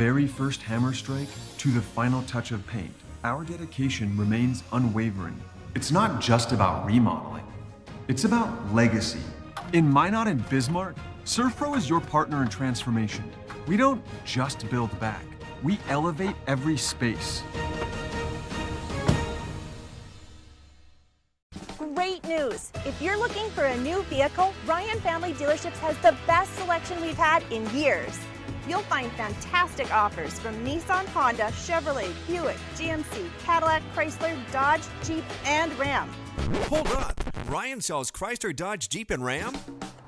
Very first hammer strike to the final touch of paint, our dedication remains unwavering. It's not just about remodeling, it's about legacy. In Minot and Bismarck, SurfPro is your partner in transformation. We don't just build back, we elevate every space. Great news! If you're looking for a new vehicle, Ryan Family Dealerships has the best selection we've had in years. You'll find fantastic offers from Nissan, Honda, Chevrolet, Buick, GMC, Cadillac, Chrysler, Dodge, Jeep, and Ram. Hold on. Ryan sells Chrysler, Dodge, Jeep, and Ram?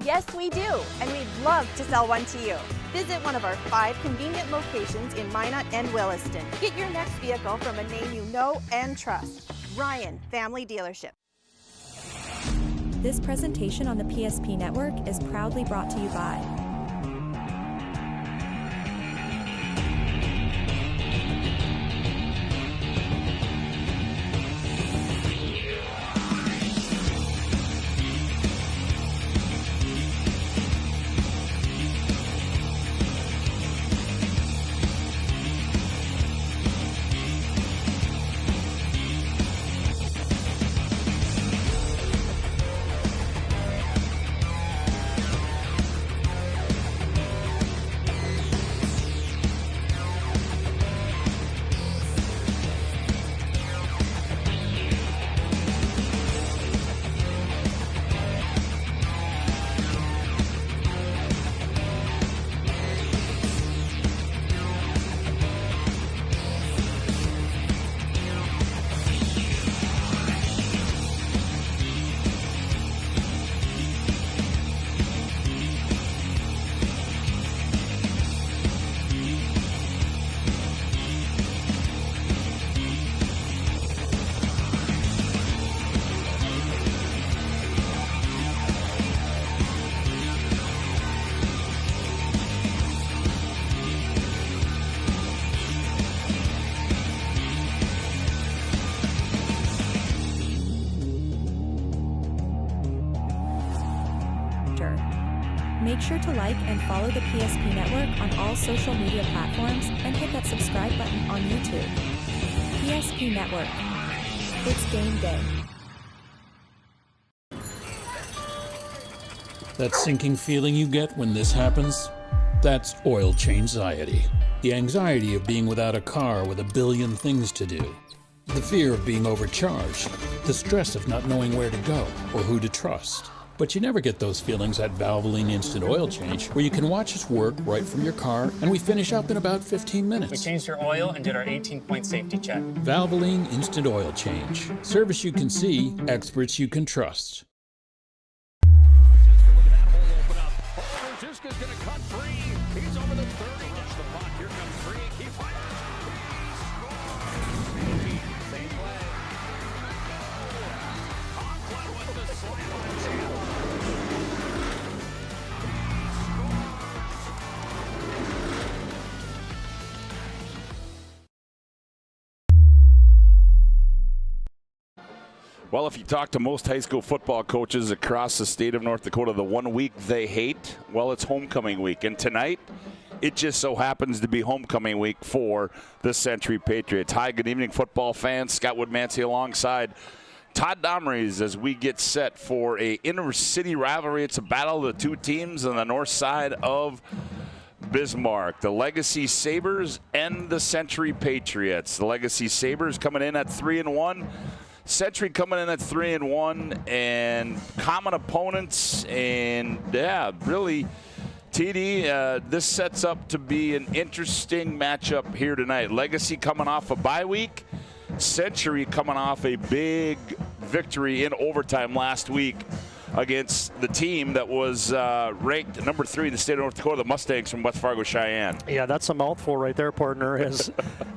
Yes, we do, and we'd love to sell one to you. Visit one of our 5 convenient locations in Minot and Williston. Get your next vehicle from a name you know and trust. Ryan Family Dealership. This presentation on the PSP Network is proudly brought to you by Make sure to like and follow the PSP Network on all social media platforms and hit that subscribe button on YouTube. PSP Network. It's game day. That sinking feeling you get when this happens? That's oil change-anxiety. The anxiety of being without a car with a billion things to do. The fear of being overcharged. The stress of not knowing where to go or who to trust. But you never get those feelings at Valvoline Instant Oil Change, where you can watch us work right from your car, and we finish up in about 15 minutes. We changed your oil and did our 18-point safety check. Valvoline Instant Oil Change. Service you can see, experts you can trust. Ziska's going to cut free. He's over the 30. Gets the puck. Here comes Freak. He fires. Same play. Conklin with the slam. Well, if you talk to most high school football coaches across the state of North Dakota, the one week they hate, well, it's homecoming week. And tonight, it just so happens to be homecoming week for the Century Patriots. Hi, good evening, football fans. Scott Woodmansee alongside Todd Domres as we get set for a inter-city rivalry. It's a battle of the two teams on the north side of Bismarck, the Legacy Sabers and the Century Patriots. The Legacy Sabers coming in at 3-1. Century coming in at 3-1, and common opponents, and yeah, really, TD, this sets up to be an interesting matchup here tonight. Legacy coming off a bye week, Century coming off a big victory in overtime last week against the team that was ranked number 3 in the state of North Dakota, the Mustangs from West Fargo, Cheyenne. Yeah, that's a mouthful right there, partner. As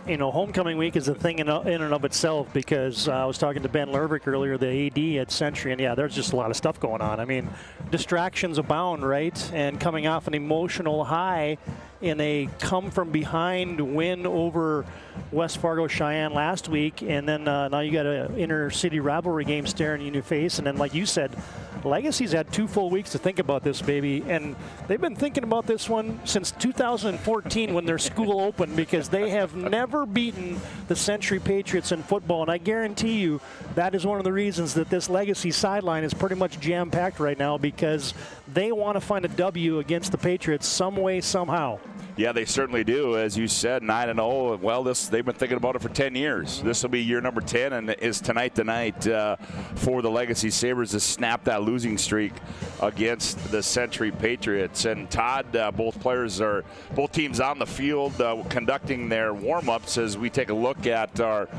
you know, homecoming week is a thing in and of itself, because I was talking to Ben Lervick earlier, the AD at Century, and yeah, there's just a lot of stuff going on. I mean, distractions abound, right? And coming off an emotional high in a come-from-behind win over West Fargo Cheyenne last week, and then now you got an inter-city rivalry game staring you in your face, and then like you said, Legacy's had 2 full weeks to think about this, baby, and they've been thinking about this one since 2014 when their school opened, because they have never beaten the Century Patriots in football, and I guarantee you that is one of the reasons that this Legacy sideline is pretty much jam-packed right now, because they want to find a W against the Patriots some way, somehow. Yeah, they certainly do. As you said, 9-0. Well, they've been thinking about it for 10 years. This will be year number 10, and is tonight the night for the Legacy Sabres to snap that losing streak against the Century Patriots. And Todd, both teams on the field conducting their warm-ups as we take a look at our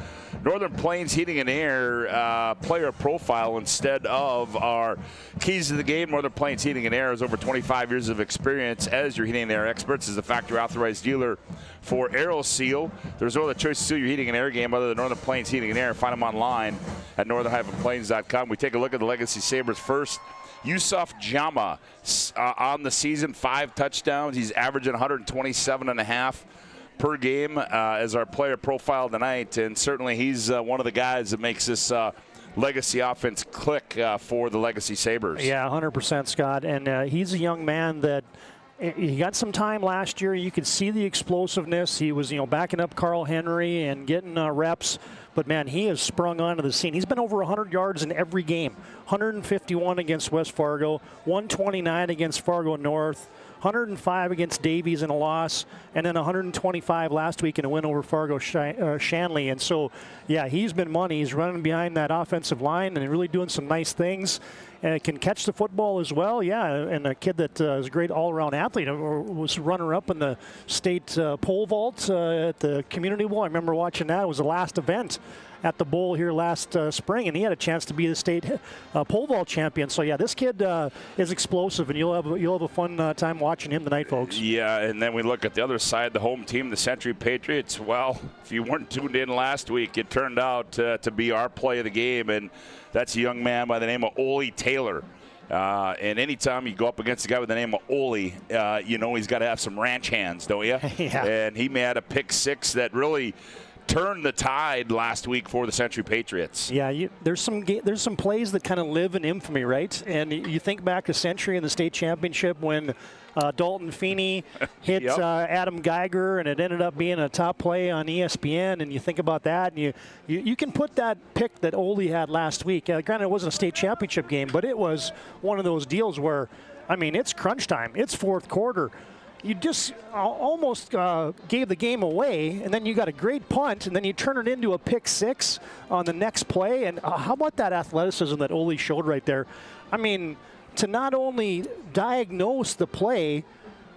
Northern Plains Heating and Air player profile instead of our keys to the game. Northern Plains Heating and Air has over 25 years of experience as your heating and air experts, as a factory authorized dealer for AeroSeal. There's no other choice to seal your heating and air game other than Northern Plains Heating and Air. Find them online at northern-plains.com. We take a look at the Legacy Sabres first. Yusuf Jama on the season, 5 touchdowns. He's averaging 127.5 per game as our player profile tonight, and certainly he's one of the guys that makes this Legacy offense click for the Legacy Sabres. Yeah, 100%, Scott, and he's a young man that he got some time last year. You could see the explosiveness. He was, backing up Carl Henry and getting reps. But, man, he has sprung onto the scene. He's been over 100 yards in every game. 151 against West Fargo, 129 against Fargo North, 105 against Davies in a loss, and then 125 last week in a win over Fargo Shanley. And so, yeah, he's been money. He's running behind that offensive line and really doing some nice things. And can catch the football as well, yeah. And a kid that is a great all-around athlete. Was runner-up in the state pole vault at the Community Bowl. I remember watching that. It was the last event at the bowl here last spring, and he had a chance to be the state pole vault champion. So yeah, this kid is explosive, and you'll have a fun time watching him tonight, folks. Yeah, and then we look at the other side, the home team, the Century Patriots. Well, if you weren't tuned in last week, it turned out to be our play of the game, and that's a young man by the name of Ole Taylor. And anytime you go up against a guy with the name of Ole, he's got to have some ranch hands, don't you? Yeah. And he had a pick 6 that really turned the tide last week for the Century Patriots. Yeah, there's some plays that kind of live in infamy, right? And you think back to Century in the state championship when Dalton Feeney hit Yep. Adam Geiger, and it ended up being a top play on ESPN. And you think about that, and you can put that pick that Ole had last week. Granted, it wasn't a state championship game, but it was one of those deals where, it's crunch time. It's fourth quarter. You just almost gave the game away, and then you got a great punt, and then you turn it into a pick 6 on the next play. And how about that athleticism that Ole showed right there? To not only diagnose the play,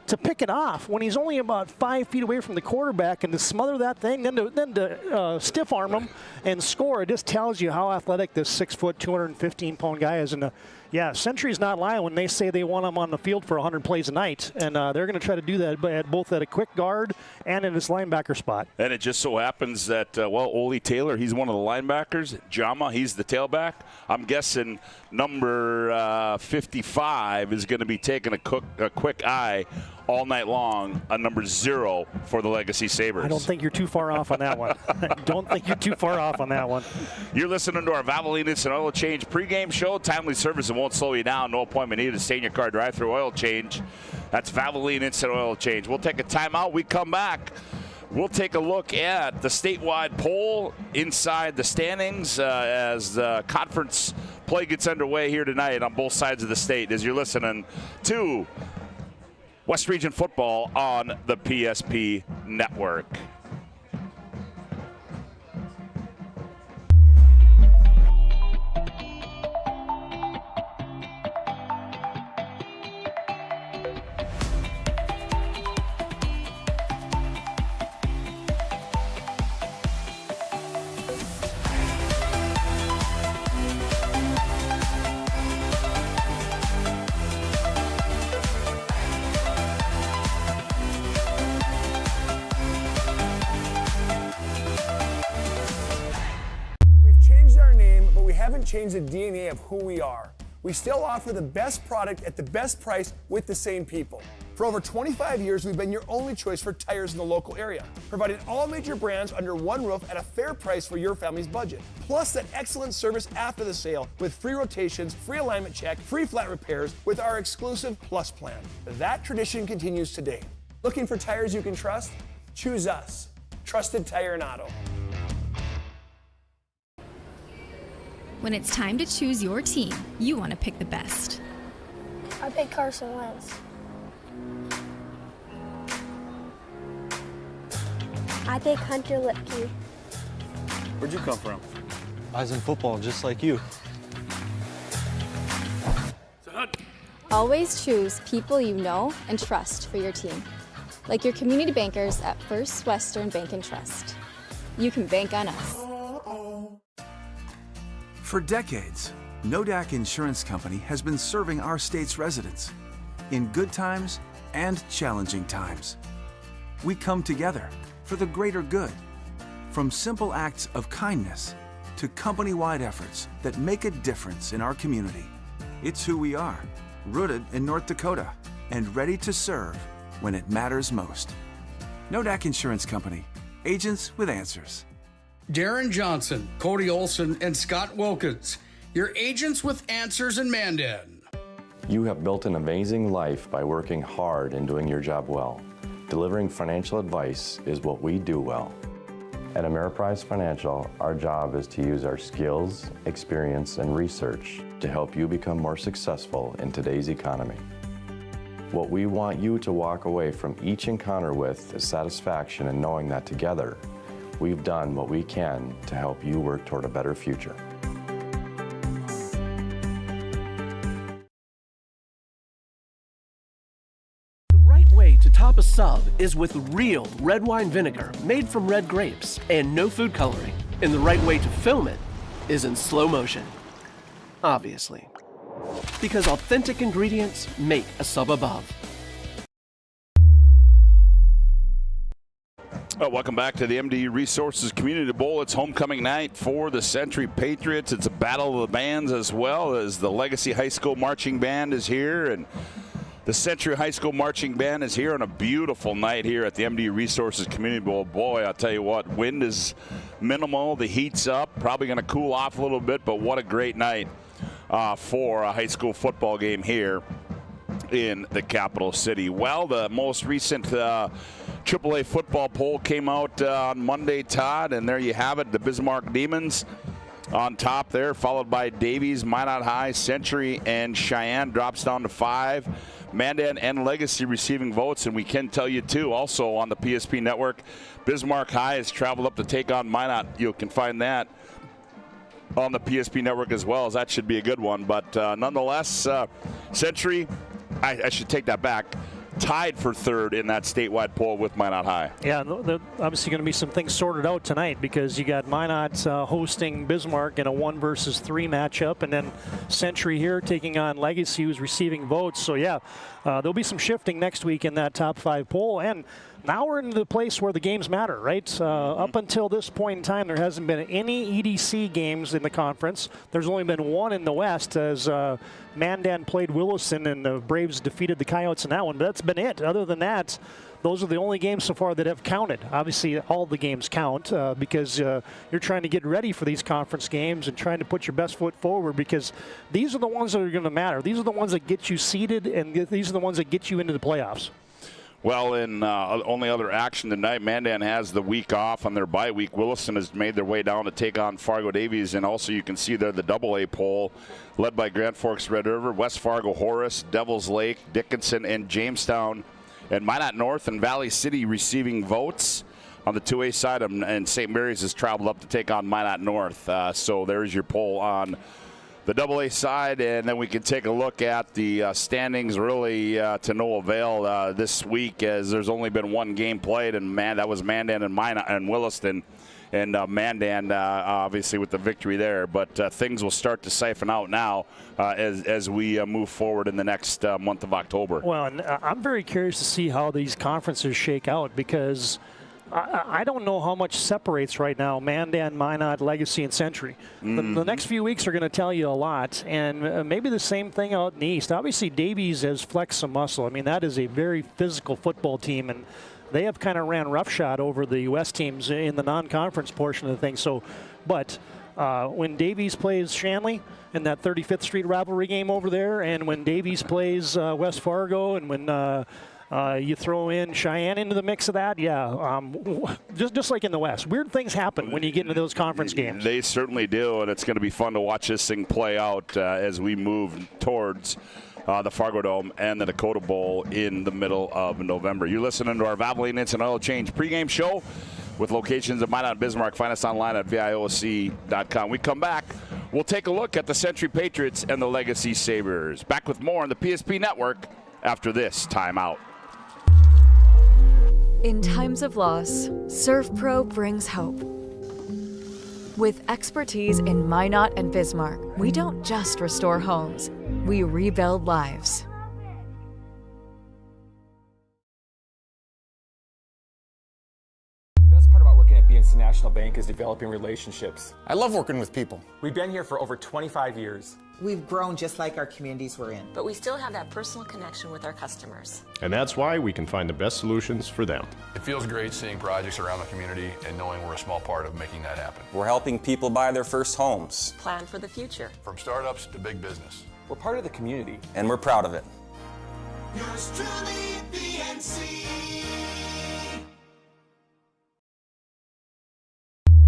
to pick it off when he's only about 5 feet away from the quarterback, and to smother that thing, then to stiff arm him and score. It just tells you how athletic this 6-foot, 215-pound guy is. And yeah, Century's not lying when they say they want him on the field for 100 plays a night, and they're going to try to do that both at a quick guard and in his linebacker spot. And it just so happens that, Ole Taylor, he's one of the linebackers. Jama, he's the tailback. I'm guessing number 55 is going to be taking a quick eye all night long on number 0 for the Legacy Sabres. I don't think you're too far off on that one. You're listening to our Valvoline Instant Oil Change pregame show. Timely service that won't slow you down. No appointment needed to stay in your car, drive-through oil change. That's Valvoline Instant Oil Change. We'll take a timeout. We come back. We'll take a look at the statewide poll inside the standings as the conference play gets underway here tonight on both sides of the state as you're listening to West Region Football on the PSP Network. Change the DNA of who we are. We still offer the best product at the best price with the same people. For over 25 years, we've been your only choice for tires in the local area, providing all major brands under one roof at a fair price for your family's budget. Plus that excellent service after the sale with free rotations, free alignment check, free flat repairs with our exclusive Plus plan. That tradition continues today. Looking for tires you can trust? Choose us. Trusted Tire and Auto. When it's time to choose your team, you want to pick the best. I pick Carson Wentz. I pick Hunter Lipke. Where'd you come from? I was in football, just like you. Always choose people you know and trust for your team, like your community bankers at First Western Bank and Trust. You can bank on us. For decades, Nodak Insurance Company has been serving our state's residents in good times and challenging times. We come together for the greater good, from simple acts of kindness to company-wide efforts that make a difference in our community. It's who we are, rooted in North Dakota and ready to serve when it matters most. Nodak Insurance Company, agents with answers. Darren Johnson, Cody Olson, and Scott Wilkins, your agents with answers in Mandan. You have built an amazing life by working hard and doing your job well. Delivering financial advice is what we do well. At Ameriprise Financial, our job is to use our skills, experience, and research to help you become more successful in today's economy. What we want you to walk away from each encounter with is satisfaction in knowing that together, we've done what we can to help you work toward a better future. The right way to top a sub is with real red wine vinegar made from red grapes and no food coloring. And the right way to film it is in slow motion. Obviously. Because authentic ingredients make a sub above. Welcome back to the MDU Resources Community Bowl. It's homecoming night for the Century Patriots. It's a battle of the bands as well, as the Legacy High School Marching Band is here, and the Century High School Marching Band is here on a beautiful night here at the MDU Resources Community Bowl. Boy, I'll tell you what, wind is minimal, the heat's up, probably going to cool off a little bit, but what a great night for a high school football game here in the capital city. Well, the most recent AAA football poll came out on Monday, Todd, and there you have it. The Bismarck Demons on top there, followed by Davies, Minot High, Century, and Cheyenne drops down to 5. Mandan and Legacy receiving votes, and we can tell you too, also on the PSP network, Bismarck High has traveled up to take on Minot. You can find that on the PSP network as well, as that should be a good one. But nonetheless, Century, I should take that back, tied for third in that statewide poll with Minot High. Yeah, there's obviously going to be some things sorted out tonight, because you got Minot hosting Bismarck in a 1 versus 3 matchup, and then Century here taking on Legacy, who's receiving votes. So yeah, there'll be some shifting next week in that top 5 poll. And now we're in the place where the games matter, right? Up until this point in time, there hasn't been any EDC games in the conference. There's only been one in the West, as Mandan played Williston and the Braves defeated the Coyotes in that one. But that's been it. Other than that, those are the only games so far that have counted. Obviously, all the games count because you're trying to get ready for these conference games and trying to put your best foot forward, because these are the ones that are going to matter. These are the ones that get you seeded, and these are the ones that get you into the playoffs. Well, in only other action tonight, Mandan has the week off on their bye week. Williston has made their way down to take on Fargo Davies, and also you can see there the AA poll led by Grand Forks Red River, West Fargo Horace, Devils Lake, Dickinson, and Jamestown, and Minot North and Valley City receiving votes. On the 2A side, and St. Mary's has traveled up to take on Minot North. So there's your poll on the AA side, and then we can take a look at the standings really to no avail this week, as there's only been one game played, and that was Mandan and Minot and Williston, and Mandan obviously with the victory there. But things will start to siphon out now as we move forward in the next month of October. Well, and I'm very curious to see how these conferences shake out, because I don't know how much separates right now Mandan, Minot, Legacy, and Century. The next few weeks are going to tell you a lot, and maybe the same thing out in the East. Obviously, Davies has flexed some muscle. I mean, that is a very physical football team, and they have kind of ran roughshod over the West teams in the non-conference portion of the thing. So, but when Davies plays Shanley in that 35th Street rivalry game over there, and when Davies plays West Fargo, and when you throw in Cheyenne into the mix of that, just like in the West. Weird things happen when you get into those conference games. They certainly do, and it's going to be fun to watch this thing play out as we move towards the Fargo Dome and the Dakota Bowl in the middle of November. You're listening to our Valvoline Instant Oil Change pregame show with locations at Minot and Bismarck. Find us online at VIOC.com. We come back, we'll take a look at the Century Patriots and the Legacy Sabers. Back with more on the PSP Network after this timeout. In times of loss, ServPro brings hope. With expertise in Minot and Bismarck, we don't just restore homes, we rebuild lives. The best part about working at BNC National Bank is developing relationships. I love working with people. We've been here for over 25 years. We've grown just like our communities we're in. But we still have that personal connection with our customers. And that's why we can find the best solutions for them. It feels great seeing projects around the community and knowing we're a small part of making that happen. We're helping people buy their first homes. Plan for the future. From startups to big business. We're part of the community. And we're proud of it. Yours truly, BNC.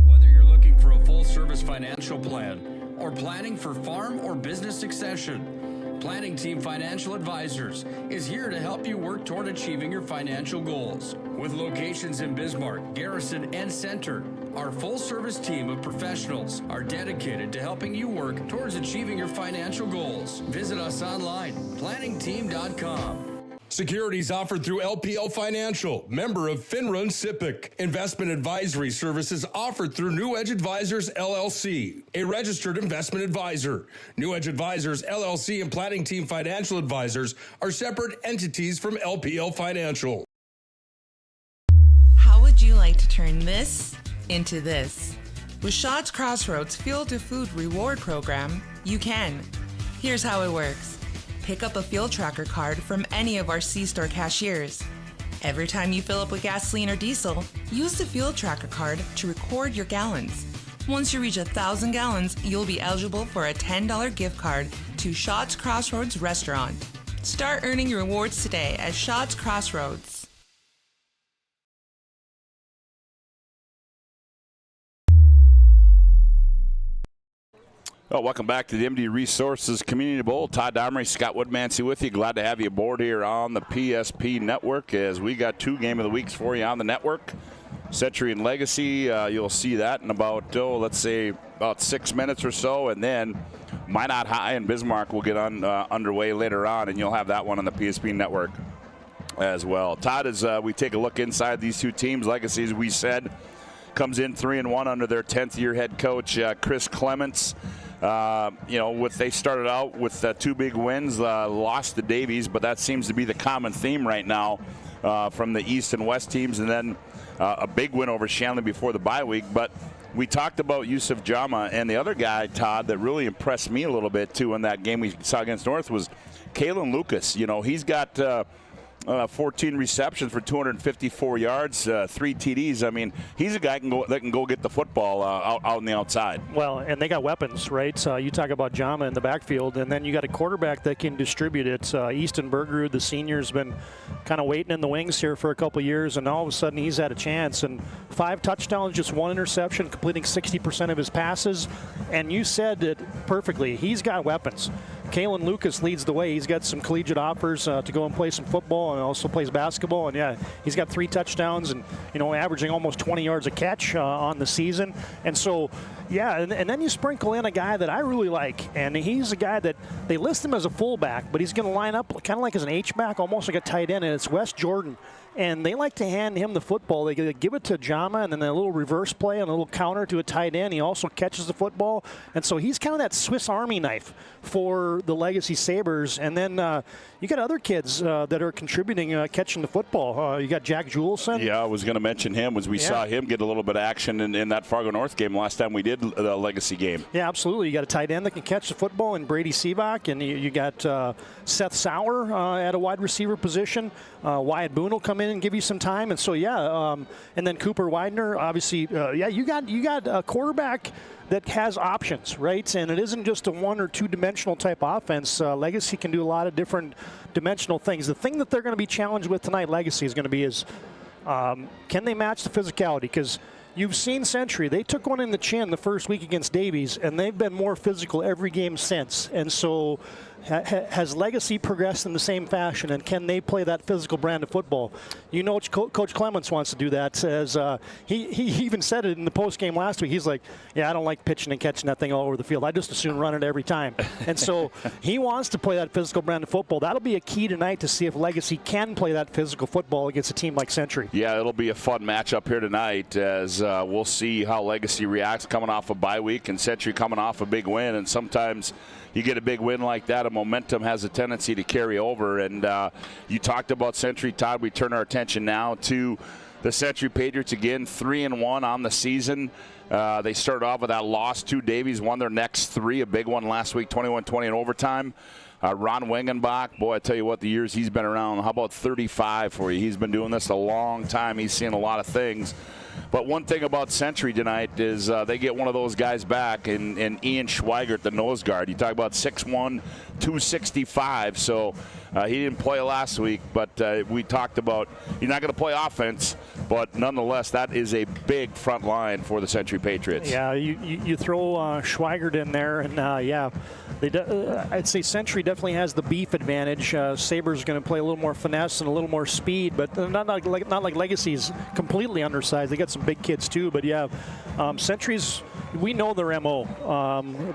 Whether you're looking for a full-service financial plan or planning for farm or business succession, Planning Team Financial Advisors is here to help you work toward achieving your financial goals. With locations in Bismarck, Garrison, and Center, our full-service team of professionals are dedicated to helping you work towards achieving your financial goals. Visit us online, planningteam.com. Securities offered through LPL Financial, member of FINRA and SIPC. Investment advisory services offered through New Edge Advisors, LLC, a registered investment advisor. New Edge Advisors, LLC and Planning Team Financial Advisors are separate entities from LPL Financial. How would you like to turn this into this? With Shots Crossroads Fuel to Food Reward Program, you can. Here's how it works. Pick up a fuel tracker card from any of our C-Store cashiers. Every time you fill up with gasoline or diesel, use the fuel tracker card to record your gallons. Once you reach 1,000 gallons, you'll be eligible for a $10 gift card to Shots Crossroads Restaurant. Start earning your rewards today at Shots Crossroads. Well, welcome back to the MD Resources Community Bowl. Todd Domres, Scott Woodmansee with you. Glad to have you aboard here on the PSP Network as we got 2 Game of the Weeks for you on the network. Century and Legacy, you'll see that in about, let's say, about 6 minutes or so. And then Minot High and Bismarck will get underway later on, and you'll have that one on the PSP Network as well. Todd, as we take a look inside these 2 teams, Legacy, as we said, comes in 3-1 under their 10th-year head coach, Chris Clements. They started out with 2 big wins, lost to Davies, but that seems to be the common theme right now from the East and West teams, and then a big win over Shanley before the bye week. But we talked about Yusuf Jama, and the other guy, Todd, that really impressed me a little bit, too, in that game we saw against North was Kalen Lucas. He's got 14 receptions for 254 yards, 3 TDs. I mean, he's a guy that can go get the football out on the outside. Well, and they got weapons, right? You talk about Jama in the backfield, and then you got a quarterback that can distribute it. Easton Bergerud, the senior's been kind of waiting in the wings here for a couple years, and all of a sudden he's had a chance. And 5 touchdowns, just 1 interception, completing 60% of his passes. And you said it perfectly. He's got weapons. Kalen Lucas leads the way. He's got some collegiate offers to go and play some football, and also plays basketball. And yeah, he's got 3 touchdowns and averaging almost 20 yards a catch on the season. And so, yeah, and then you sprinkle in a guy that I really like, and he's a guy that they list him as a fullback, but he's going to line up kind of like as an H-back, almost like a tight end, and it's Wes Jordan. and they like to hand him the football. They give it to Jama, and then a little reverse play and a little counter to a tight end. He also catches the football, and so he's kind of that Swiss Army knife for the Legacy Sabres. And then you got other kids that are contributing, catching the football. You got Jack Julesen. Yeah, I was going to mention him. We saw him get a little bit of action in that Fargo North game last time we did the Legacy game. Yeah, absolutely. You got a tight end that can catch the football, and Brady Seabach, and you got Seth Sauer at a wide receiver position. Wyatt Boone will come in and give you some time, and so and then Cooper Widener, obviously. You got a quarterback that has options, right? And it isn't just a one or two dimensional type offense. Legacy can do a lot of different dimensional things. The thing that they're going to be challenged with tonight, Legacy, is going to be can they match the physicality? Because you've seen Century. They took one in the chin the first week against Davies, and they've been more physical every game since. And so has Legacy progressed in the same fashion, and can they play that physical brand of football? You know, Coach Clements wants to do that. As he even said it in the postgame last week. He's like, yeah, I don't like pitching and catching that thing all over the field. I just as soon run it every time. And so he wants to play that physical brand of football. That'll be a key tonight to see if Legacy can play that physical football against a team like Century. Yeah, it'll be a fun matchup here tonight as we'll see how Legacy reacts coming off a bye week and Century coming off a big win. And sometimes you get a big win like that, and momentum has a tendency to carry over. And you talked about Century, Todd. We turn our attention now to the Century Patriots again, 3-1 on the season. They started off with that loss to Davies, won their next three, a big one last week, 21-20 in overtime. Ron Wengenbach, boy, I tell you what, the years he's been around, how about 35 for you? He's been doing this a long time. He's seen a lot of things. But one thing about Century tonight is they get one of those guys back in Ian Schweigert, the nose guard. You talk about 6'1", 265. So he didn't play last week, but we talked about you're not going to play offense, but nonetheless, that is a big front line for the Century Patriots. Yeah, you throw Schweigert in there, and I'd say Century definitely has the beef advantage. Sabres going to play a little more finesse and a little more speed, but not like Legacy's completely undersized. They got some big kids too, but Century's, we know their MO.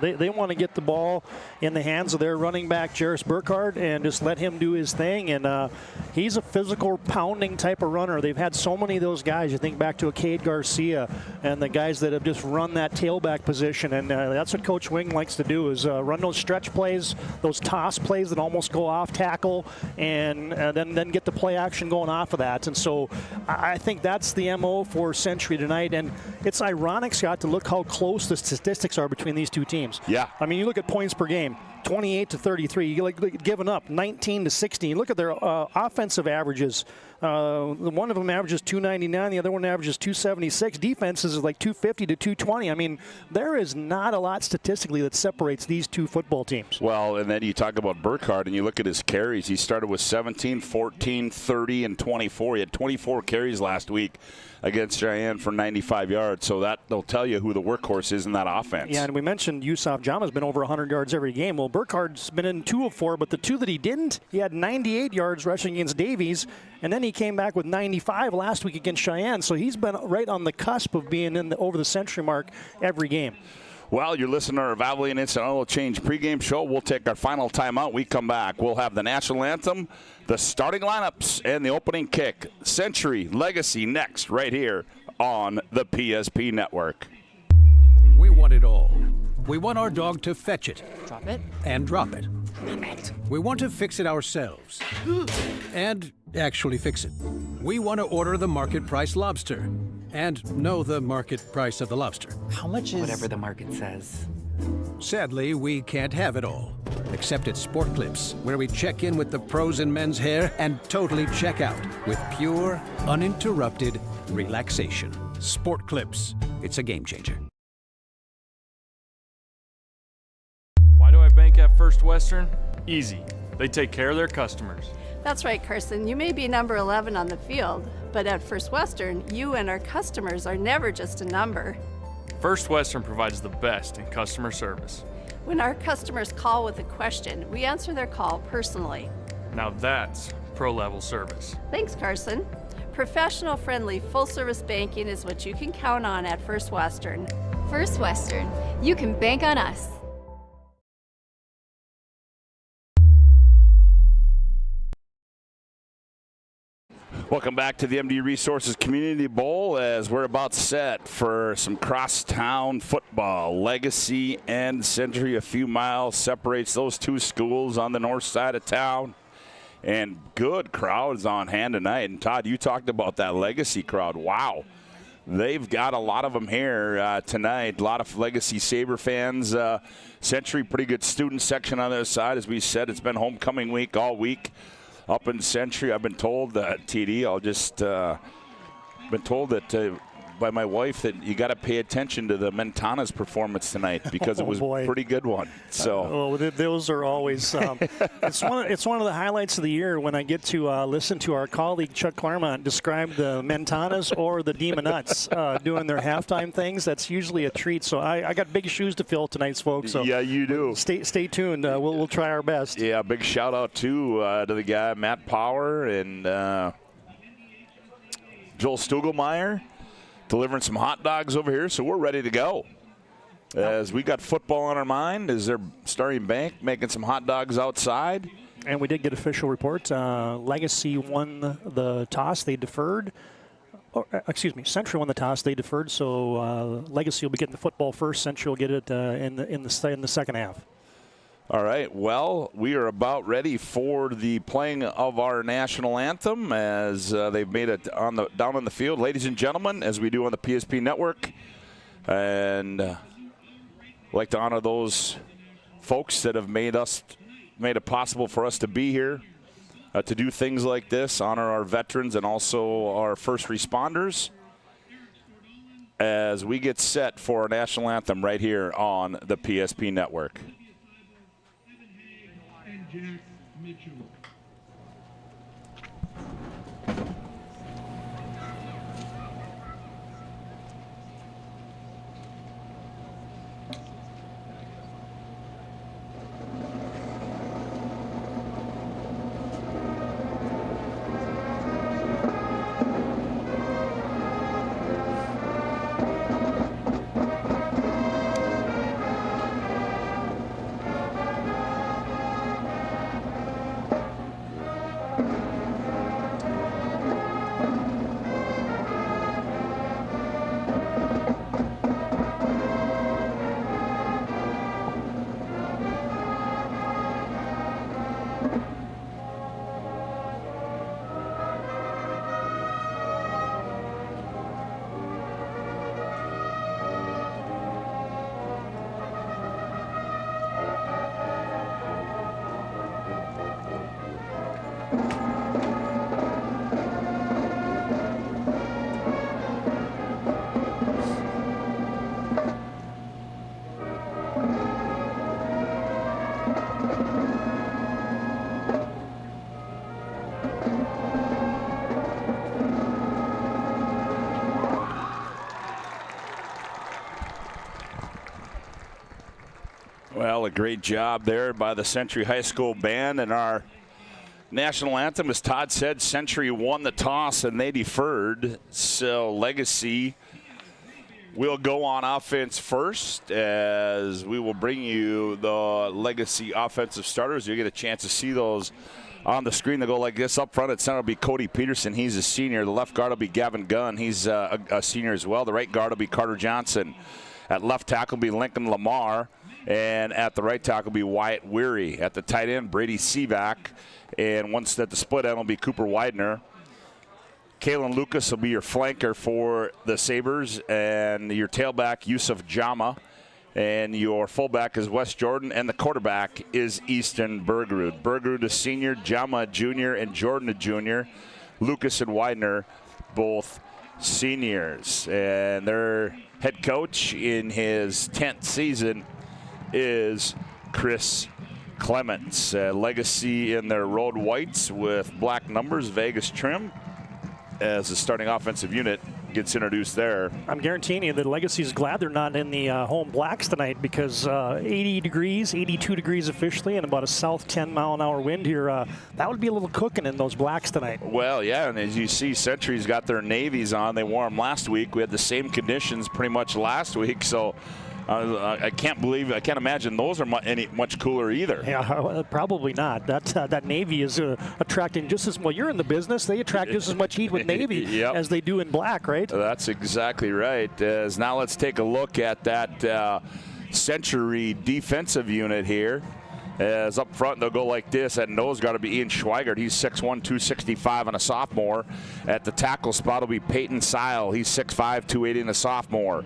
They want to get the ball in the hands of their running back, Jarris Burkhardt, and just let him do his thing. And he's a physical, pounding type of runner. They've had so many of those guys. You think back to Cade Garcia and the guys that have just run that tailback position. And that's what Coach Wing likes to do, is run those stretch plays, those toss plays that almost go off tackle, and then get the play action going off of that. And so I think that's the MO for Century tonight. And it's ironic, Scott, to look how close the statistics are between these two teams. Yeah. I mean, you look at points per game, 28-33. You like giving up 19-16. Look at their offensive averages. One of them averages 299, the other one averages 276. Defenses is like 250 to 220. I mean, there is not a lot statistically that separates these two football teams. Well, and then you talk about Burkhardt, and you look at his carries. He started with 17, 14, 30, and 24. He had 24 carries last week against Cheyenne for 95 yards. So that'll tell you who the workhorse is in that offense. Yeah, and we mentioned Yusuf Jama's been over 100 yards every game. Well, Burkhardt's been in 2 of 4, but the 2 that he didn't, he had 98 yards rushing against Davies, and then he came back with 95 last week against Cheyenne. So he's been right on the cusp of being over the century mark every game. Well, you're listening to our Valvoline Instant Oil Change pregame show. We'll take our final timeout. We come back. We'll have the national anthem, the starting lineups, and the opening kick. Century Legacy next, right here on the PSP Network. We want it all. We want our dog to fetch it. Drop it. And drop it. We want to fix it ourselves. And actually fix it. We want to order the market price lobster. And know the market price of the lobster. How much is... Whatever the market says. Sadly, we can't have it all. Except at Sport Clips, where we check in with the pros in men's hair and totally check out with pure, uninterrupted relaxation. Sport Clips. It's a game changer. Why do I bank at First Western? Easy. They take care of their customers. That's right, Carson. You may be number 11 on the field, but at First Western, you and our customers are never just a number. First Western provides the best in customer service. When our customers call with a question, we answer their call personally. Now that's pro-level service. Thanks, Carson. Professional, friendly, full-service banking is what you can count on at First Western. First Western, you can bank on us. Welcome back to the MD Resources Community Bowl as we're about set for some crosstown football. Legacy and Century, a few miles separates those two schools on the north side of town. And good crowds on hand tonight. And Todd, you talked about that Legacy crowd. Wow. They've got a lot of them here tonight. A lot of Legacy Saber fans. Century, pretty good student section on their side. As we said, it's been homecoming week all week. Up in Century, I've been told that, TD, been told that by my wife that you got to pay attention to the Mentana's performance tonight because it was a pretty good one. So those are always it's one of the highlights of the year when I get to listen to our colleague Chuck Claremont describe the Mentana's or the Demonuts doing their halftime things. That's usually a treat. So I got big shoes to fill tonight, folks. So yeah, you do. Stay tuned. We'll try our best. Yeah, big shout out to the guy Matt Power and Joel Stugelmeyer. Delivering some hot dogs over here, so we're ready to go. As we got football on our mind, is their starting bank making some hot dogs outside? And we did get official report. Legacy won the toss. They deferred. Century won the toss. They deferred, so Legacy will be getting the football first. Century will get it in the second half. All right, well, we are about ready for the playing of our national anthem as they've made it down on the field. Ladies and gentlemen, as we do on the PSP Network, and I'd like to honor those folks that have made it possible for us to be here, to do things like this, honor our veterans and also our first responders as we get set for our national anthem right here on the PSP Network. Jack Mitchell. Well, a great job there by the Century High School band. And our national anthem, as Todd said, Century won the toss and they deferred. So Legacy will go on offense first as we will bring you the Legacy offensive starters. You'll get a chance to see those on the screen. They go like this. Up front at center will be Cody Peterson. He's a senior. The left guard will be Gavin Gunn. He's a senior as well. The right guard will be Carter Johnson. At left tackle will be Lincoln Lamar. And at the right tackle will be Wyatt Weary. At the tight end, Brady Sivak. And once at the split end will be Cooper Widener. Kalen Lucas will be your flanker for the Sabres. And your tailback, Yusuf Jama. And your fullback is Wes Jordan. And the quarterback is Easton Bergerud. Bergerud a senior, Jama a junior, and Jordan a junior. Lucas and Widener both seniors. And their head coach in his 10th season is Chris Clements. Legacy in their road whites with black numbers, Vegas trim, as the starting offensive unit gets introduced there. I'm guaranteeing you that Legacy's glad they're not in the home blacks tonight because 80 degrees, 82 degrees officially, and about a south 10-mile-an-hour wind here. That would be a little cooking in those blacks tonight. Well, yeah, and as you see, Century's got their navies on. They wore them last week. We had the same conditions pretty much last week, so I can't imagine those are much cooler either. Yeah, probably not. That Navy is attracting just as well. You're in the business. They attract just as much heat with Navy yep. as they do in black, right? That's exactly right. Now let's take a look at that Century defensive unit here. As up front, they'll go like this. At nose guard will be Ian Schweigert. He's 6'1", 265 and a sophomore. At the tackle spot will be Peyton Seil. He's 6'5", 280 and a sophomore.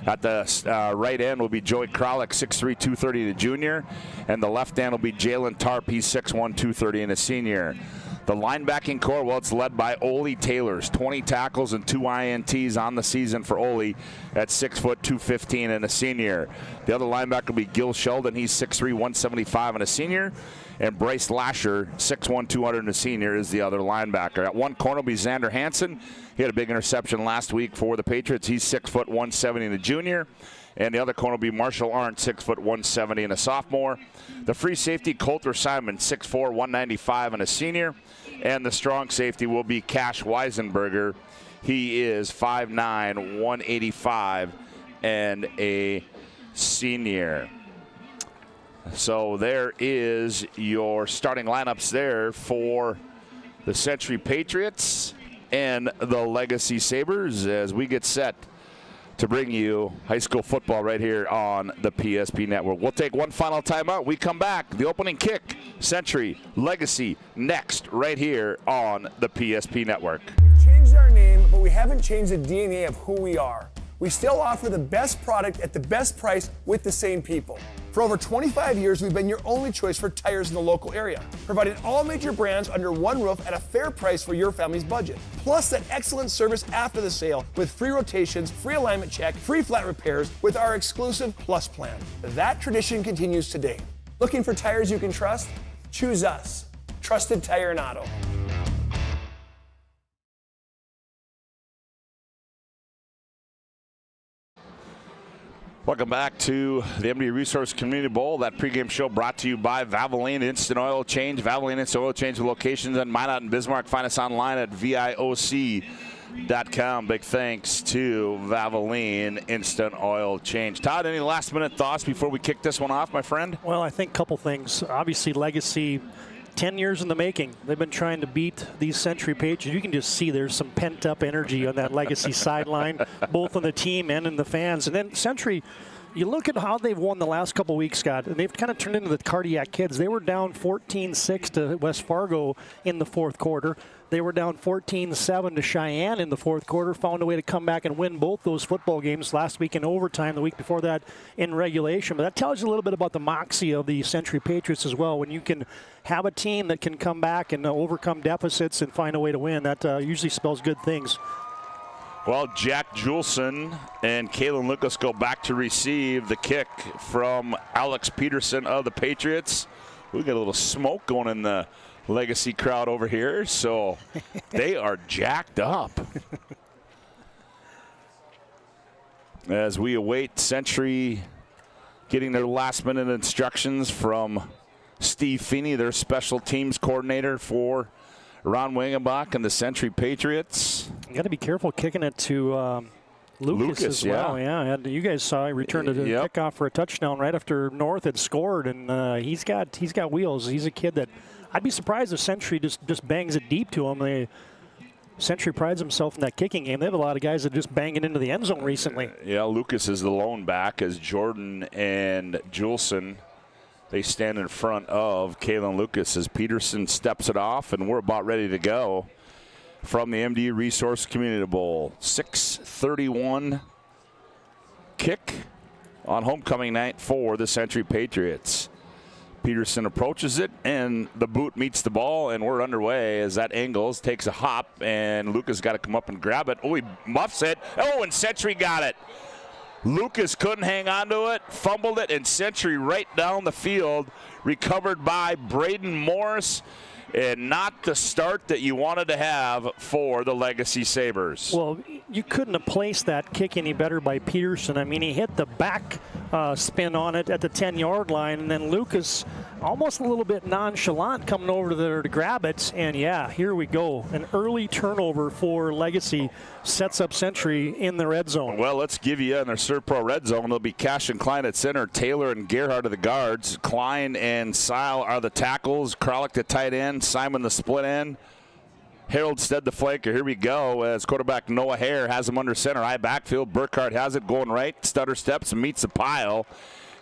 At the right end will be Joey Kralik, 6'3", 230 and a junior. And the left end will be Jalen Tarp. He's 6'1", 230 and a senior. The linebacking core, well, it's led by Ole Taylors. 20 tackles and 2 INTs on the season for Ole at 6', 215 and a senior. The other linebacker will be Gil Sheldon. He's 6'3", 175 and a senior. And Bryce Lasher, 6'1", 200 and a senior, is the other linebacker. At one corner will be Xander Hansen. He had a big interception last week for the Patriots. He's 6', 170 and a junior. And the other corner will be Marshall Arndt, 6', 170 and a sophomore. The free safety, Coulter Simon, 6'4", 195 and a senior. And the strong safety will be Cash Weisenberger. He is 5'9", 185 and a senior. So there is your starting lineups there for the Century Patriots and the Legacy Sabres as we get set to bring you high school football right here on the PSP Network. We'll take one final timeout. We come back. The opening kick, Century, Legacy, next right here on the PSP Network. We've changed our name, but we haven't changed the DNA of who we are. We still offer the best product at the best price with the same people. For over 25 years, we've been your only choice for tires in the local area, providing all major brands under one roof at a fair price for your family's budget. Plus that excellent service after the sale with free rotations, free alignment check, free flat repairs with our exclusive Plus plan. That tradition continues today. Looking for tires you can trust? Choose us. Trusted Tire and Auto. Welcome back to the MD Resource Community Bowl. That pregame show brought to you by Valvoline Instant Oil Change. Valvoline Instant Oil Change locations in Minot and Bismarck. Find us online at VIOC.com. Big thanks to Valvoline Instant Oil Change. Todd, any last minute thoughts before we kick this one off, my friend? Well, I think a couple things. Obviously, Legacy, 10 years in the making. They've been trying to beat these Century Patriots. You can just see there's some pent-up energy on that Legacy sideline, both on the team and in the fans. And then Century, you look at how they've won the last couple weeks, Scott, and they've kind of turned into the cardiac kids. They were down 14-6 to West Fargo in the fourth quarter. They were down 14-7 to Cheyenne in the fourth quarter, found a way to come back and win both those football games last week in overtime, the week before that in regulation. But that tells you a little bit about the moxie of the Century Patriots as well. When you can have a team that can come back and overcome deficits and find a way to win, that usually spells good things. Well, Jack Juleson and Kalen Lucas go back to receive the kick from Alex Peterson of the Patriots. We got a little smoke going in the Legacy crowd over here, so they are jacked up. As we await Century getting their last-minute instructions from Steve Feeney, their special teams coordinator for Ron Wingenbach and the Century Patriots. You got to be careful kicking it to Lucas as well. Yeah, and you guys saw he returned to the kickoff for a touchdown right after North had scored, and he's got wheels. He's a kid that I'd be surprised if Century just bangs it deep to him. Century prides himself in that kicking game. They have a lot of guys that just bang it into the end zone recently. Yeah, Lucas is the lone back as Jordan and Juleson, they stand in front of Kalen Lucas as Peterson steps it off, and we're about ready to go from the MD Resource Community Bowl. 6:31 kick on homecoming night for the Century Patriots. Peterson approaches it, and the boot meets the ball, and we're underway as that angles, takes a hop, and Lucas got to come up and grab it. Oh, he muffs it. Oh, and Century got it. Lucas couldn't hang on to it, fumbled it, and Century right down the field, recovered by Braden Morris, and not the start that you wanted to have for the Legacy Sabres. Well, you couldn't have placed that kick any better by Peterson. I mean, he hit the back spin on it at the 10-yard line, and then Lucas almost a little bit nonchalant coming over there to grab it, and yeah, here we go. An early turnover for Legacy sets up Century in the red zone. Well, let's give you in their Serve Pro red zone. They'll be Cash and Klein at center. Taylor and Gerhardt are the guards. Klein and Seil are the tackles. Kralik the tight end. Simon the split end. Harold Stead the flanker. Here we go as quarterback Noah Hare has him under center. High backfield. Burkhardt has it going right. Stutter steps and meets the pile.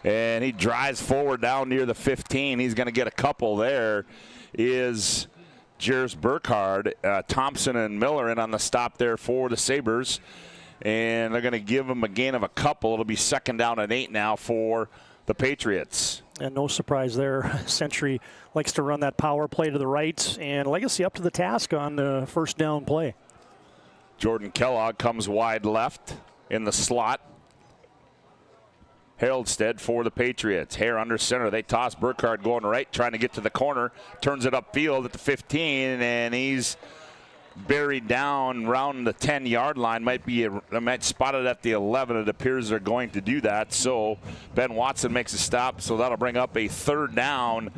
And he drives forward down near the 15. He's going to get a couple there. Is Jairus Burkhardt. Thompson and Miller in on the stop there for the Sabres. And they're going to give him a gain of a couple. It'll be 2nd down and 8 now for the Patriots. And no surprise there. Century likes to run that power play to the right, and Legacy up to the task on the first down play. Jordan Kellogg comes wide left in the slot. Harold Stead for the Patriots. Hare under center. They toss Burkhardt going right, trying to get to the corner. Turns it upfield at the 15, and he's buried down around the 10-yard line. Might spot it at the 11. It appears they're going to do that. So Ben Watson makes a stop. So that'll bring up a 3rd down,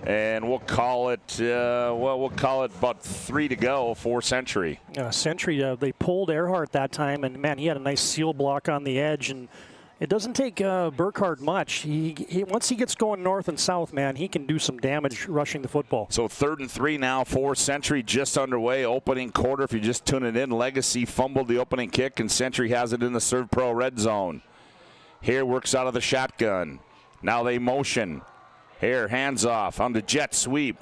and we'll call it. We'll call it about 3 to go for Century. Century. They pulled Earhart that time, and man, he had a nice seal block on the edge, and it doesn't take Burkhardt much. He once he gets going north and south, man, he can do some damage rushing the football. So 3rd and 3 now for Century, just underway. Opening quarter, if you're just tuning in, Legacy fumbled the opening kick, and Century has it in the Serve Pro red zone. Hare works out of the shotgun. Now they motion. Hare hands off on the jet sweep.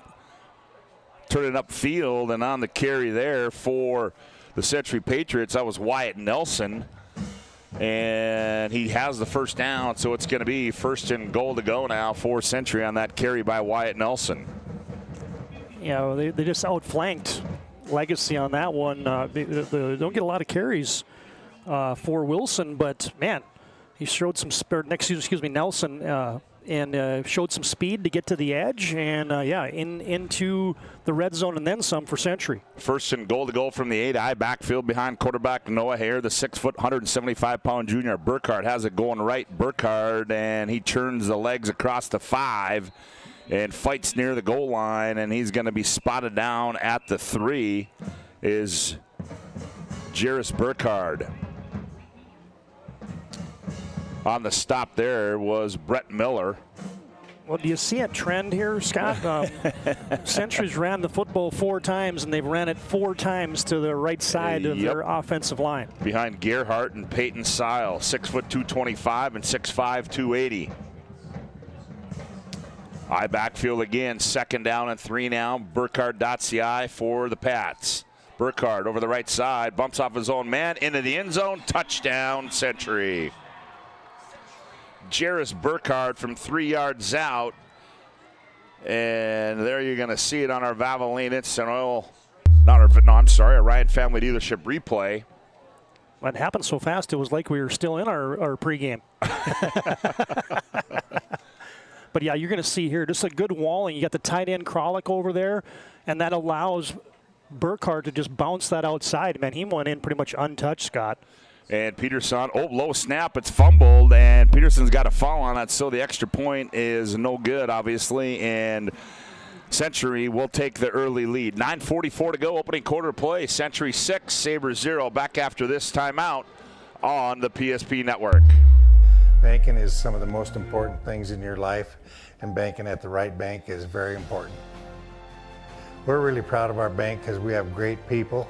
Turn it upfield, and on the carry there for the Century Patriots, that was Wyatt Nelson. And he has the first down, so it's going to be 1st and goal to go now for Century on that carry by Wyatt Nelson. Yeah, they just outflanked Legacy on that one. They don't get a lot of carries for Wilson, but man, he showed some Nelson and showed some speed to get to the edge, and into the red zone and then some for Century. 1st and goal to go from the 8. High backfield behind quarterback Noah Hare, the 6-foot, 175-pound junior. Burkhardt has it going right. Burkhardt, and he turns the legs across the 5 and fights near the goal line, and he's going to be spotted down at the 3. Is Jairus Burkhardt. On the stop there was Brett Miller. Well, do you see a trend here, Scott? Century's ran the football 4 times, and they've ran it 4 times to the right side of their offensive line. Behind Gerhardt and Peyton Seil, 6', 225 and 6'5", 280. High backfield again, 2nd down and 3 now. Burkhardt dots the I for the Pats. Burkhardt over the right side, bumps off his own man into the end zone. Touchdown, Century. Jairus Burkhardt from 3 yards out. And there you're going to see it on our Valvoline Instant Oil. A Ryan Family Dealership replay. It happened so fast, it was like we were still in our pregame. But yeah, you're going to see here just a good walling. You got the tight end Kralik over there, and that allows Burkhardt to just bounce that outside. Man, he went in pretty much untouched, Scott. And Peterson, low snap, it's fumbled, and Peterson's got a foul on that, so the extra point is no good, obviously, and Century will take the early lead. 9:44 to go, opening quarter play. Century 6, Sabres 0. Back after this timeout on the PSP Network. Banking is some of the most important things in your life, and banking at the right bank is very important. We're really proud of our bank because we have great people,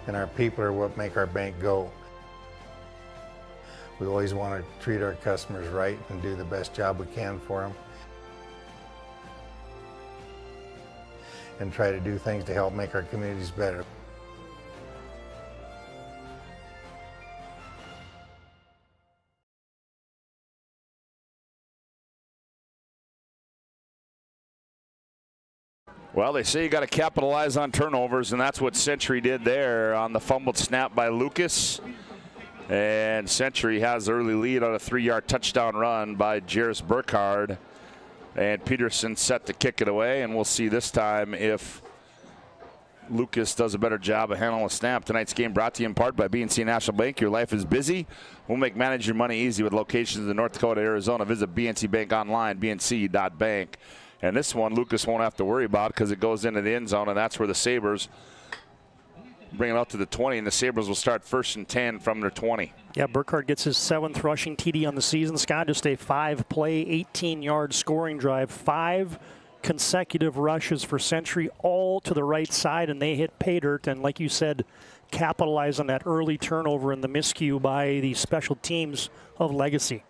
and our people are what make our bank go. We always want to treat our customers right and do the best job we can for them, and try to do things to help make our communities better. Well, they say you got to capitalize on turnovers, and that's what Century did there on the fumbled snap by Lucas. And Century has the early lead on a 3-yard touchdown run by Jairus Burkhardt. And Peterson set to kick it away, and we'll see this time if Lucas does a better job of handling a snap. Tonight's game brought to you in part by BNC National Bank. Your life is busy. We'll make managing your money easy with locations in North Dakota, Arizona. Visit BNC Bank online, bnc.bank. And this one, Lucas won't have to worry about because it goes into the end zone, and that's where the Sabres bring it out to the 20, and the Sabres will start 1st and 10 from their 20. Yeah, Burkhardt gets his 7th rushing TD on the season. Scott, just a 5-play, 18-yard scoring drive. 5 consecutive rushes for Century, all to the right side, and they hit pay dirt. And like you said, capitalize on that early turnover and the miscue by the special teams of Legacy.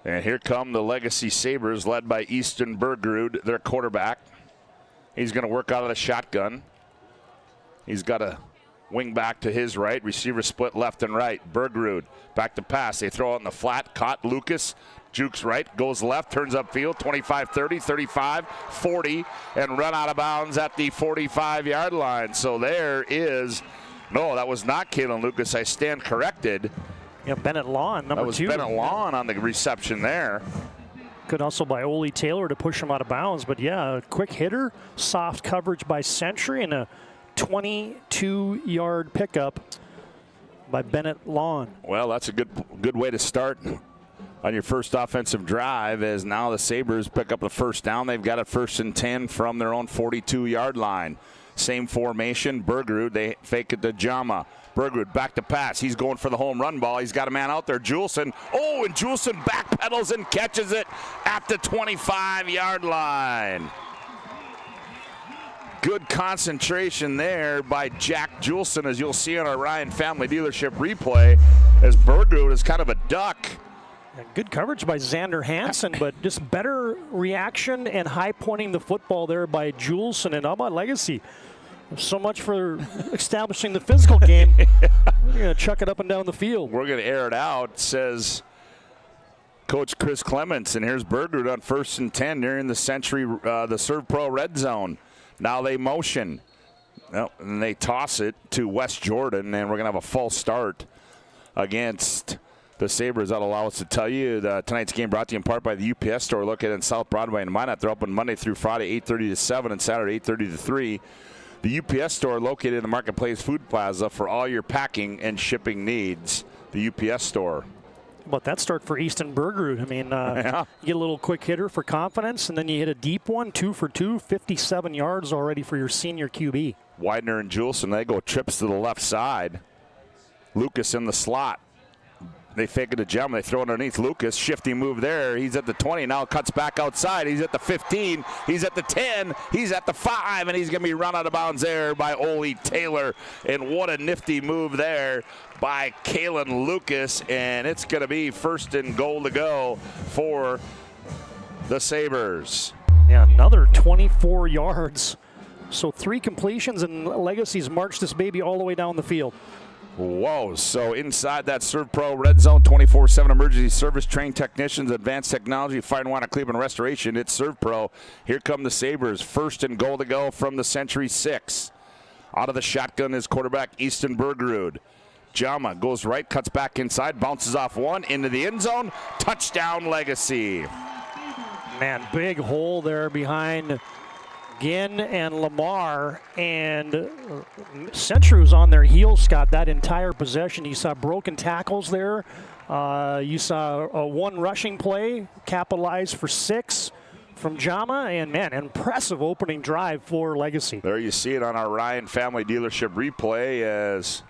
And here come the Legacy Sabres, led by Easton Bergerud, their quarterback. He's going to work out of the shotgun. He's got a wing back to his right. Receiver split left and right. Bergerud back to pass. They throw it in the flat. Caught Lucas. Jukes right. Goes left. Turns upfield. 25, 30, 35, 40. And run out of bounds at the 45-yard line. So there is... No, that was not Kalen Lucas. I stand corrected. Yeah, Bennett Lawn, number 2. That was Bennett Lawn on the reception there. Good also by Ole Taylor to push him out of bounds. But yeah, a quick hitter, soft coverage by Century, and a 22-yard pickup by Bennett Lawn. Well, that's a good way to start on your first offensive drive, as now the Sabres pick up the first down. They've got it 1st and 10 from their own 42-yard line. Same formation. Bergerud, they fake it to Jama. Bergerud back to pass. He's going for the home run ball. He's got a man out there, Juleson. Oh, and Juleson backpedals and catches it at the 25-yard line. Good concentration there by Jack Juleson, as you'll see on our Ryan Family Dealership replay, as Bergerud is kind of a duck. Good coverage by Xander Hansen, but just better reaction and high pointing the football there by Juleson. And how about Legacy? So much for establishing the physical game. We're going to chuck it up and down the field. We're going to air it out, says Coach Chris Clements. And here's Bergerud on 1st and 10 nearing the Century, the Serve Pro red zone. Now they motion. And they toss it to West Jordan, and we're going to have a false start against the Sabres. That'll allow us to tell you tonight's game brought to you in part by the UPS store located in South Broadway and Minot. They're open Monday through Friday, 8:30 to 7, and Saturday, 8:30 to 3. The UPS store located in the Marketplace Food Plaza for all your packing and shipping needs. The UPS store. But that start for Easton Bergerud. I mean, yeah. You get a little quick hitter for confidence, and then you hit a deep one, 2 for 2, 57 yards already for your senior QB. Widener and Juleson, they go trips to the left side. Lucas in the slot. They fake it to Gem. They throw it underneath Lucas. Shifty move there. He's at the 20. Now cuts back outside. He's at the 15. He's at the 10. He's at the 5. And he's going to be run out of bounds there by Ole Taylor. And what a nifty move there by Kalen Lucas. And it's going to be 1st and goal to go for the Sabres. Yeah, another 24 yards. So 3 completions, and Legacy's marched this baby all the way down the field. Whoa, so inside that Serve Pro red zone, 24/7 emergency service, trained technicians, advanced technology, fire and water, Cleveland restoration. It's Serve Pro. Here come the Sabres. 1st and goal to go from the Century 6. Out of the shotgun is quarterback Easton Bergerud. Jama goes right, cuts back inside, bounces off one, into the end zone. Touchdown Legacy. Man, big hole there behind Ginn and Lamar, and Century was on their heels, Scott, that entire possession. You saw broken tackles there. You saw a 1 rushing play, capitalized for 6 from Jama, and man, impressive opening drive for Legacy. There you see it on our Ryan Family Dealership replay as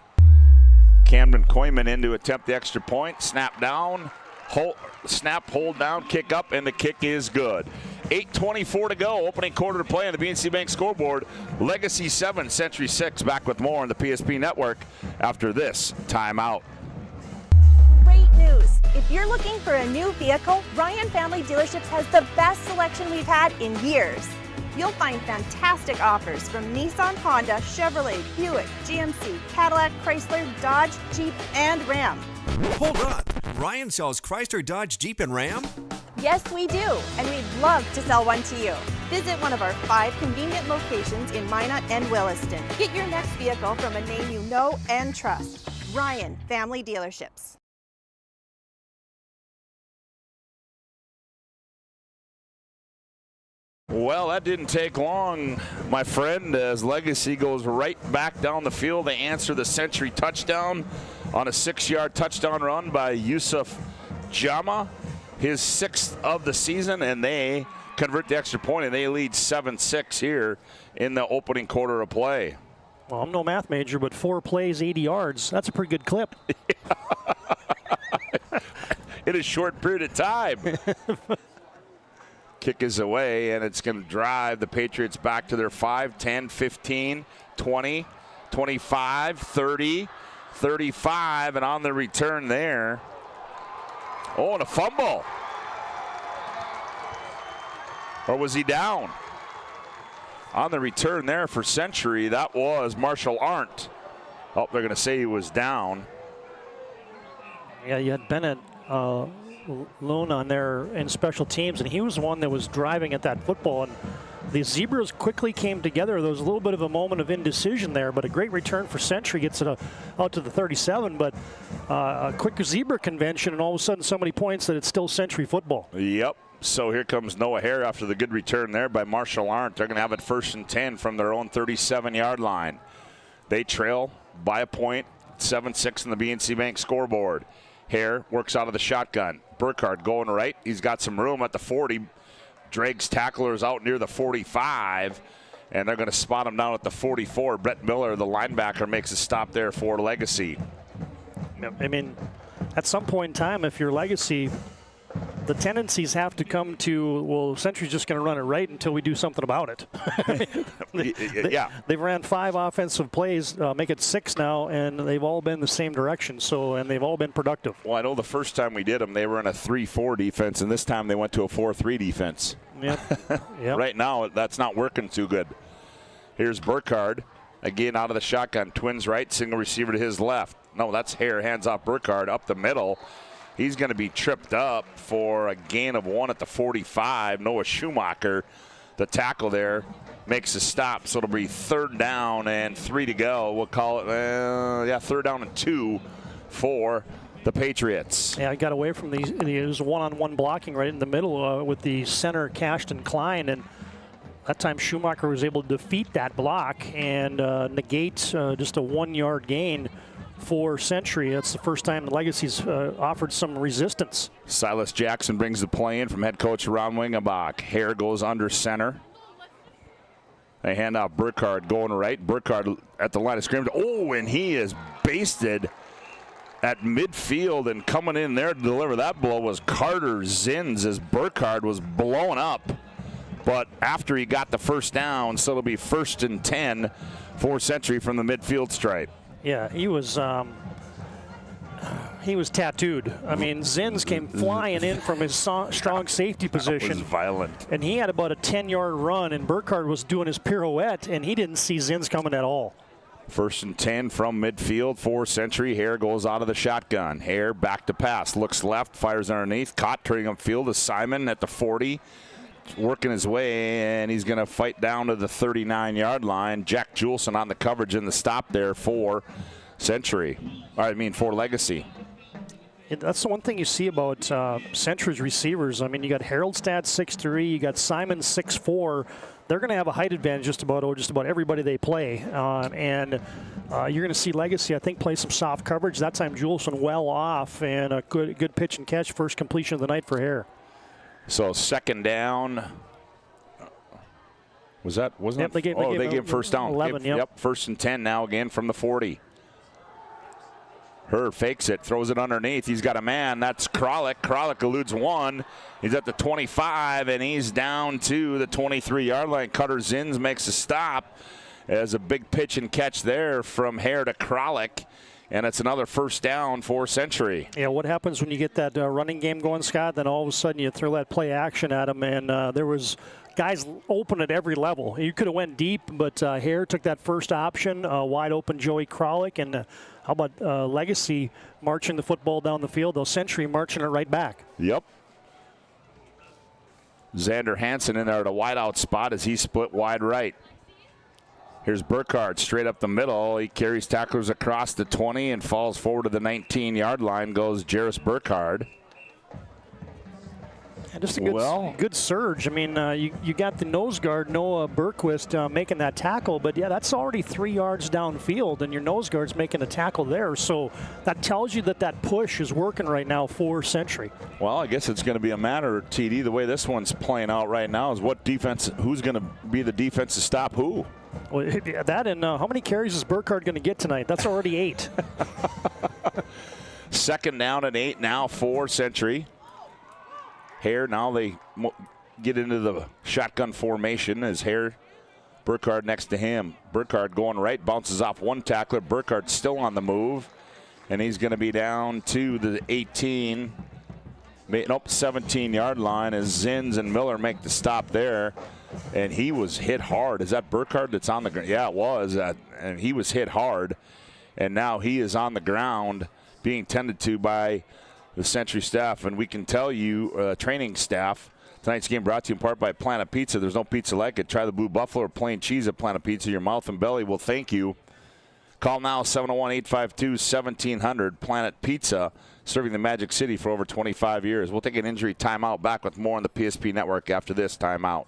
Camden Koyman in to attempt the extra point. Snap down, hold down, kick up, and the kick is good. 8:24 to go, opening quarter to play on the BNC Bank scoreboard. Legacy 7, Century 6. Back with more on the PSP Network after this timeout. Great news! If you're looking for a new vehicle, Ryan Family Dealerships has the best selection we've had in years. You'll find fantastic offers from Nissan, Honda, Chevrolet, Buick, GMC, Cadillac, Chrysler, Dodge, Jeep, and Ram. Hold on. Ryan sells Chrysler, Dodge, Jeep, and Ram? Yes, we do, and we'd love to sell one to you. Visit one of our 5 convenient locations in Minot and Williston. Get your next vehicle from a name you know and trust. Ryan Family Dealerships. Well, that didn't take long, my friend, as Legacy goes right back down the field. They answer the Century touchdown on a 6-yard touchdown run by Yusuf Jama, his 6th of the season, and they convert the extra point, and they lead 7-6 here in the opening quarter of play. Well, I'm no math major, but 4 plays, 80 yards. That's a pretty good clip. In a short period of time. Kick is away, and it's going to drive the Patriots back to their 5, 10, 15, 20, 25, 30, 35, and on the return there. Oh, and a fumble. Or was he down? On the return there for Century, that was Marshall Arndt. Oh, they're going to say he was down. Yeah, you had Bennett Loon on there in special teams, and he was the one that was driving at that football. And the Zebras quickly came together. There was a little bit of a moment of indecision there, but a great return for Century, gets it out to the 37. But a quick Zebra convention, and all of a sudden so many points that it's still Century football. Yep. So here comes Noah Hare after the good return there by Marshall Arndt. They're going to have it 1st and 10 from their own 37-yard line. They trail by a point, 7-6 in the BNC Bank scoreboard. Hare works out of the shotgun. Burkhardt going right. He's got some room at the 40. Drags tacklers out near the 45, and they're going to spot him down at the 44. Brett Miller, the linebacker, makes a stop there for Legacy. I mean, at some point in time, if you're Legacy, the tendencies have to come to, well, Century's just going to run it right until we do something about it. They've ran 5 offensive plays, make it 6 now, and they've all been the same direction. So, and they've all been productive. Well, I know the first time we did them, they were in a 3-4 defense, and this time they went to a 4-3 defense. Yep. Right now, that's not working too good. Here's Burkhardt, again out of the shotgun. Twins right, single receiver to his left. No, that's Hare, hands off Burkhardt up the middle. He's going to be tripped up for a gain of 1 at the 45. Noah Schumacher, the tackle there, makes a stop. So it'll be 3rd down and 3 to go. We'll call it, 3rd down and 2 for the Patriots. Yeah, I got away from these. It was one-on-one blocking right in the middle with the center, Cashton Klein, and that time Schumacher was able to defeat that block and negate just a 1-yard gain for Century. That's the first time the Legacy's offered some resistance. Silas Jackson brings the play in from head coach Ron Wingenbach. Hare goes under center. They hand out Burkhardt going right. Burkhardt at the line of scrimmage. Oh, and he is basted at midfield, and coming in there to deliver that blow was Carter Zins as Burkhardt was blown up. But after he got the 1st down, so it'll be 1st and 10 for Century from the midfield stripe. Yeah, he was tattooed. I mean, Zins came flying in from his strong safety position. That was violent. And he had about a 10-yard run, and Burkhardt was doing his pirouette, and he didn't see Zins coming at all. 1st and 10 from midfield for Century. Hare goes out of the shotgun. Hare back to pass. Looks left, fires underneath. Caught turning upfield to Simon at the 40. Working his way, and he's going to fight down to the 39-yard line. Jack Juleson on the coverage in the stop there for Century. For Legacy. That's the one thing you see about Century's receivers. I mean, you got Haroldstad 6'3", you got Simon 6'4". They're going to have a height advantage just about everybody they play. And you're going to see Legacy, I think, play some soft coverage. That time Juleson well off, and a good pitch and catch, first completion of the night for Hare. So 2nd down. Wasn't it? They gave 1st down. 11, yep. 1st and 10 now again from the 40. Hurd fakes it, throws it underneath. He's got a man. That's Kralik. Kralik eludes 1. He's at the 25, and he's down to the 23-yard line. Cutter Zins makes a stop. As a big pitch and catch there from Hare to Kralik. And it's another 1st down for Century. Yeah, what happens when you get that running game going, Scott? Then all of a sudden you throw that play action at him, and there was guys open at every level. You could have went deep, but Hare took that first option, wide open Joey Kralik, and how about Legacy marching the football down the field, though Century marching it right back. Yep. Xander Hansen in there at a wideout spot as he split wide right. Here's Burkhardt straight up the middle. He carries tacklers across the 20 and falls forward to the 19-yard line. Goes Jarris Burkhardt. Just a good surge. I mean, you got the nose guard, Noah Bergquist, making that tackle, but yeah, that's already 3 yards downfield, and your nose guard's making a tackle there. So that tells you that push is working right now for Century. Well, I guess it's going to be a matter, TD, the way this one's playing out right now is what defense, who's going to be the defense to stop who? Well, that and how many carries is Burkhardt going to get tonight? That's already 8. Second down and 8 now for Century. Hare, now they get into the shotgun formation as Hare, Burkhardt next to him. Burkhardt going right, bounces off one tackler. Burkhardt still on the move, and he's going to be down to the 18. Nope, 17-yard line as Zins and Miller make the stop there. And he was hit hard. Is that Burkhardt that's on the ground? Yeah, it was. And he was hit hard. And now he is on the ground being tended to by the Century staff. And we can tell you, training staff, tonight's game brought to you in part by Planet Pizza. There's no pizza like it. Try the Blue Buffalo or plain cheese at Planet Pizza. Your mouth and belly will thank you. Call now 701-852-1700. Planet Pizza, serving the Magic City for over 25 years. We'll take an injury timeout. Back with more on the PSP Network after this timeout.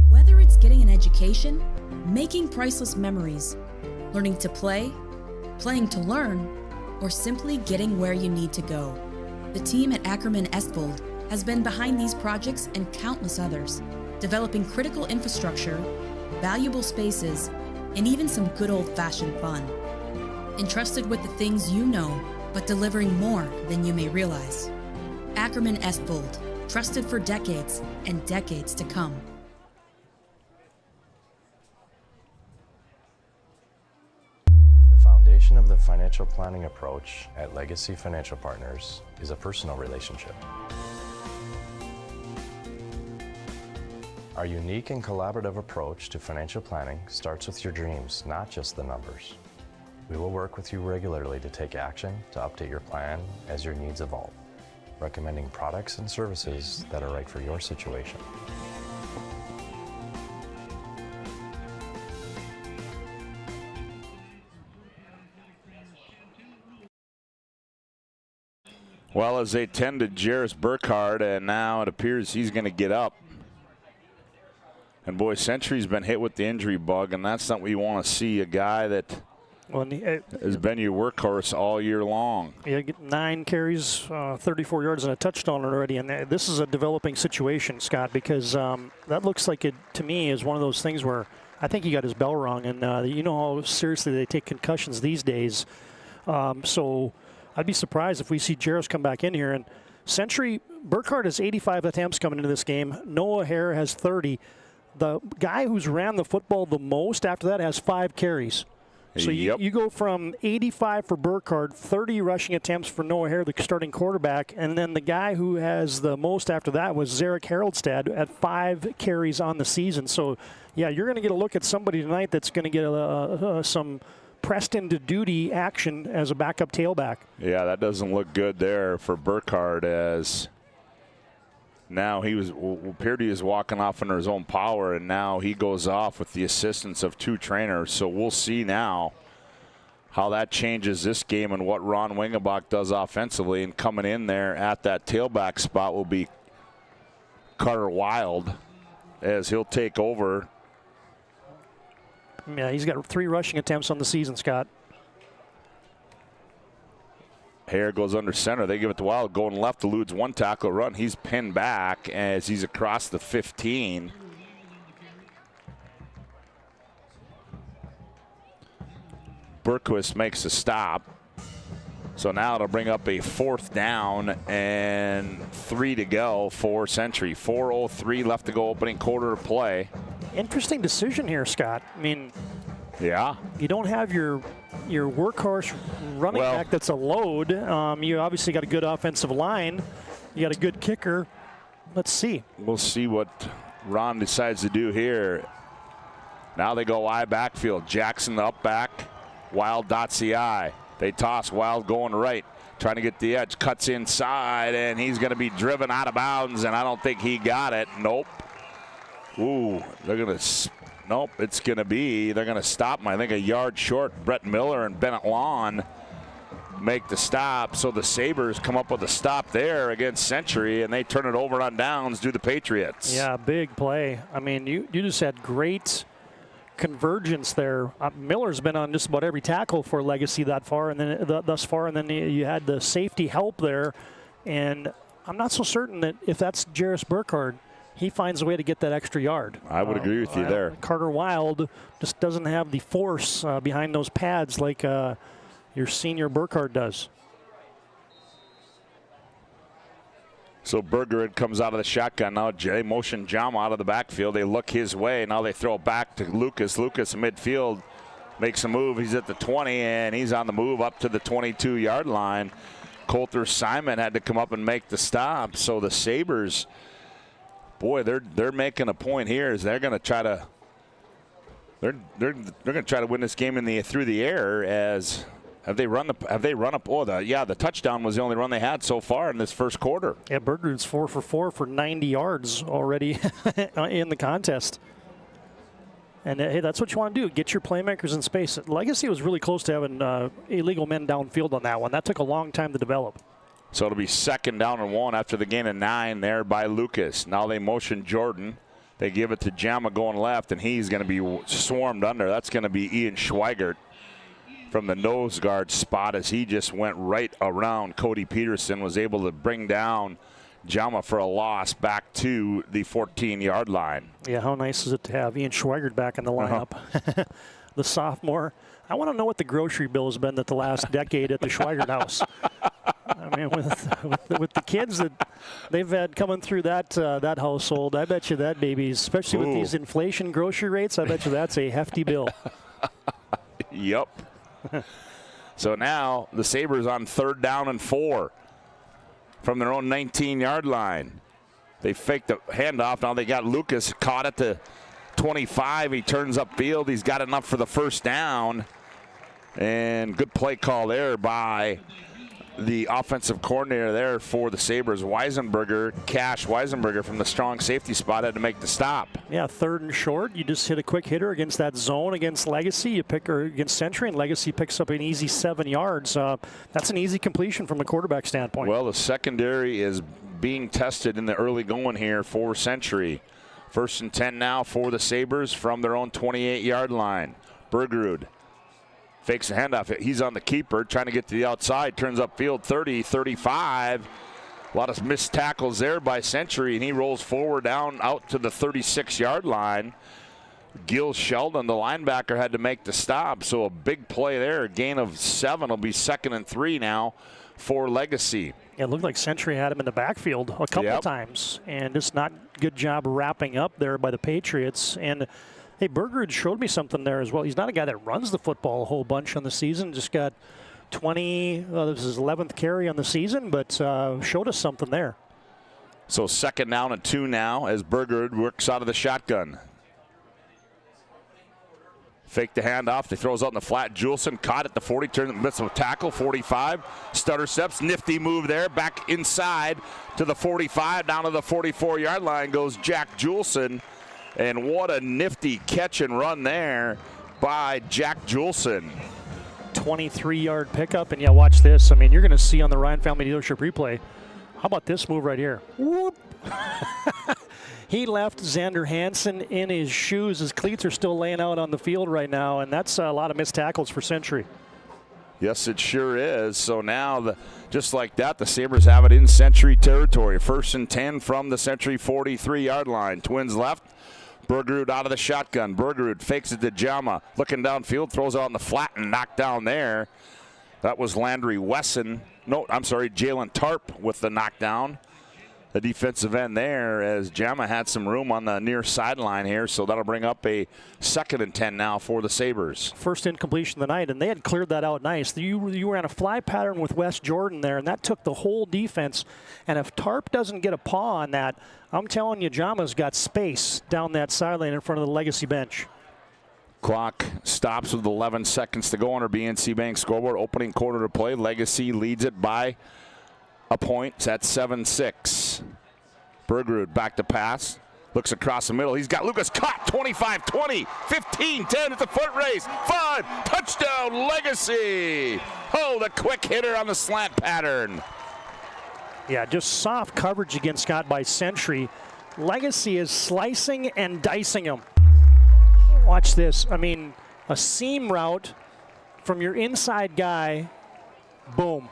Whether it's getting an education, making priceless memories, learning to play, playing to learn, or simply getting where you need to go, the team at Ackerman Estvold has been behind these projects and countless others, developing critical infrastructure, valuable spaces, and even some good old-fashioned fun. Entrusted with the things you know, but delivering more than you may realize. Ackerman Estvold, trusted for decades and decades to come. The foundation of the financial planning approach at Legacy Financial Partners is a personal relationship. Our unique and collaborative approach to financial planning starts with your dreams, not just the numbers. We will work with you regularly to take action to update your plan as your needs evolve, recommending products and services that are right for your situation. Well, as they tend to Jairus Burkhardt, and now it appears he's going to get up. And boy, Century's been hit with the injury bug, and that's something you want to see, a guy that has been your workhorse all year long. Yeah, 9 carries, 34 yards, and a touchdown already. And this is a developing situation, Scott, because that looks like it, to me, is one of those things where I think he got his bell rung. And you know how seriously they take concussions these days. So I'd be surprised if we see Jairus come back in here. And Century, Burkhardt has 85 attempts coming into this game. Noah Hare has 30. The guy who's ran the football the most after that has 5 carries. So you go from 85 for Burkhardt, 30 rushing attempts for Noah Hare, the starting quarterback, and then the guy who has the most after that was Zarek Haroldstad at 5 carries on the season. So, yeah, you're going to get a look at somebody tonight that's going to get some pressed into duty action as a backup tailback. Yeah, that doesn't look good there for Burkhardt, as now he appeared he was walking off under his own power, and now he goes off with the assistance of 2 trainers. So we'll see now how that changes this game and what Ron Wingenbach does offensively. And coming in there at that tailback spot will be Carter Wild, as he'll take over. Yeah, he's got 3 rushing attempts on the season, Scott. Hare goes under center. They give it to Wild. Going left, eludes one tackle run. He's pinned back as he's across the 15. Bergquist makes a stop. So now it'll bring up a 4th down and 3 to go for Century. 4:03 left to go, opening quarter of play. Interesting decision here, Scott. I mean, yeah, you don't have your workhorse running back that's a load. You obviously got a good offensive line. You got a good kicker. Let's see. We'll see what Ron decides to do here. Now they go I backfield. Jackson up back. Wild dots the I. They toss. Wild going right, trying to get the edge. Cuts inside, and he's going to be driven out of bounds, and I don't think he got it. Nope. Ooh, they're going to... Nope, it's going to be, they're going to stop him, I think, a yard short. Brett Miller and Bennett Lawn make the stop. So the Sabres come up with a stop there against Century, and they turn it over on downs, do the Patriots. Yeah, big play. I mean, you just had great convergence there. Miller's been on just about every tackle for Legacy thus far, and then you had the safety help there. And I'm not so certain that if that's Jarris Burkhardt, he finds a way to get that extra yard. I would agree with you there. Carter Wild just doesn't have the force behind those pads like your senior Burkhardt does. So Burkhardt comes out of the shotgun. Now they motion Jama out of the backfield. They look his way. Now they throw it back to Lucas. Lucas in midfield makes a move. He's at the 20, and he's on the move up to the 22-yard line. Coulter Simon had to come up and make the stop. So the Sabres, boy, they're making a point here. Is they're going to try to win this game through the air. As have they run up? Oh, the touchdown was the only run they had so far in this first quarter. Yeah, Burkhardt's 4 for 4 for 90 yards already in the contest. And hey, that's what you want to do. Get your playmakers in space. Legacy was really close to having illegal men downfield on that one. That took a long time to develop. So it'll be 2nd down and 1 after the gain of 9 there by Lucas. Now they motion Jordan. They give it to Jama going left, and he's going to be swarmed under. That's going to be Ian Schweigert from the nose guard spot as he just went right around Cody Peterson, was able to bring down Jama for a loss back to the 14-yard line. Yeah, how nice is it to have Ian Schweigert back in the lineup? The sophomore. I want to know what the grocery bill has been the last decade at the Schweigert house. I mean, with the kids that they've had coming through that household, I bet you that baby, especially with these inflation grocery rates, I bet you that's a hefty bill. Yep. So now the Sabres on 3rd down and 4 from their own 19-yard line. They fake the handoff. Now they got Lucas caught at the 25. He turns upfield. He's got enough for the first down. And good play call there by the offensive coordinator there for the Sabres, Cash Weisenberger from the strong safety spot had to make the stop. Yeah, 3rd and short. You just hit a quick hitter against that zone against Legacy. You pick her against Century, and Legacy picks up an easy 7 yards. That's an easy completion from a quarterback standpoint. Well, the secondary is being tested in the early going here for Century. 1st and 10 now for the Sabres from their own 28-yard line. Bergerud fakes a handoff. He's on the keeper, trying to get to the outside. Turns upfield 30, 35. A lot of missed tackles there by Century, and he rolls forward down out to the 36-yard line. Gil Sheldon, the linebacker, had to make the stop. So a big play there. A gain of 7 will be 2nd and 3 now for Legacy. Yeah, it looked like Century had him in the backfield a couple of times, and just not good job wrapping up there by the Patriots. And hey, Bergerud showed me something there as well. He's not a guy that runs the football a whole bunch on the season. Just got 20, this is his 11th carry on the season, but showed us something there. So 2nd down and 2 now as Bergerud works out of the shotgun. Fake the handoff. He throws out in the flat. Juleson caught at the 40, turns missed a tackle, 45. Stutter steps, nifty move there. Back inside to the 45, down to the 44-yard line goes Jack Juleson. And what a nifty catch and run there by Jack Juleson. 23-yard pickup, and yeah, watch this. I mean, you're going to see on the Ryan Family Dealership replay. How about this move right here? Whoop. He left Xander Hansen in his shoes. His cleats are still laying out on the field right now, and that's a lot of missed tackles for Century. Yes, it sure is. So now, just like that, the Sabres have it in Century territory. 1st and 10 from the Century 43-yard line. Twins left. Bergerud out of the shotgun. Bergerud fakes it to Jama. Looking downfield, throws out in the flat and knocked down there. That was Landry Wesson. No, I'm sorry, Jalen Tarp with the knockdown. The defensive end there as Jama had some room on the near sideline here, so that'll bring up a 2nd and 10 now for the Sabres. First incompletion of the night, and they had cleared that out nice. You were on a fly pattern with Wes Jordan there, and that took the whole defense. And if Tarp doesn't get a paw on that, I'm telling you, Jama's got space down that sideline in front of the Legacy bench. Clock stops with 11 seconds to go on our BNC Bank scoreboard. Opening quarter to play. Legacy leads it by a point. It's at 7-6. Bergerud back to pass. Looks across the middle. He's got Lucas caught. 25, 20, 15, 10. It's a foot race. 5. Touchdown, Legacy. Oh, the quick hitter on the slant pattern. Yeah, just soft coverage against Scott by Century. Legacy is slicing and dicing him. Watch this. I mean, a seam route from your inside guy, boom.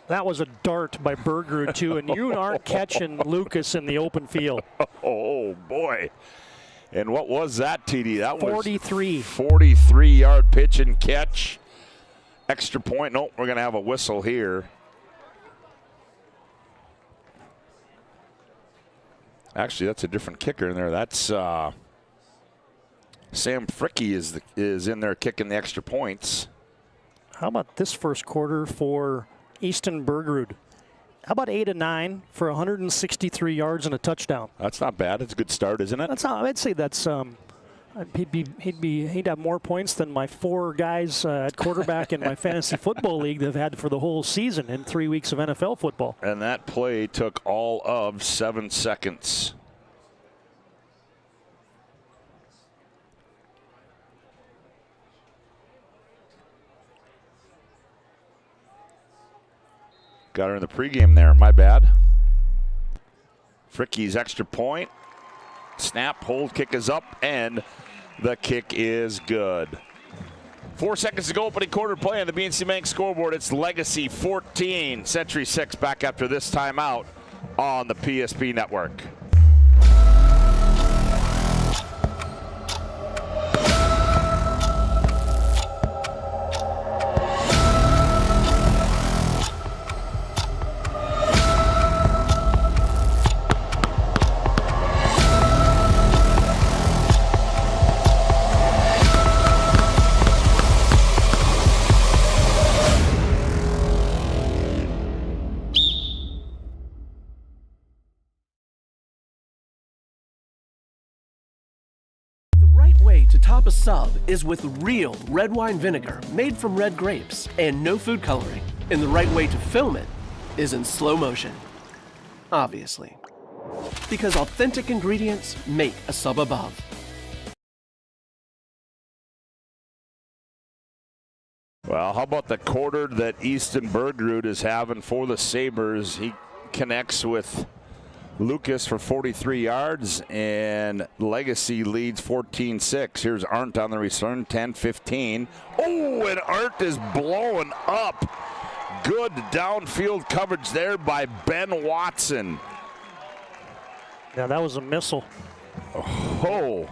That was a dart by Bergerud, too, and you aren't catching Lucas in the open field. Oh, boy. And what was that, TD? That 43. was 43-yard pitch and catch. Extra point. Nope, we're going to have a whistle here. Actually, that's a different kicker in there. That's Sam Fricke is in there kicking the extra points. How about this first quarter for Easton Bergerud? How about 8 of 9 for 163 yards and a touchdown? That's not bad. It's a good start, isn't it? That's not, I'd say that's he'd have more points than my 4 guys at quarterback in my fantasy football league that have had for the whole season in 3 weeks of NFL football. And that play took all of 7 seconds. Got her in the pregame there. My bad. Fricke's extra point. Snap, hold, kick is up, and the kick is good. 4 seconds to go, opening quarter play on the BNC Bank scoreboard. It's Legacy 14, Century 6. Back after this timeout on the PSP Network. Top a sub is with real red wine vinegar made from red grapes and no food coloring. And the right way to film it is in slow motion. Obviously. Because authentic ingredients make a sub above. Well, how about the quarter that Easton Bergerud is having for the Sabres? He connects with Lucas for 43 yards, and Legacy leads 14-6. Here's Arndt on the return, 10-15. Oh, and Arndt is blowing up. Good downfield coverage there by Ben Watson. Yeah, that was a missile. Oh.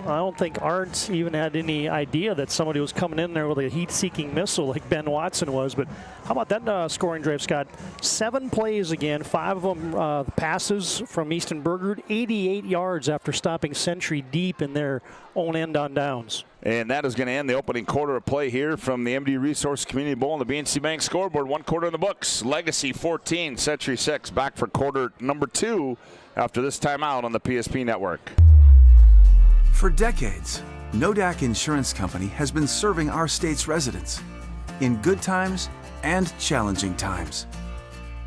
I don't think Arndt even had any idea that somebody was coming in there with a heat-seeking missile like Ben Watson was. But how about that scoring drive, Scott? 7 plays again, 5 of them passes from Easton Bergerud, 88 yards after stopping Century deep in their own end on downs. And that is going to end the opening quarter of play here from the MD Resource Community Bowl on the BNC Bank scoreboard. 1 quarter in the books. Legacy 14, Century 6. Back for quarter number 2 after this timeout on the PSP Network. For decades, Nodak Insurance Company has been serving our state's residents in good times and challenging times.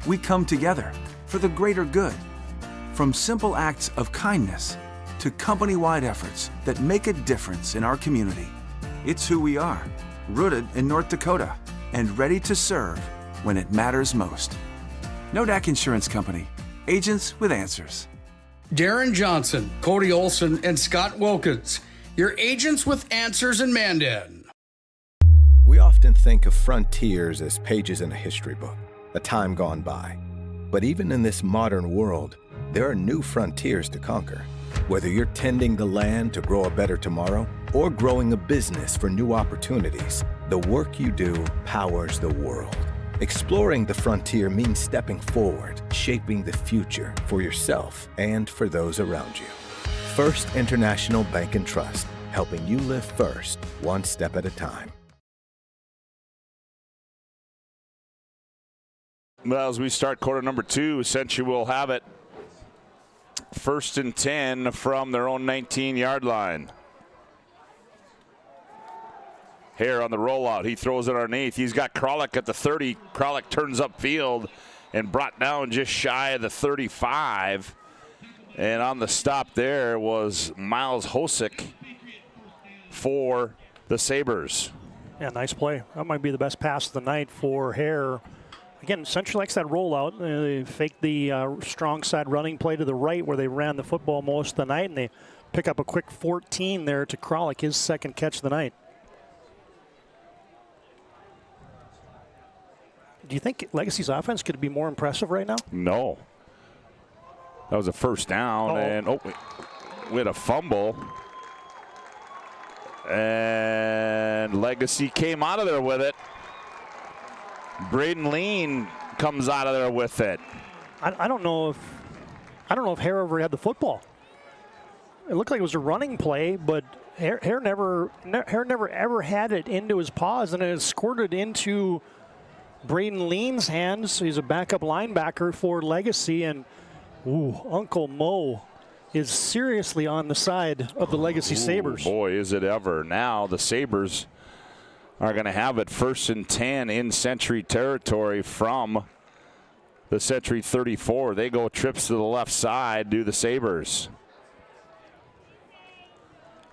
We come together for the greater good, from simple acts of kindness to company-wide efforts that make a difference in our community. It's who we are, rooted in North Dakota and ready to serve when it matters most. Nodak Insurance Company, agents with answers. Darren Johnson, Cody Olson, and Scott Wilkins, your agents with answers in Mandan. We often think of frontiers as pages in a history book, a time gone by. But even in this modern world, there are new frontiers to conquer. Whether you're tending the land to grow a better tomorrow or growing a business for new opportunities, the work you do powers the world. Exploring the frontier means stepping forward, shaping the future for yourself and for those around you. First International Bank and Trust, helping you live first, one step at a time. Well, as we start quarter number 2, Century will have it. 1st and 10 from their own 19-yard line. Here on the rollout, he throws it underneath. He's got Kralik at the 30. Kralik turns upfield and brought down just shy of the 35. And on the stop there was Miles Hosick for the Sabres. Yeah, nice play. That might be the best pass of the night for Hare. Again, Century likes that rollout. They faked the strong side running play to the right where they ran the football most of the night, and they pick up a quick 14 there to Kralik, his second catch of the night. Do you think Legacy's offense could be more impressive right now? No. That was a first down, and we had a fumble. And Legacy came out of there with it. Braden Lean comes out of there with it. I don't know if Hare ever had the football. It looked like it was a running play, but Hare never ever had it into his paws, and it squirted into Braden Lean's hands. He's a backup linebacker for Legacy, and Uncle Mo is seriously on the side of the Legacy Sabres. Boy, is it ever. Now the Sabres are going to have it 1st and 10 in Century territory from the Century 34. They go trips to the left side, do the Sabres.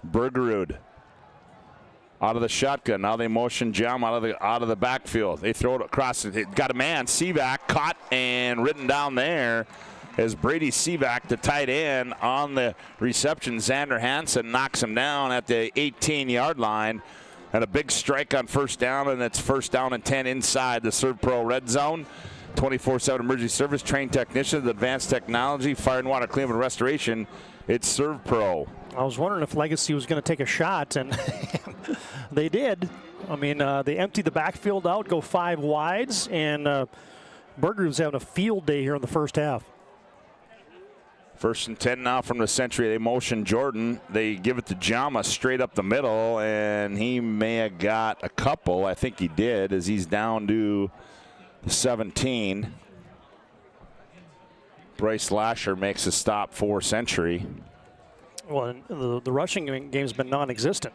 Bergerud out of the shotgun. Now they motion Jam out of the backfield. They throw it across. It got a man. Seaback caught and ridden down there as Brady Seaback, the tight end, on the reception. Xander Hansen knocks him down at the 18-yard line. And a big strike on first down, and it's 1st down and 10 inside the Serve Pro red zone. 24/7 emergency service, trained technicians, advanced technology, fire and water cleanup and restoration. It's Serve Pro. I was wondering if Legacy was going to take a shot, and they did. I mean, they emptied the backfield out, go 5 wides, and Berger was having a field day here in the first half. 1st and 10 now from the Century. They motion Jordan. They give it to Jama straight up the middle, and he may have got a couple. I think he did, as he's down to 17. Bryce Lasher makes a stop for Century. Well, the rushing game's been non-existent.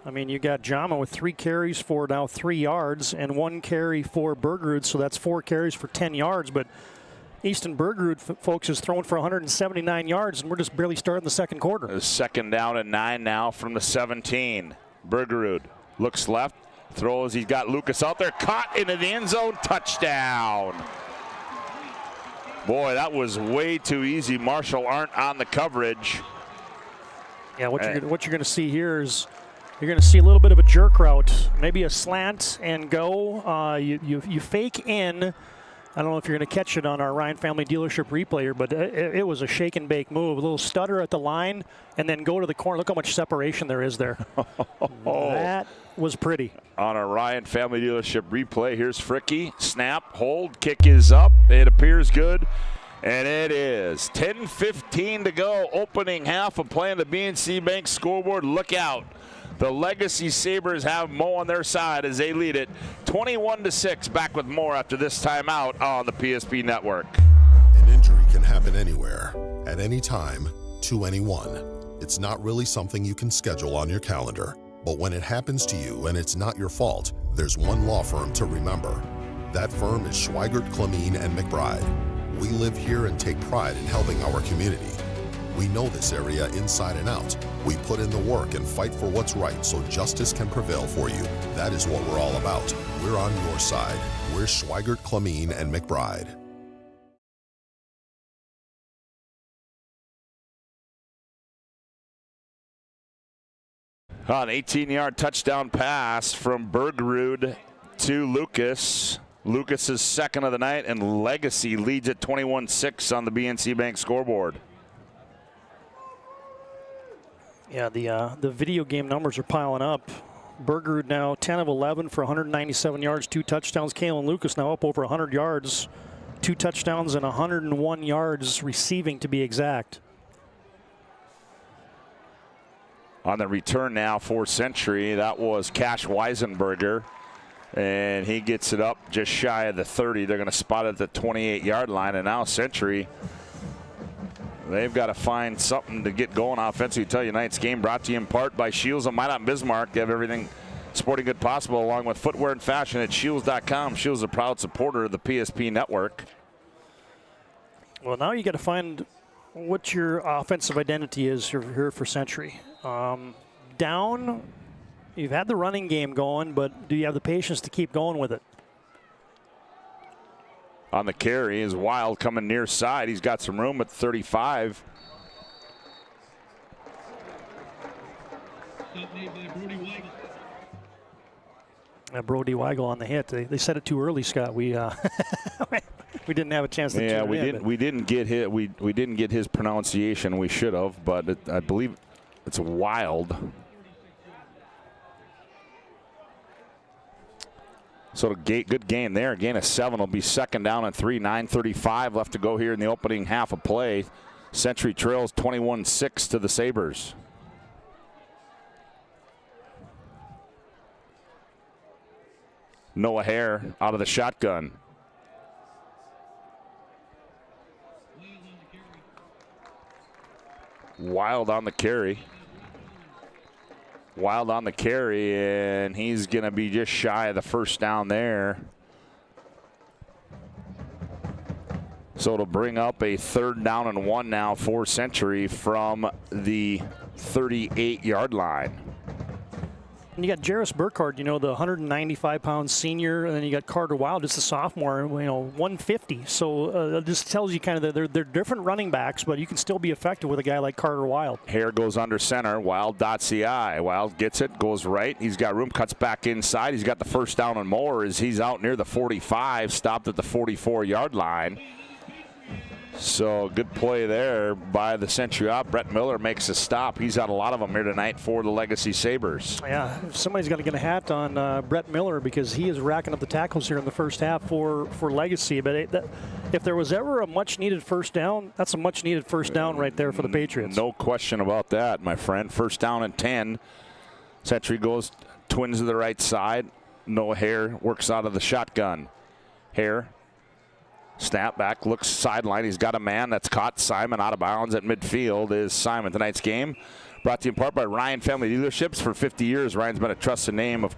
I mean, you got Jama with 3 carries for now 3 yards and 1 carry for Bergerud, so that's 4 carries for 10 yards. But Easton Bergerud, folks, is thrown for 179 yards, and we're just barely starting the second quarter. 2nd down and 9 now from the 17. Bergerud looks left, throws. He's got Lucas out there, caught into the end zone, touchdown. Boy, that was way too easy. Marshall Arndt on the coverage. Yeah, what you're going to see here is you're going to see a little bit of a jerk route, maybe a slant and go. You fake in. I don't know if you're going to catch it on our Ryan Family Dealership replayer, but it was a shake and bake move. A little stutter at the line and then go to the corner. Look how much separation there is there. That was pretty. On a Ryan Family Dealership replay, here's Fricky. Snap, hold, kick is up. It appears good. And it is 10:15 to go. Opening half of play on the BNC Bank scoreboard. Look out. The Legacy Sabres have Mo on their side as they lead it 21-6. Back with more after this timeout on the PSP Network. An injury can happen anywhere, at any time, to anyone. It's not really something you can schedule on your calendar. But when it happens to you and it's not your fault, there's one law firm to remember. That firm is Schweigert, Clemene, and McBride. We live here and take pride in helping our community. We know this area inside and out. We put in the work and fight for what's right so justice can prevail for you. That is what we're all about. We're on your side. We're Schweigert, Clemene, and McBride. An 18-yard touchdown pass from Bergerud to Lucas. Lucas's second of the night, and Legacy leads at 21-6 on the BNC Bank scoreboard. Yeah, the video game numbers are piling up. Bergerud now 10 of 11 for 197 yards, 2 touchdowns. Kalen Lucas now up over 100 yards, 2 touchdowns and 101 yards receiving to be exact. On the return now for Century, that was Cash Weisenberger. And he gets it up just shy of the 30. They're going to spot it at the 28-yard line. And now Century, they've got to find something to get going offensively. Tell you, tonight's game brought to you in part by Shields and Minot Bismarck. They have everything sporting good possible, along with footwear and fashion at Shields.com. Shields is a proud supporter of the PSP Network. Well, now you got to find what your offensive identity is here for Century. Down You've had the running game going, but do you have the patience to keep going with it? On the carry is Wild coming near side. He's got some room at 35. Brody Weigel on the hit. They said it too early, Scott. We we didn't have a chance to. Yeah, we didn't get hit. We didn't get his pronunciation. We should have, but I believe it's Wild. So good gain there. Gain of 7 will be 2nd down and 3. 9:35 left to go here in the opening half of play. Century trails 21-6 to the Sabers. Noah Hare out of the shotgun. Wild on the carry. Wild on the carry, and he's going to be just shy of the first down there. So it'll bring up a 3rd down and 1 now for Century from the 38-yard line. And you got Jarris Burkhardt, the 195-pound senior, and then you got Carter Wild, just a sophomore, 150. So this tells you kind of that they're different running backs, but you can still be effective with a guy like Carter Wild. Hare goes under center. Wild dots the eye. Wild gets it, goes right. He's got room, cuts back inside. He's got the 1st down and more as he's out near the 45, stopped at the 44-yard line. So good play there by the Century op. Brett Miller makes a stop. He's had a lot of them here tonight for the Legacy Sabres. Yeah, somebody's got to get a hat on Brett Miller because he is racking up the tackles here in the first half for Legacy. But if there was ever a much-needed first down, that's a much-needed first down right there for the Patriots. No question about that, my friend. 1st down and 10. Century goes twins to the right side. Noah Hare works out of the shotgun. Hare. Snap back, looks sideline. He's got a man that's caught. Simon out of bounds at midfield is Simon. Tonight's game brought to you in part by Ryan Family Dealerships. For 50 years, Ryan's been a trusted name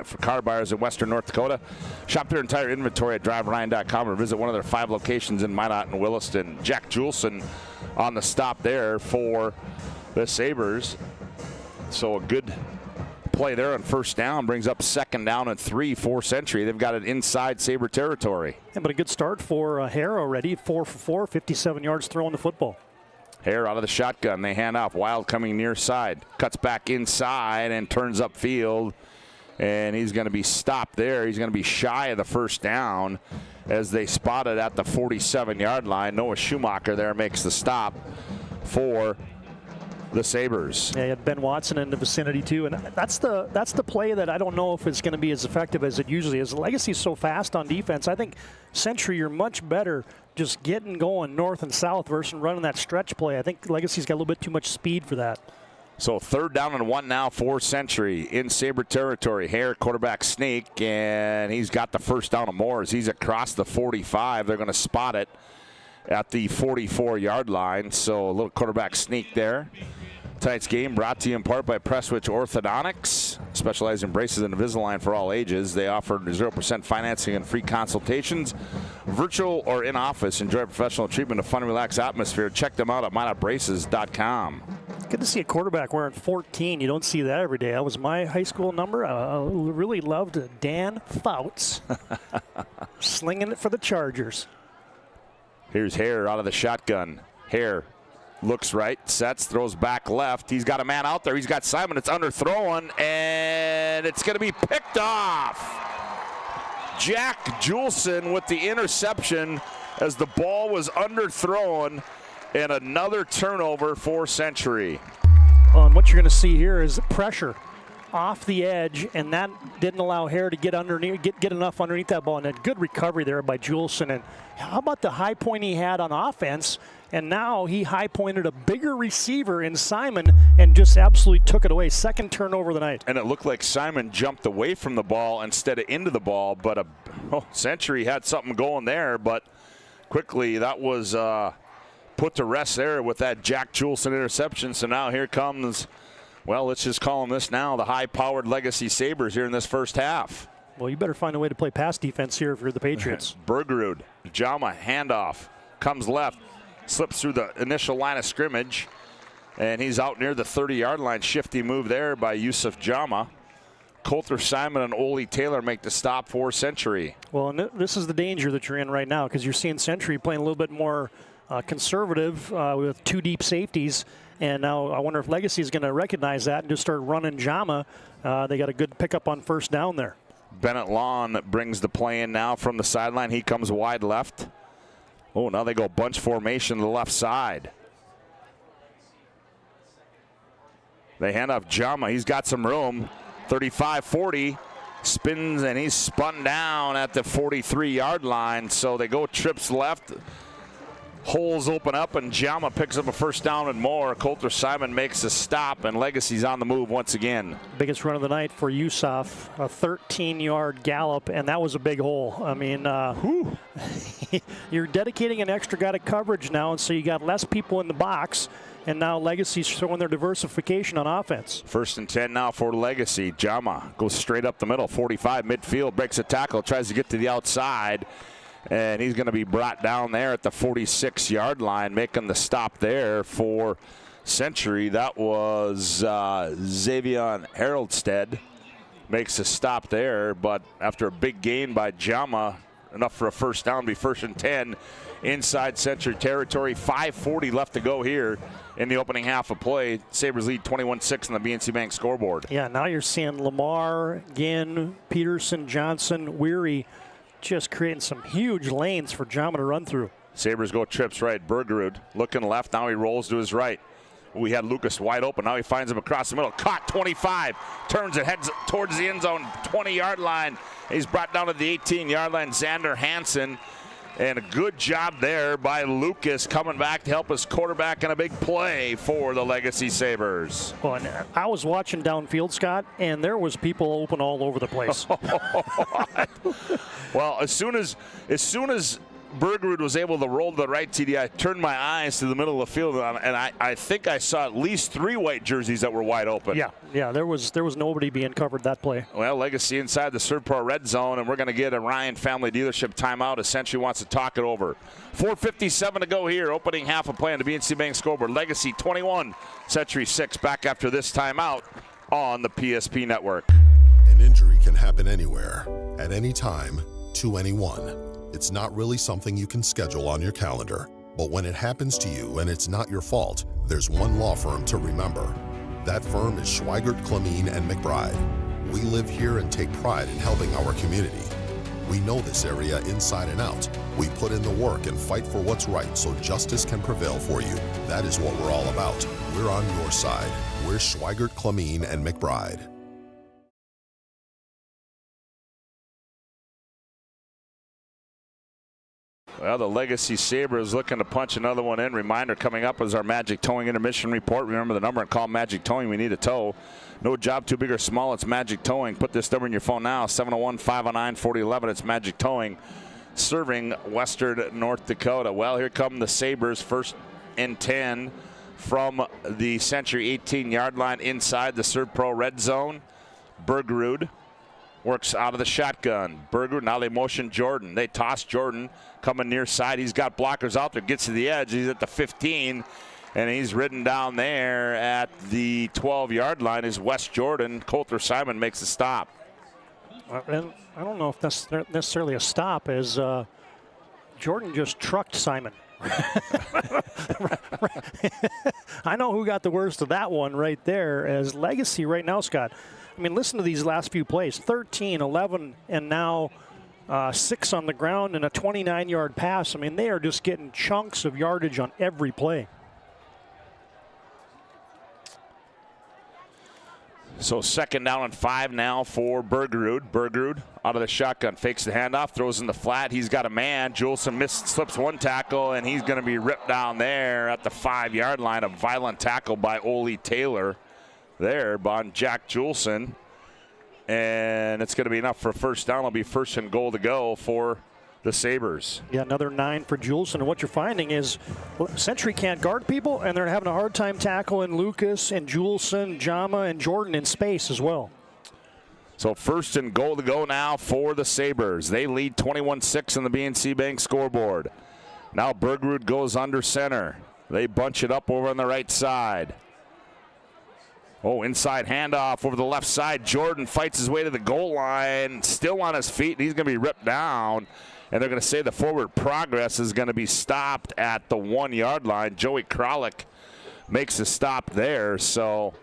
for car buyers in Western North Dakota. Shop their entire inventory at driveryan.com or visit one of their 5 locations in Minot and Williston. Jack Juleson on the stop there for the Sabres. So a good play there on 1st down brings up 2nd down and 3 for Century. They've got it inside Sabre territory. Yeah, but a good start for Hare already. 4 for 4, 57 yards throwing the football. Hare out of the shotgun. They hand off. Wild coming near side. Cuts back inside and turns upfield. And he's going to be stopped there. He's going to be shy of the 1st down as they spot it at the 47-yard line. Noah Schumacher there makes the stop for the Sabres. Yeah, you had Ben Watson in the vicinity too, and that's the play that I don't know if it's going to be as effective as it usually is. Legacy's so fast on defense. I think Century, you're much better just getting going north and south versus running that stretch play. I think Legacy's got a little bit too much speed for that. So 3rd down and 1 now for Century in Sabre territory. Hare quarterback sneak, and he's got the 1st down and more as he's across the 45. They're going to spot it at the 44-yard line. So a little quarterback sneak there. Tonight's game brought to you in part by Prestwich Orthodontics. Specialized in braces and Invisalign for all ages. They offer 0% financing and free consultations. Virtual or in office. Enjoy professional treatment, a fun and relaxed atmosphere. Check them out at minotbraces.com. Good to see a quarterback wearing 14. You don't see that every day. That was my high school number. I really loved Dan Fouts slinging it for the Chargers. Here's Hare out of the shotgun. Hare looks right, sets, throws back left. He's got a man out there. He's got Simon. It's underthrown, and it's going to be picked off. Jack Juleson with the interception as the ball was underthrown, and another turnover for Century. Well, and what you're going to see here is pressure off the edge, and that didn't allow Hare to get underneath, get enough underneath that ball. And a good recovery there by Juleson. And how about the high point he had on offense? And now he high pointed a bigger receiver in Simon and just absolutely took it away. 2nd turnover of the night. And it looked like Simon jumped away from the ball instead of into the ball. But Century had something going there. But quickly that was put to rest there with that Jack Juleson interception. So now here comes, well, let's just call them this now, the high-powered Legacy Sabres here in this first half. Well, you better find a way to play pass defense here if you're the Patriots. Bergerud, Jama, handoff, comes left, slips through the initial line of scrimmage, and he's out near the 30-yard line. Shifty move there by Yusuf Jama. Coulter Simon and Ole Taylor make the stop for Century. Well, and this is the danger that you're in right now, because you're seeing Century playing a little bit more conservative with 2 deep safeties. And now I wonder if Legacy is going to recognize that and just start running Jama. They got a good pickup on first down there. Bennett Lawn brings the play in now from the sideline. He comes wide left. Oh, now they go bunch formation to the left side. They hand off Jama. He's got some room. 35-40. Spins, and he's spun down at the 43-yard line. So they go trips left. Holes open up, and Jama picks up a first down and more. Coulter Simon makes a stop, and Legacy's on the move once again. Biggest run of the night for Yusuf, a 13-yard gallop, and that was a big hole. I mean, you're dedicating an extra guy to coverage now, and so you got less people in the box, and now Legacy's showing their diversification on offense. 1st and 10 now for Legacy. Jama goes straight up the middle, 45 midfield, breaks a tackle, tries to get to the outside. And he's going to be brought down there at the 46-yard line, making the stop there for Century. That was Xavier Haroldstead makes a stop there, but after a big gain by Jama, enough for a first down, be 1st and 10 inside Century territory. 5:40 left to go here in the opening half of play. Sabres lead 21-6 on the BNC Bank scoreboard. Yeah, now you're seeing Lamar, Ginn, Peterson, Johnson, Weary, just creating some huge lanes for Jama to run through. Sabres go trips right. Bergerud looking left. Now he rolls to his right. We had Lucas wide open. Now he finds him across the middle. Caught 25. Turns it, heads towards the end zone, 20-yard line. He's brought down to the 18-yard line. Xander Hansen. And a good job there by Lucas coming back to help his quarterback in a big play for the Legacy Sabres. Well, and I was watching downfield, Scott, and there was people open all over the place. Well, as soon as Bergerud was able to roll to the right TD, I turned my eyes to the middle of the field, and I think I saw at least 3 white jerseys that were wide open. Yeah, there was nobody being covered that play. Well, Legacy inside the Servpro red zone, and we're going to get a Ryan Family Dealership timeout. Essentially wants to talk it over. 4:57 to go here, opening half of play on the BNC Bank scoreboard. Legacy 21, Century 6. Back after this timeout on the PSP network. An injury can happen anywhere, at any time, to anyone. It's not really something you can schedule on your calendar. But when it happens to you and it's not your fault, there's one law firm to remember. That firm is Schweigert, Clemene, and McBride. We live here and take pride in helping our community. We know this area inside and out. We put in the work and fight for what's right so justice can prevail for you. That is what we're all about. We're on your side. We're Schweigert, Clemene, and McBride. Well, the Legacy Sabres looking to punch another one in. Reminder coming up is our Magic Towing intermission report. Remember the number and call Magic Towing. We need a tow. No job too big or small. It's Magic Towing. Put this number in your phone now, 701-509-4011. It's Magic Towing, serving western North Dakota. Well, here come the Sabres, 1st and 10 from the Century 18-yard line inside the Servpro red zone. Bergerud works out of the shotgun. Bergerud, now they motion Jordan. They toss Jordan coming near side. He's got blockers out there, gets to the edge. He's at the 15, and he's ridden down there at the 12-yard line is Wes Jordan. Coulter Simon makes a stop. I don't know if that's necessarily a stop, as Jordan just trucked Simon. I know who got the worst of that one right there, as Legacy right now, Scott. I mean, listen to these last few plays. 13, 11, and now 6 on the ground and a 29-yard pass. I mean, they are just getting chunks of yardage on every play. So 2nd down and 5 now for Bergerud. Bergerud out of the shotgun, fakes the handoff, throws in the flat. He's got a man. Juleson slips one tackle, and he's going to be ripped down there at the 5-yard line. A violent tackle by Ole Taylor there by Jack Juleson. And it's going to be enough for a first down. It'll be 1st and goal to go for the Sabres. Yeah, another 9 for Juleson. And what you're finding is Century can't guard people, and they're having a hard time tackling Lucas and Juleson, Jama, and Jordan in space as well. So 1st and goal to go now for the Sabres. They lead 21-6 on the BNC Bank scoreboard. Now Bergerud goes under center. They bunch it up over on the right side. Oh, inside handoff over the left side. Jordan fights his way to the goal line, still on his feet, and he's going to be ripped down. And they're going to say the forward progress is going to be stopped at the 1-yard line. Joey Kralik makes a stop there, so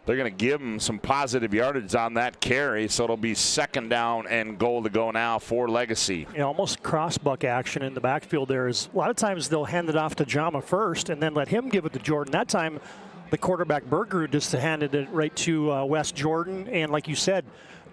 they're going to give him some positive yardage on that carry, so it'll be 2nd down and goal to go now for Legacy. You know, almost cross-buck action in the backfield there. Is a lot of times they'll hand it off to Jama first and then let him give it to Jordan. That time, the quarterback Bergerud just handed it right to Wes Jordan, and like you said,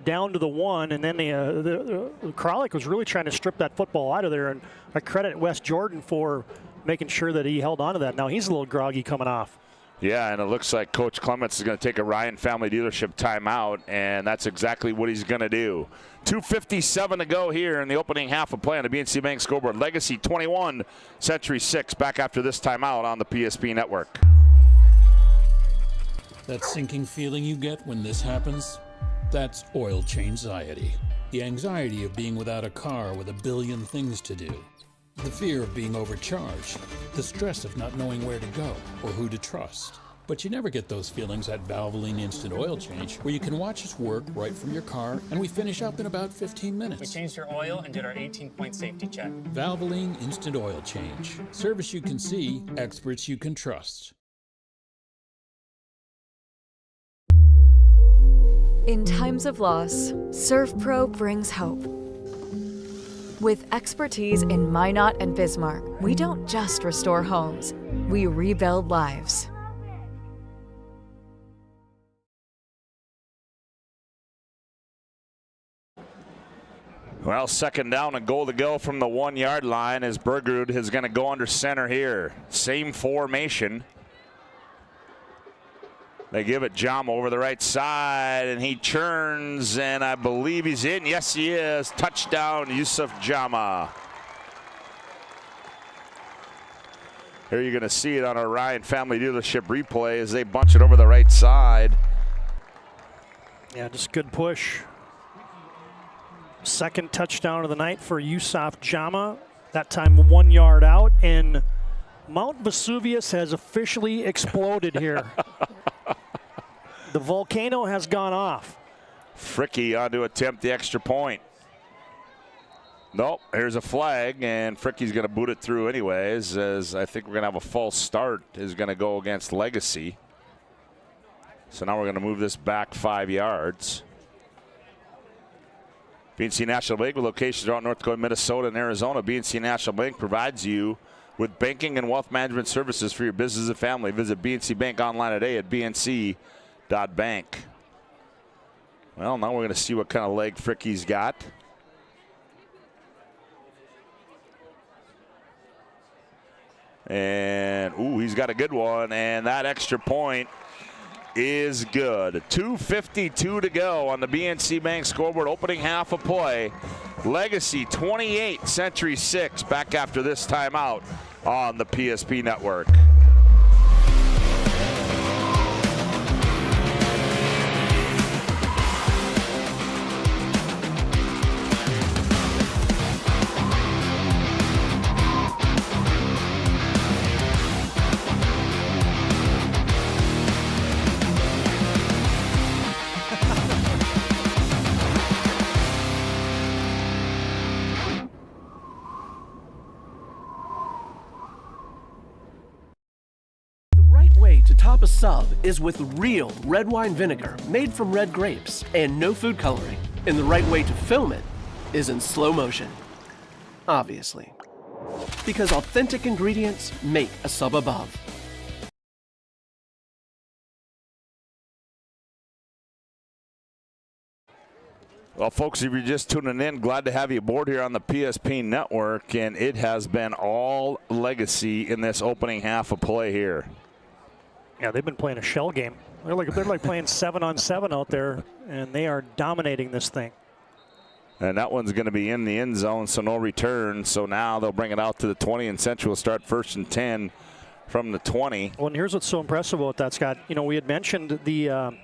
down to the 1, and then the Kralik was really trying to strip that football out of there, and I credit Wes Jordan for making sure that he held on to that. Now he's a little groggy coming off. Yeah, and it looks like Coach Clements is going to take a Ryan Family Dealership timeout, and that's exactly what he's going to do. 2:57 to go here in the opening half of play on the BNC Bank scoreboard. Legacy 21, Century 6, back after this timeout on the PSP Network. That sinking feeling you get when this happens? That's oil change-anxiety. The anxiety of being without a car with a billion things to do. The fear of being overcharged. The stress of not knowing where to go or who to trust. But you never get those feelings at Valvoline Instant Oil Change, where you can watch us work right from your car, and we finish up in about 15 minutes. We changed your oil and did our 18-point safety check. Valvoline Instant Oil Change. Service you can see, experts you can trust. In times of loss, ServPro brings hope. With expertise in Minot and Bismarck, we don't just restore homes, we rebuild lives. Well, 2nd down and goal to go from the 1-yard line as Bergerud is going to go under center here. Same formation. They give it Jama over the right side, and he churns, and I believe he's in. Yes, he is. Touchdown, Yusuf Jama. Here you're going to see it on our Ryan Family Dealership replay as they bunch it over the right side. Yeah, just good push. 2nd touchdown of the night for Yusuf Jama. That time 1 yard out, and Mount Vesuvius has officially exploded here. The volcano has gone off. Fricky on to attempt the extra point. Nope, here's a flag, and Fricky's going to boot it through anyways, as I think we're going to have a false start is going to go against Legacy. So now we're going to move this back 5 yards. BNC National Bank with locations throughout North Dakota, Minnesota, and Arizona. BNC National Bank provides you with banking and wealth management services for your business and family. Visit BNC Bank online today at bnc.bank. Well, now we're going to see what kind of leg Fricky's got. And, ooh, he's got a good one, and that extra point is good. 2:52 to go on the BNC Bank scoreboard. Opening half of play. Legacy 28, Century 6. Back after this timeout on the PSP Network. Top a sub is with real red wine vinegar made from red grapes and no food coloring. And the right way to film it is in slow motion. Obviously. Because authentic ingredients make a sub above. Well, folks, if you're just tuning in, glad to have you aboard here on the PSP Network. And it has been all Legacy in this opening half of play here. Yeah, they've been playing a shell game. They're like playing 7-on-7 out there, and they are dominating this thing. And that one's going to be in the end zone, so no return. So now they'll bring it out to the 20, and Central will start 1st and 10 from the 20. Well, and here's what's so impressive about that, Scott. You know, we had mentioned the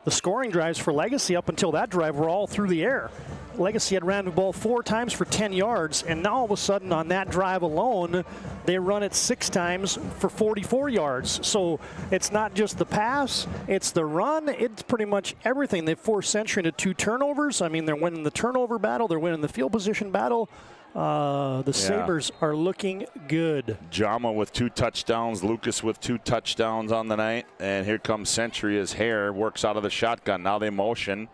the scoring drives for Legacy up until that drive were all through the air. Legacy had ran the ball 4 times for 10 yards, and now all of a sudden on that drive alone, they run it 6 times for 44 yards. So it's not just the pass, it's the run, it's pretty much everything. They forced Century into 2 turnovers. I mean, they're winning the turnover battle, they're winning the field position battle. The Sabres are looking good. Jama with 2 touchdowns, Lucas with 2 touchdowns on the night, and here comes Century as Hare works out of the shotgun. Now they motion.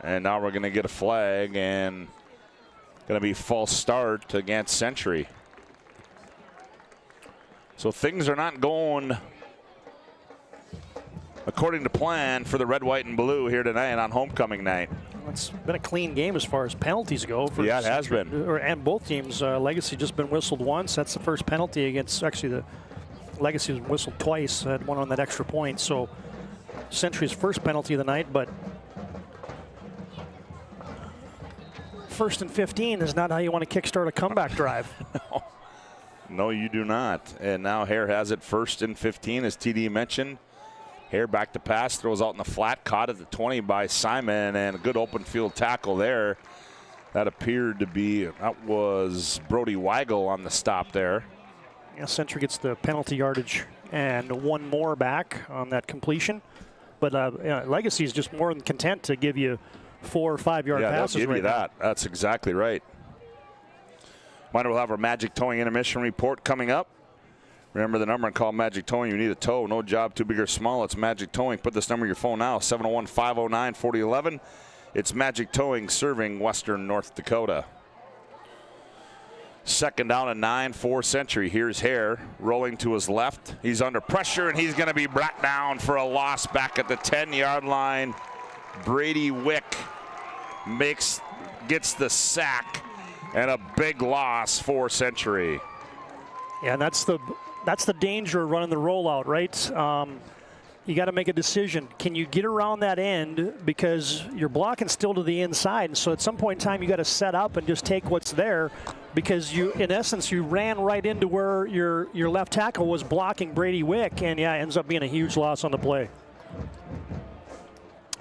And now we're going to get a flag and going to be false start against Century. So things are not going according to plan for the red, white, and blue here tonight on homecoming night. It's been a clean game as far as penalties go. Yeah, it has been. And both teams, Legacy just been whistled once. That's the first penalty against, actually the Legacy was whistled twice, had one on that extra point. So Century's first penalty of the night, but 1st and 15 is not how you want to kickstart a comeback drive. No, you do not. And now Hare has it 1st and 15, as TD mentioned. Hare back to pass, throws out in the flat, caught at the 20 by Simon, and a good open field tackle there. That appeared to be, that was Brody Weigel on the stop there. Yeah, Century gets the penalty yardage and 1 more back on that completion. But Legacy is just more than content to give you 4 or 5 yard passes. They'll give right you that. That's exactly right. Might we'll have our Magic Towing intermission report coming up. Remember the number and call Magic Towing. You need a tow. No job too big or small. It's Magic Towing. Put this number in your phone now, 701-509-4011. It's Magic Towing serving western North Dakota. 2nd down and 9 for Century. Here's Hare rolling to his left. He's under pressure, and he's going to be brought down for a loss back at the 10-yard line. Brady Wick gets the sack, and a big loss for Century. Yeah, and that's the danger of running the rollout, right? You got to make a decision. Can you get around that end, because you're blocking still to the inside, and so at some point in time you got to set up and just take what's there, because you, in essence, you ran right into where your left tackle was blocking Brady Wick, and yeah, it ends up being a huge loss on the play.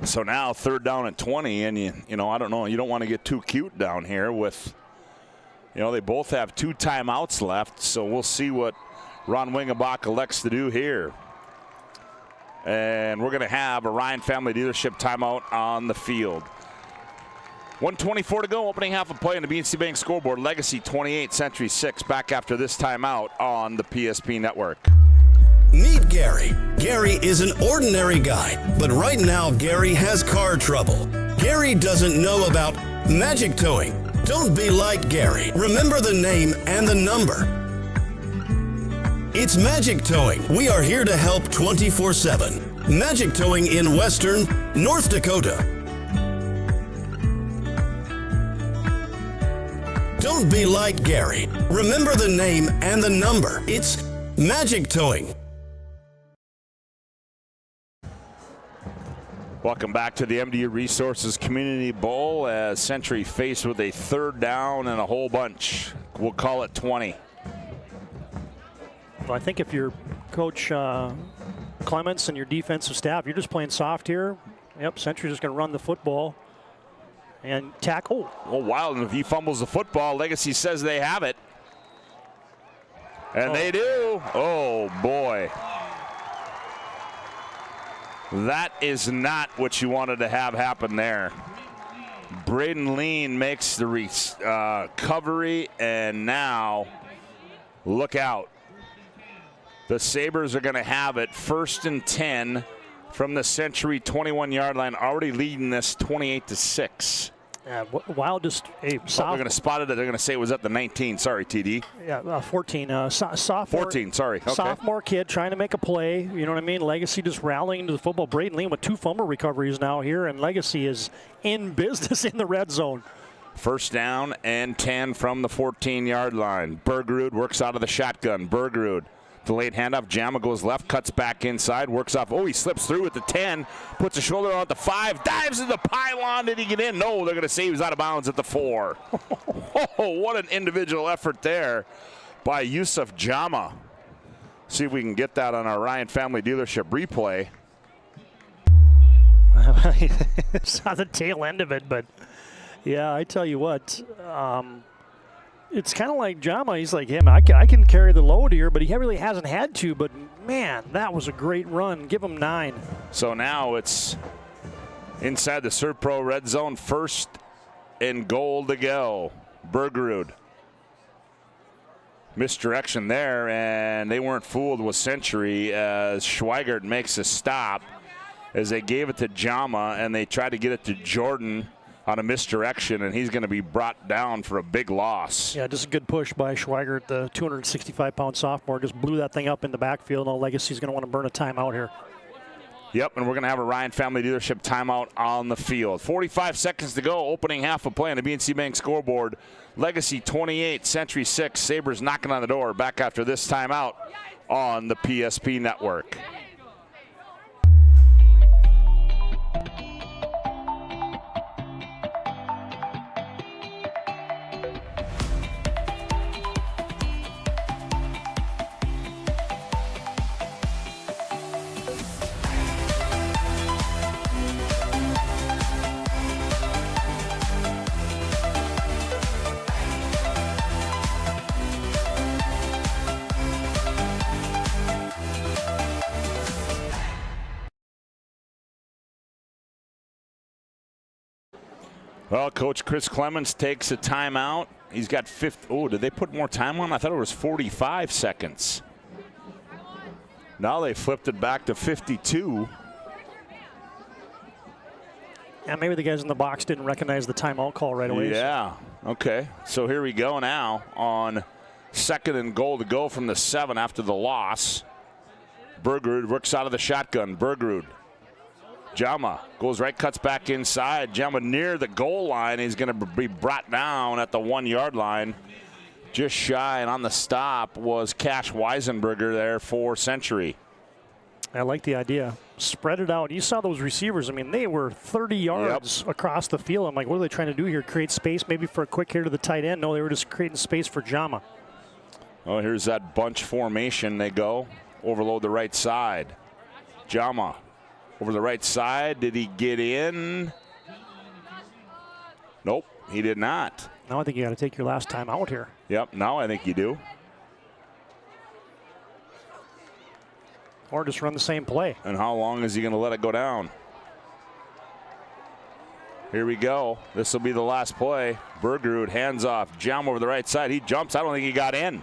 So now 3rd down and 20, and you know, I don't know, you don't want to get too cute down here with, you know, they both have 2 timeouts left, so we'll see what Ron Wingebach elects to do here. And we're going to have a Ryan Family Dealership timeout on the field. 1:24 to go, opening half of play on the BNC Bank scoreboard. Legacy 28, Century 6. Back after this timeout on the PSP Network. Meet Gary. Gary is an ordinary guy, but right now Gary has car trouble. Gary doesn't know about Magic Towing. Don't be like Gary. Remember the name and the number. It's Magic Towing. We are here to help 24/7. Magic Towing in western North Dakota. Don't be like Gary. Remember the name and the number. It's Magic Towing. Welcome back to the MDU Resources Community Bowl as Century faced with a 3rd down and a whole bunch. We'll call it 20. Well, I think if you're Coach Clements and your defensive staff, you're just playing soft here. Yep, Century's just going to run the football and tackle. Oh, Wild, and if he fumbles the football, Legacy says they have it. And they do. Oh, boy. That is not what you wanted to have happen there. Braden Lean makes the recovery, and now look out. The Sabres are going to have it 1st and 10 from the Century 21-yard line, already leading this 28-6. Wild just a sophomore. They're going to spot it. They're going to say it was at the 19. Sorry, TD. Yeah, 14. Sophomore. 14, sorry. Okay. Sophomore kid trying to make a play. You know what I mean? Legacy just rallying into the football. Braden Lean with 2 fumble recoveries now here, and Legacy is in business in the red zone. 1st down and 10 from the 14-yard line. Bergerud works out of the shotgun. Bergerud. Delayed handoff. Jama goes left, cuts back inside, works off. Oh, he slips through at the 10, puts a shoulder on at the 5, dives in the pylon. Did he get in? No, they're going to say he was out of bounds at the 4. Oh, what an individual effort there by Yusuf Jama. See if we can get that on our Ryan Family Dealership replay. It's not the tail end of it, but yeah, I tell you what, it's kind of like Jama. He's like him. I can carry the load here, but he really hasn't had to. But man, that was a great run. Give him 9. So now it's inside the ServPro red zone, 1st and goal to go. Bergerud. Misdirection there, and they weren't fooled with Century as Schweigert makes a stop as they gave it to Jama, and they tried to get it to Jordan on a misdirection, and he's going to be brought down for a big loss. Yeah, just a good push by Schweigert. The 265-pound sophomore just blew that thing up in the backfield. Now Legacy's going to want to burn a timeout here. Yep, and we're going to have a Ryan Family Dealership timeout on the field. 45 seconds to go, opening half of play on the BNC Bank scoreboard. Legacy 28, Century 6. Sabres knocking on the door. Back after this timeout on the PSP Network. Well, Coach Chris Clemens takes a timeout. He's got 50. Oh, did they put more time on? I thought it was 45 seconds. Now they flipped it back to 52. Yeah, maybe the guys in the box didn't recognize the timeout call right away. Yeah, okay. So here we go now on 2nd and goal to go from the 7 after the loss. Bergerud works out of the shotgun. Bergerud. Jama goes right, cuts back inside. Jama near the goal line. He's going to be brought down at the 1-yard line. Just shy, and on the stop was Cash Weisenberger there for Century. I like the idea. Spread it out. You saw those receivers. I mean, they were 30 yards across the field. I'm like, what are they trying to do here? Create space maybe for a quick hit to the tight end? No, they were just creating space for Jama. Oh, here's that bunch formation. They go. Overload the right side. Jama over the right side. Did he get in? Nope, he did not. Now I think you got to take your last time out here. Yep, now I think you do. Or just run the same play. And how long is he going to let it go down? Here we go. This will be the last play. Bergerud hands off. Jam over the right side. He jumps. I don't think he got in.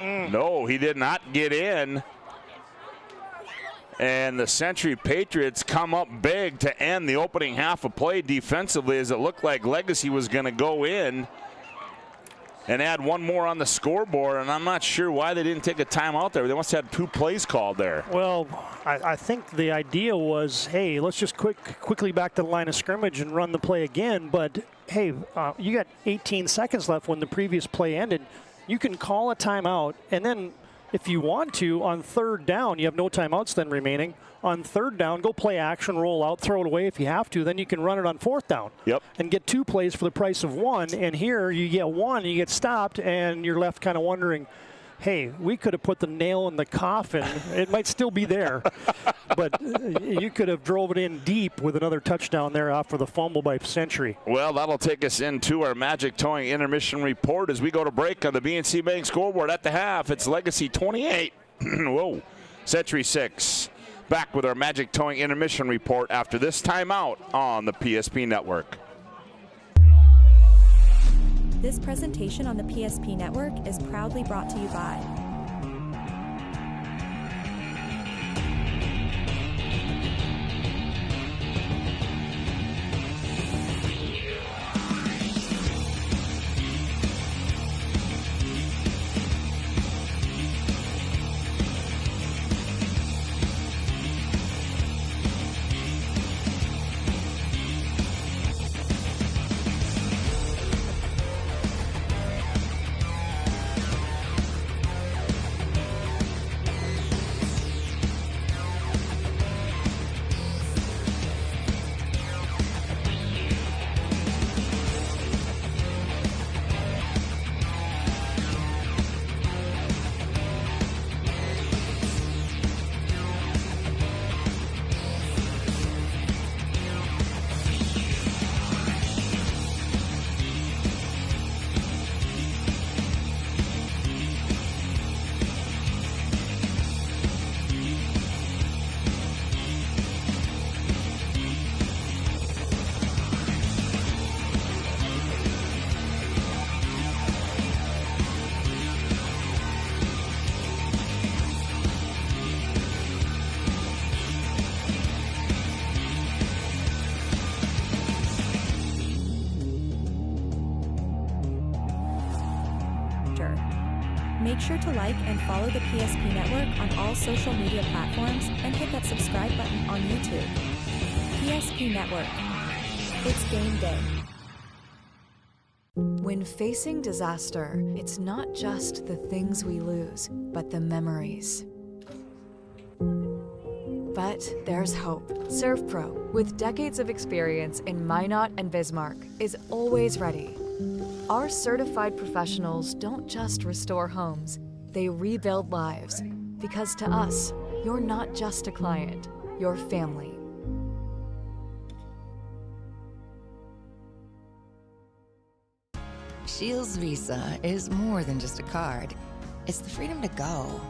No, he did not get in. And the Century Patriots come up big to end the opening half of play defensively, as it looked like Legacy was going to go in and add one more on the scoreboard. And I'm not sure why they didn't take a timeout there. They must have had 2 plays called there. Well, I think the idea was, hey, let's just quickly back to the line of scrimmage and run the play again. But, hey, you got 18 seconds left when the previous play ended. You can call a timeout, and then if you want to, on 3rd down, you have no timeouts then remaining. On 3rd down, go play action, roll out, throw it away if you have to. Then you can run it on 4th down. Yep. And get 2 plays for the price of 1. And here you get 1, you get stopped, and you're left kind of wondering, hey, we could have put the nail in the coffin. It might still be there, but you could have drove it in deep with another touchdown there off for the fumble by Century. Well, that'll take us into our Magic Towing intermission report as we go to break on the BNC Bank scoreboard. At the half, it's Legacy 28. Whoa, Century 6. Back with our Magic Towing intermission report after this timeout on the PSP Network. This presentation on the PSP Network is proudly brought to you by Make sure to like and follow the PSP Network on all social media platforms and hit that subscribe button on YouTube. PSP Network. It's game day. When facing disaster, it's not just the things we lose, but the memories. But there's hope. ServPro, with decades of experience in Minot and Bismarck, is always ready. Our certified professionals don't just restore homes, they rebuild lives. Because to us, you're not just a client, you're family. Shields Visa is more than just a card. It's the freedom to go.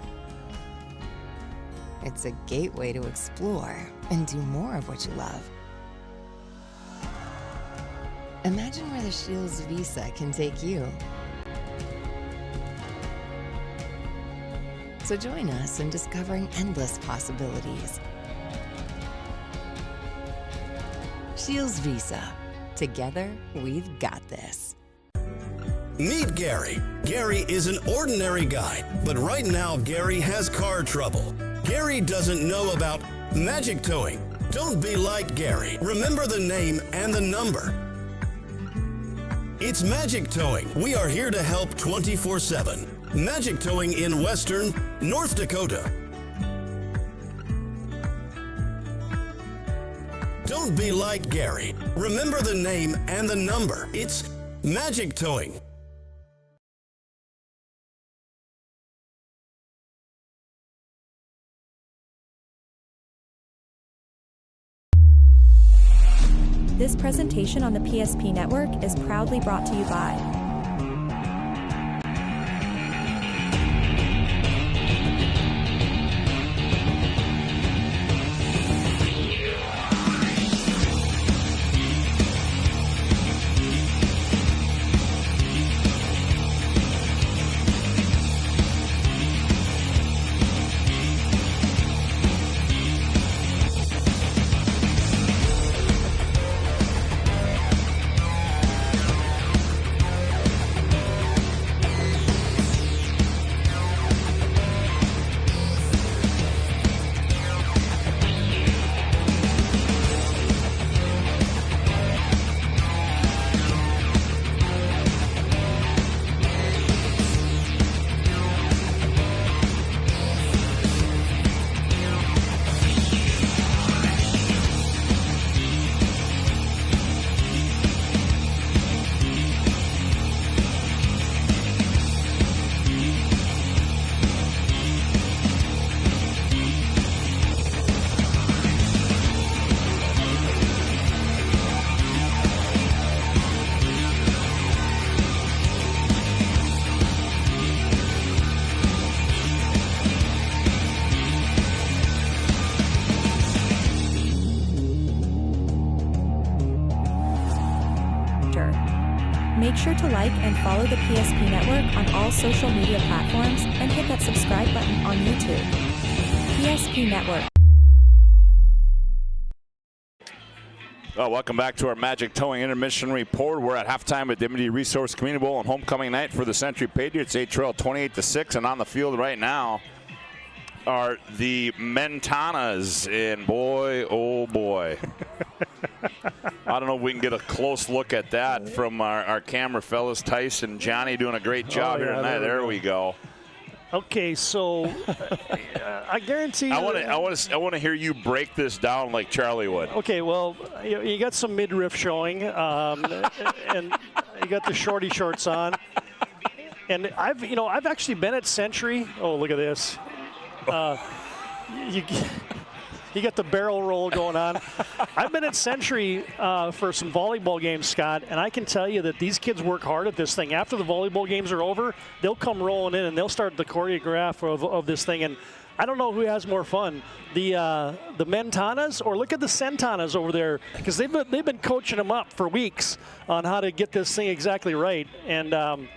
It's a gateway to explore and do more of what you love. Imagine where the Shields Visa can take you. So join us in discovering endless possibilities. Shields Visa. Together, we've got this. Meet Gary. Gary is an ordinary guy, but right now Gary has car trouble. Gary doesn't know about magic towing. Don't be like Gary. Remember the name and the number. It's Magic Towing. We are here to help 24/7. Magic Towing in Western North Dakota. Don't be like Gary. Remember the name and the number. It's Magic Towing. This presentation on the PSP Network is proudly brought to you by Make sure to like and follow the PSP Network on all social media platforms and hit that subscribe button on YouTube. PSP Network. Well, welcome back to our Magic Towing Intermission Report. We're at halftime at Dimity Resource Community Bowl on homecoming night for the Century Patriots. They trail 28-6, and on the field right now are the Mentanas, and boy, oh boy. I don't know if we can get a close look at that from our camera fellas. Tyson, Johnny doing a great job here tonight. There we go. Okay, so I guarantee. I want to hear you break this down like Charlie would. Okay, well, you got some midriff showing, and you got the shorty shorts on, and I've actually been at Century. Oh, look at this. You got the barrel roll going on. I've been at Century for some volleyball games, Scott, and I can tell you that these kids work hard at this thing. After the volleyball games are over, they'll come rolling in and they'll start the choreograph of this thing. And I don't know who has more fun, the Mentanas or look at the Centanas over there, because they've been coaching them up for weeks on how to get this thing exactly right. And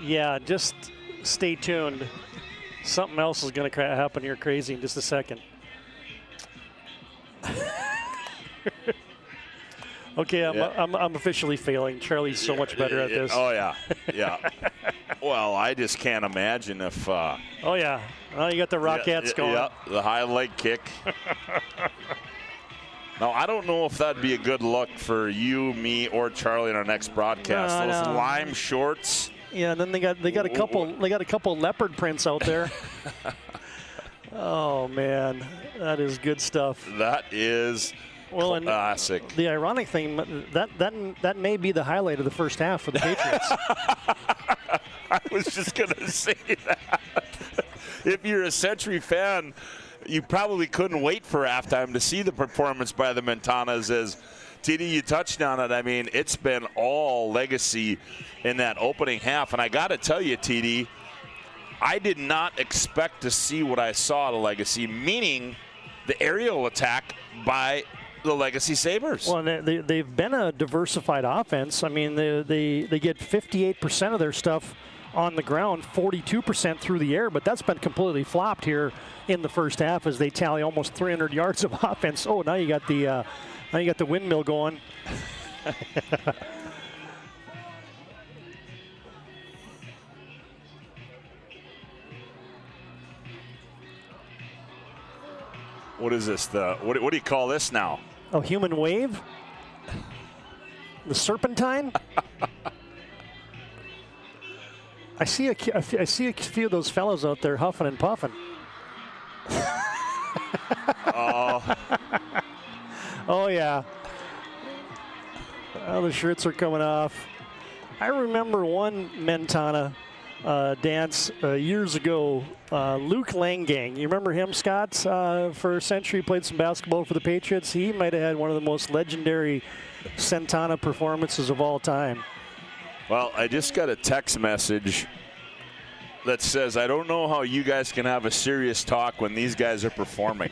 yeah, just stay tuned. Something else is going to happen here crazy in just a second. Okay, I'm officially failing. Charlie's so much better at this. Oh, yeah. Yeah. Well, I just can't imagine if... oh, yeah. Well, you got the Rockettes going. Yeah, the high leg kick. Now, I don't know if that'd be a good look for you, me, or Charlie in our next broadcast. Those lime shorts. Yeah, and then they got a couple leopard prints out there. Oh man, that is good stuff. That is classic. And the ironic thing that may be the highlight of the first half for the Patriots. I was just gonna say that. If you're a Century fan, you probably couldn't wait for halftime to see the performance by the Mentanas. As TD, you touched on it. I mean, it's been all legacy in that opening half, and I got to tell you, TD, I did not expect to see what I saw at Legacy, meaning the aerial attack by the Legacy Sabres. Well, they've been a diversified offense. I mean, they get 58% of their stuff on the ground, 42% through the air, but that's been completely flopped here in the first half as they tally almost 300 yards of offense. Oh, now you got the windmill going. What is this? What do you call this now? Oh, human wave? The serpentine? I see a few of those fellows out there huffing and puffing. Oh. Oh, yeah. Well, the shirts are coming off. I remember one Mentana dance years ago. Luke Langgang. You remember him, Scott? For a century, played some basketball for the Patriots. He might have had one of the most legendary Santana performances of all time. Well, I just got a text message that says, I don't know how you guys can have a serious talk when these guys are performing.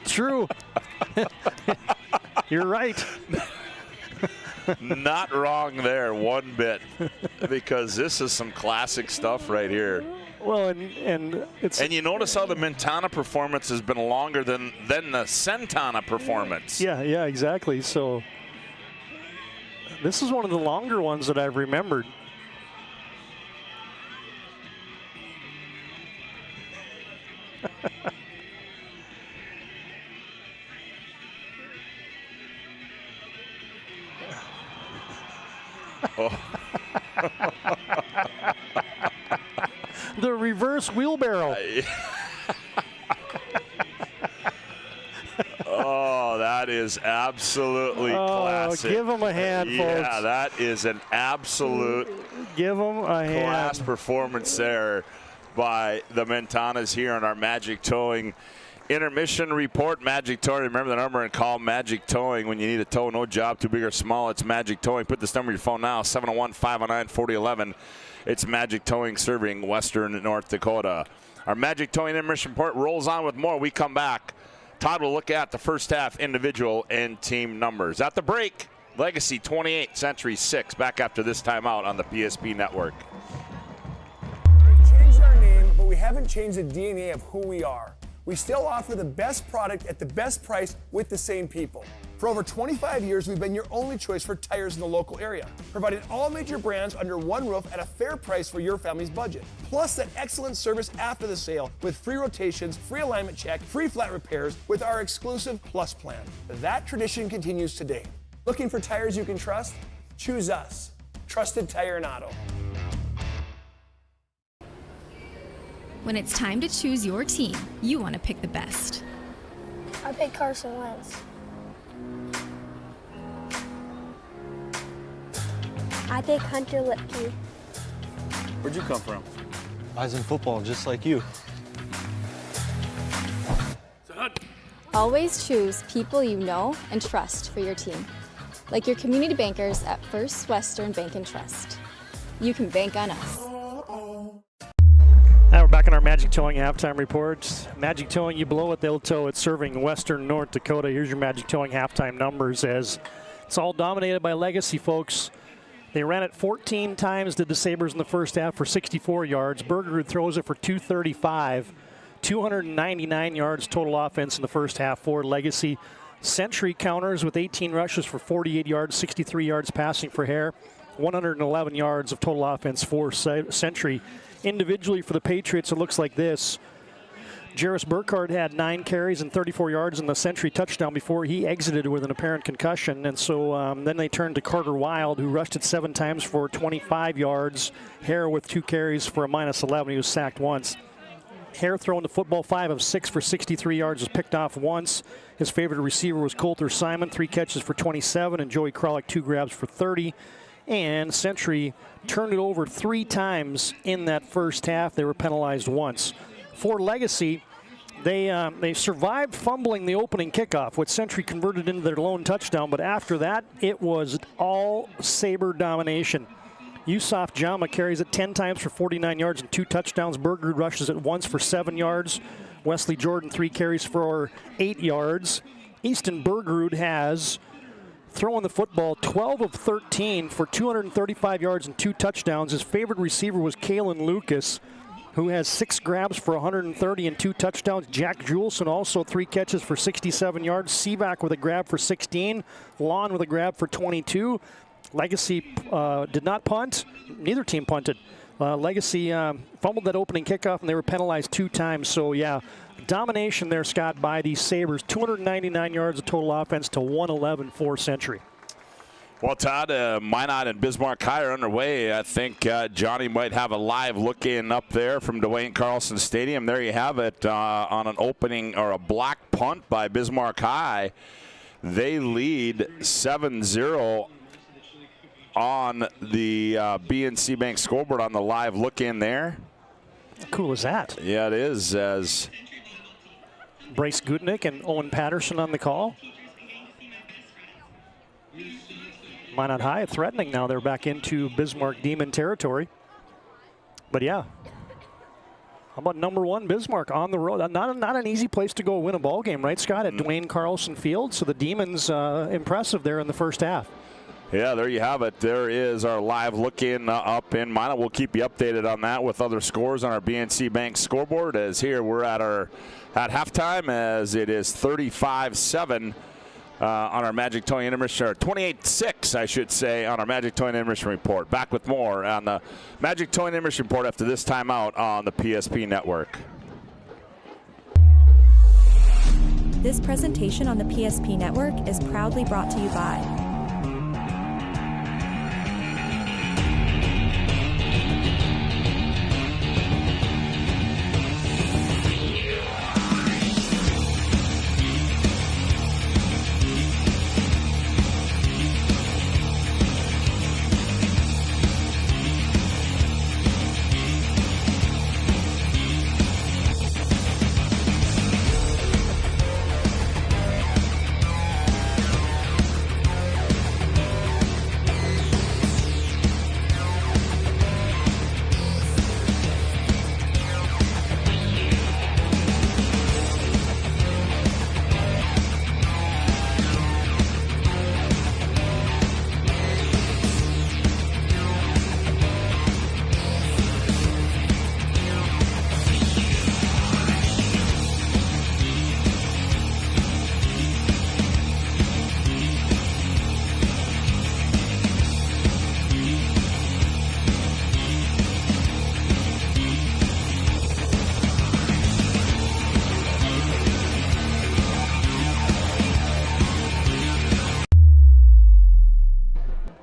True. You're right. Not wrong there one bit, because this is some classic stuff right here. Well, and you notice how the Mentana performance has been longer than the Santana performance. Yeah, exactly. So this is one of the longer ones that I've remembered. Oh. The reverse wheelbarrow. Oh, that is absolutely classic. Give them a hand, folks. Yeah, that is an absolute give them a hand. Class performance there by the Mentanas here on our Magic Towing intermission report. Magic Towing, remember the number and call Magic Towing when you need a tow. No job too big or small. It's Magic Towing. Put this number in your phone now, 701-509-4011. It's Magic Towing serving Western North Dakota. Our Magic Towing intermission report rolls on with more. We come back. Todd will look at the first half individual and team numbers. At the break, Legacy 28, Century 6. Back after this timeout on the PSP Network. We've changed our name, but we haven't changed the DNA of who we are. We still offer the best product at the best price with the same people. For over 25 years, we've been your only choice for tires in the local area, providing all major brands under one roof at a fair price for your family's budget. Plus that excellent service after the sale with free rotations, free alignment check, free flat repairs with our exclusive Plus plan. That tradition continues today. Looking for tires you can trust? Choose us. Trusted Tire and Auto. When it's time to choose your team, you want to pick the best. I pick Carson Wentz. I pick Hunter Lipke. Where'd you come from? I was in football, just like you. Always choose people you know and trust for your team, like your community bankers at First Western Bank and Trust. You can bank on us. Now we're back in our Magic Towing halftime report. Magic Towing, you blow it, they'll tow it, serving Western North Dakota. Here's your Magic Towing halftime numbers as it's all dominated by Legacy, folks. They ran it 14 times, did the Sabres in the first half for 64 yards. Bergerud throws it for 235. 299 yards total offense in the first half for Legacy. Century counters with 18 rushes for 48 yards, 63 yards passing for Hare, 111 yards of total offense for Century. Individually for the Patriots, it looks like this. Jarris Burkhardt had 9 carries and 34 yards in the Century touchdown before he exited with an apparent concussion. And so then they turned to Carter Wild, who rushed it 7 times for 25 yards. Hare with 2 carries for a -11. He was sacked once. Hare throwing the football 5 of 6 for 63 yards, was picked off once. His favorite receiver was Coulter Simon, 3 catches for 27, and Joey Kralik 2 grabs for 30. And Century turned it over 3 times in that first half. They were penalized once. For Legacy, they survived fumbling the opening kickoff, which Century converted into their lone touchdown, but after that, it was all Saber domination. Yusuf Jama carries it 10 times for 49 yards and 2 touchdowns. Bergerud rushes it once for 7 yards. Wesley Jordan 3 carries for 8 yards. Easton Bergerud has throwing the football 12 of 13 for 235 yards and 2 touchdowns. His favorite receiver was Kalen Lucas, who has 6 grabs for 130 and 2 touchdowns. Jack Julesen also 3 catches for 67 yards. Sivak with a grab for 16. Lon with a grab for 22. Legacy did not punt. Neither team punted. Legacy fumbled that opening kickoff, and they were penalized 2 times. So, yeah, domination there, Scott, by these Sabres. 299 yards of total offense to 111 for Century. Well, Todd, Minot and Bismarck High are underway. I think Johnny might have a live look in up there from Dwayne Carlson Stadium. There you have it on an opening or a block punt by Bismarck High. They lead 7-0 on the BNC Bank scoreboard on the live look in there. How cool is that? Yeah, it is. As Bryce Gutnick and Owen Patterson on the call. Minot High threatening now. They're back into Bismarck Demon territory. But yeah, how about number 1 Bismarck on the road? Not an easy place to go win a ball game, right, Scott? At Dwayne Carlson Field. So the Demons impressive there in the first half. Yeah, there you have it. There is our live look-in up in Minot. We'll keep you updated on that with other scores on our BNC Bank scoreboard. As here we're at halftime, as it is 35-7 on our Magic Toy Intermission, or 28-6, I should say, on our Magic Toy Intermission report. Back with more on the Magic Toy Intermission report after this timeout on the PSP Network. This presentation on the PSP Network is proudly brought to you by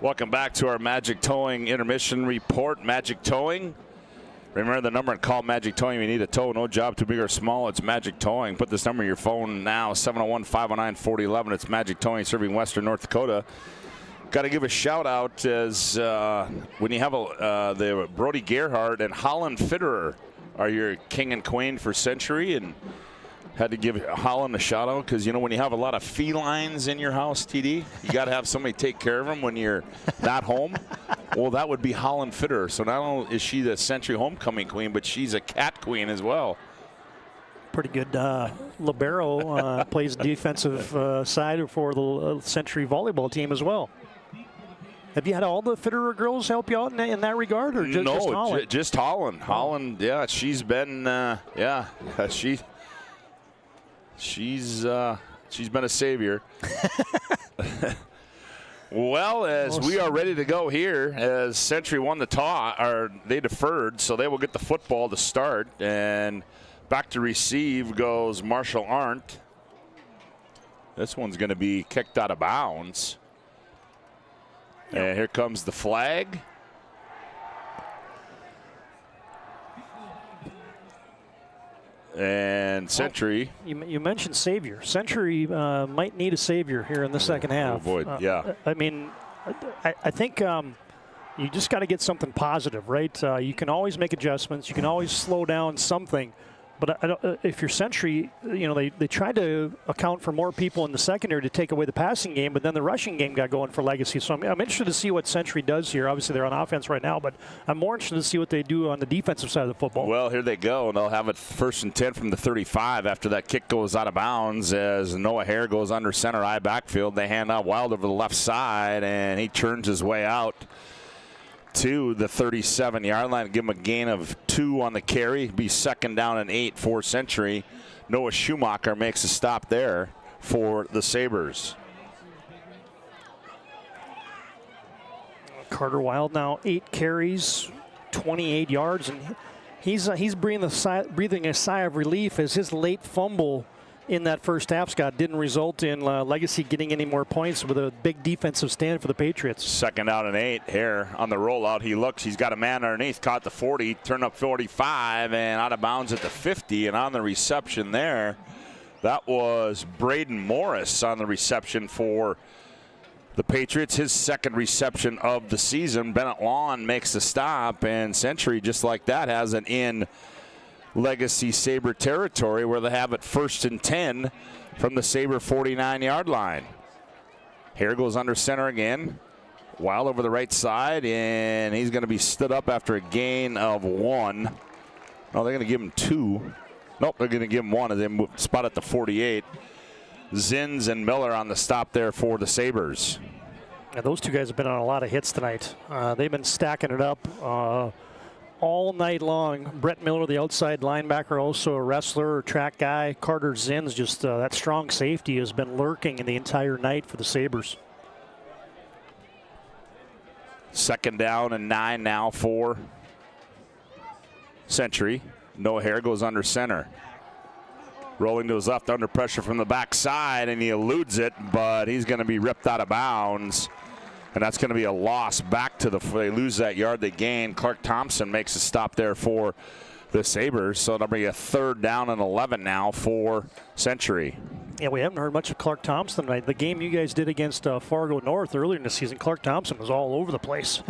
Welcome back to our Magic Towing Intermission Report. Magic Towing. Remember the number and call Magic Towing if you need a tow. No job too big or small. It's Magic Towing. Put this number in your phone now, 701-509-4011. It's Magic Towing serving Western North Dakota. Got to give a shout out as when you have the Brody Gerhardt and Holland Fitterer are your king and queen for Century, and had to give Holland a shout out because, you know, when you have a lot of felines in your house, TD, you got to have somebody take care of them when you're not home. Well, that would be Holland Fitterer. So not only is she the Century homecoming queen, but she's a cat queen as well. Pretty good libero, plays defensive side for the Century volleyball team as well. Have you had all the Fitterer girls help you out in that regard, or just Holland? Just Holland. Holland, she's been, she's She's been a savior. Well, as we are ready to go here, as Century won the toss, or they deferred, so they will get the football to start. And back to receive goes Marshall Arndt. This one's going to be kicked out of bounds. And here comes the flag. And Century. You mentioned savior. Century might need a savior here in the second half. Boy, yeah. I mean, I think you just got to get something positive, right? You can always make adjustments. You can always slow down something. But if you're Century, you know, they tried to account for more people in the secondary to take away the passing game, but then the rushing game got going for Legacy. So I'm interested to see what Century does here. Obviously, they're on offense right now, but I'm more interested to see what they do on the defensive side of the football. Well, here they go, and they'll have it 1st and 10 from the 35 after that kick goes out of bounds as Noah Hare goes under center eye backfield. They hand out Wild over the left side, and he turns his way out to the 37-yard line. Give him a gain of 2 on the carry. Be 2nd down and 8 for Century. Noah Schumacher makes a stop there for the Sabres. Carter Wild now 8 carries, 28 yards, and he's breathing a sigh of relief as his late fumble in that first half, Scott, didn't result in Legacy getting any more points with a big defensive stand for the Patriots. 2nd down and 8 here on the rollout. He looks, he's got a man underneath, caught the 40, turned up 45, and out of bounds at the 50. And on the reception there, that was Braden Morris on the reception for the Patriots. His 2nd reception of the season. Bennett Lawn makes the stop, and Century, just like that, has it in Legacy Sabre territory where they have it 1st and 10 from the Sabre 49-yard line. Hare goes under center again. Wild over the right side, and he's going to be stood up after a gain of 1. No, they're going to give him 2. Nope, they're going to give him 1 as they move spot at the 48. Zins and Miller on the stop there for the Sabres. Yeah, those two guys have been on a lot of hits tonight. They've been stacking it up all night long. Brett Miller, the outside linebacker, also a wrestler or track guy. Carter Zins, just that strong safety, has been lurking in the entire night for the Sabres. 2nd down and 9 now for Century. Noah Hare goes under center. Rolling to his left under pressure from the backside, and he eludes it, but he's going to be ripped out of bounds. And that's going to be a loss back to they lose that yard they gain. Clark Thompson makes a stop there for the Sabres. So it'll be a 3rd down and 11 now for Century. Yeah, we haven't heard much of Clark Thompson tonight. The game you guys did against Fargo North earlier in the season, Clark Thompson was all over the place.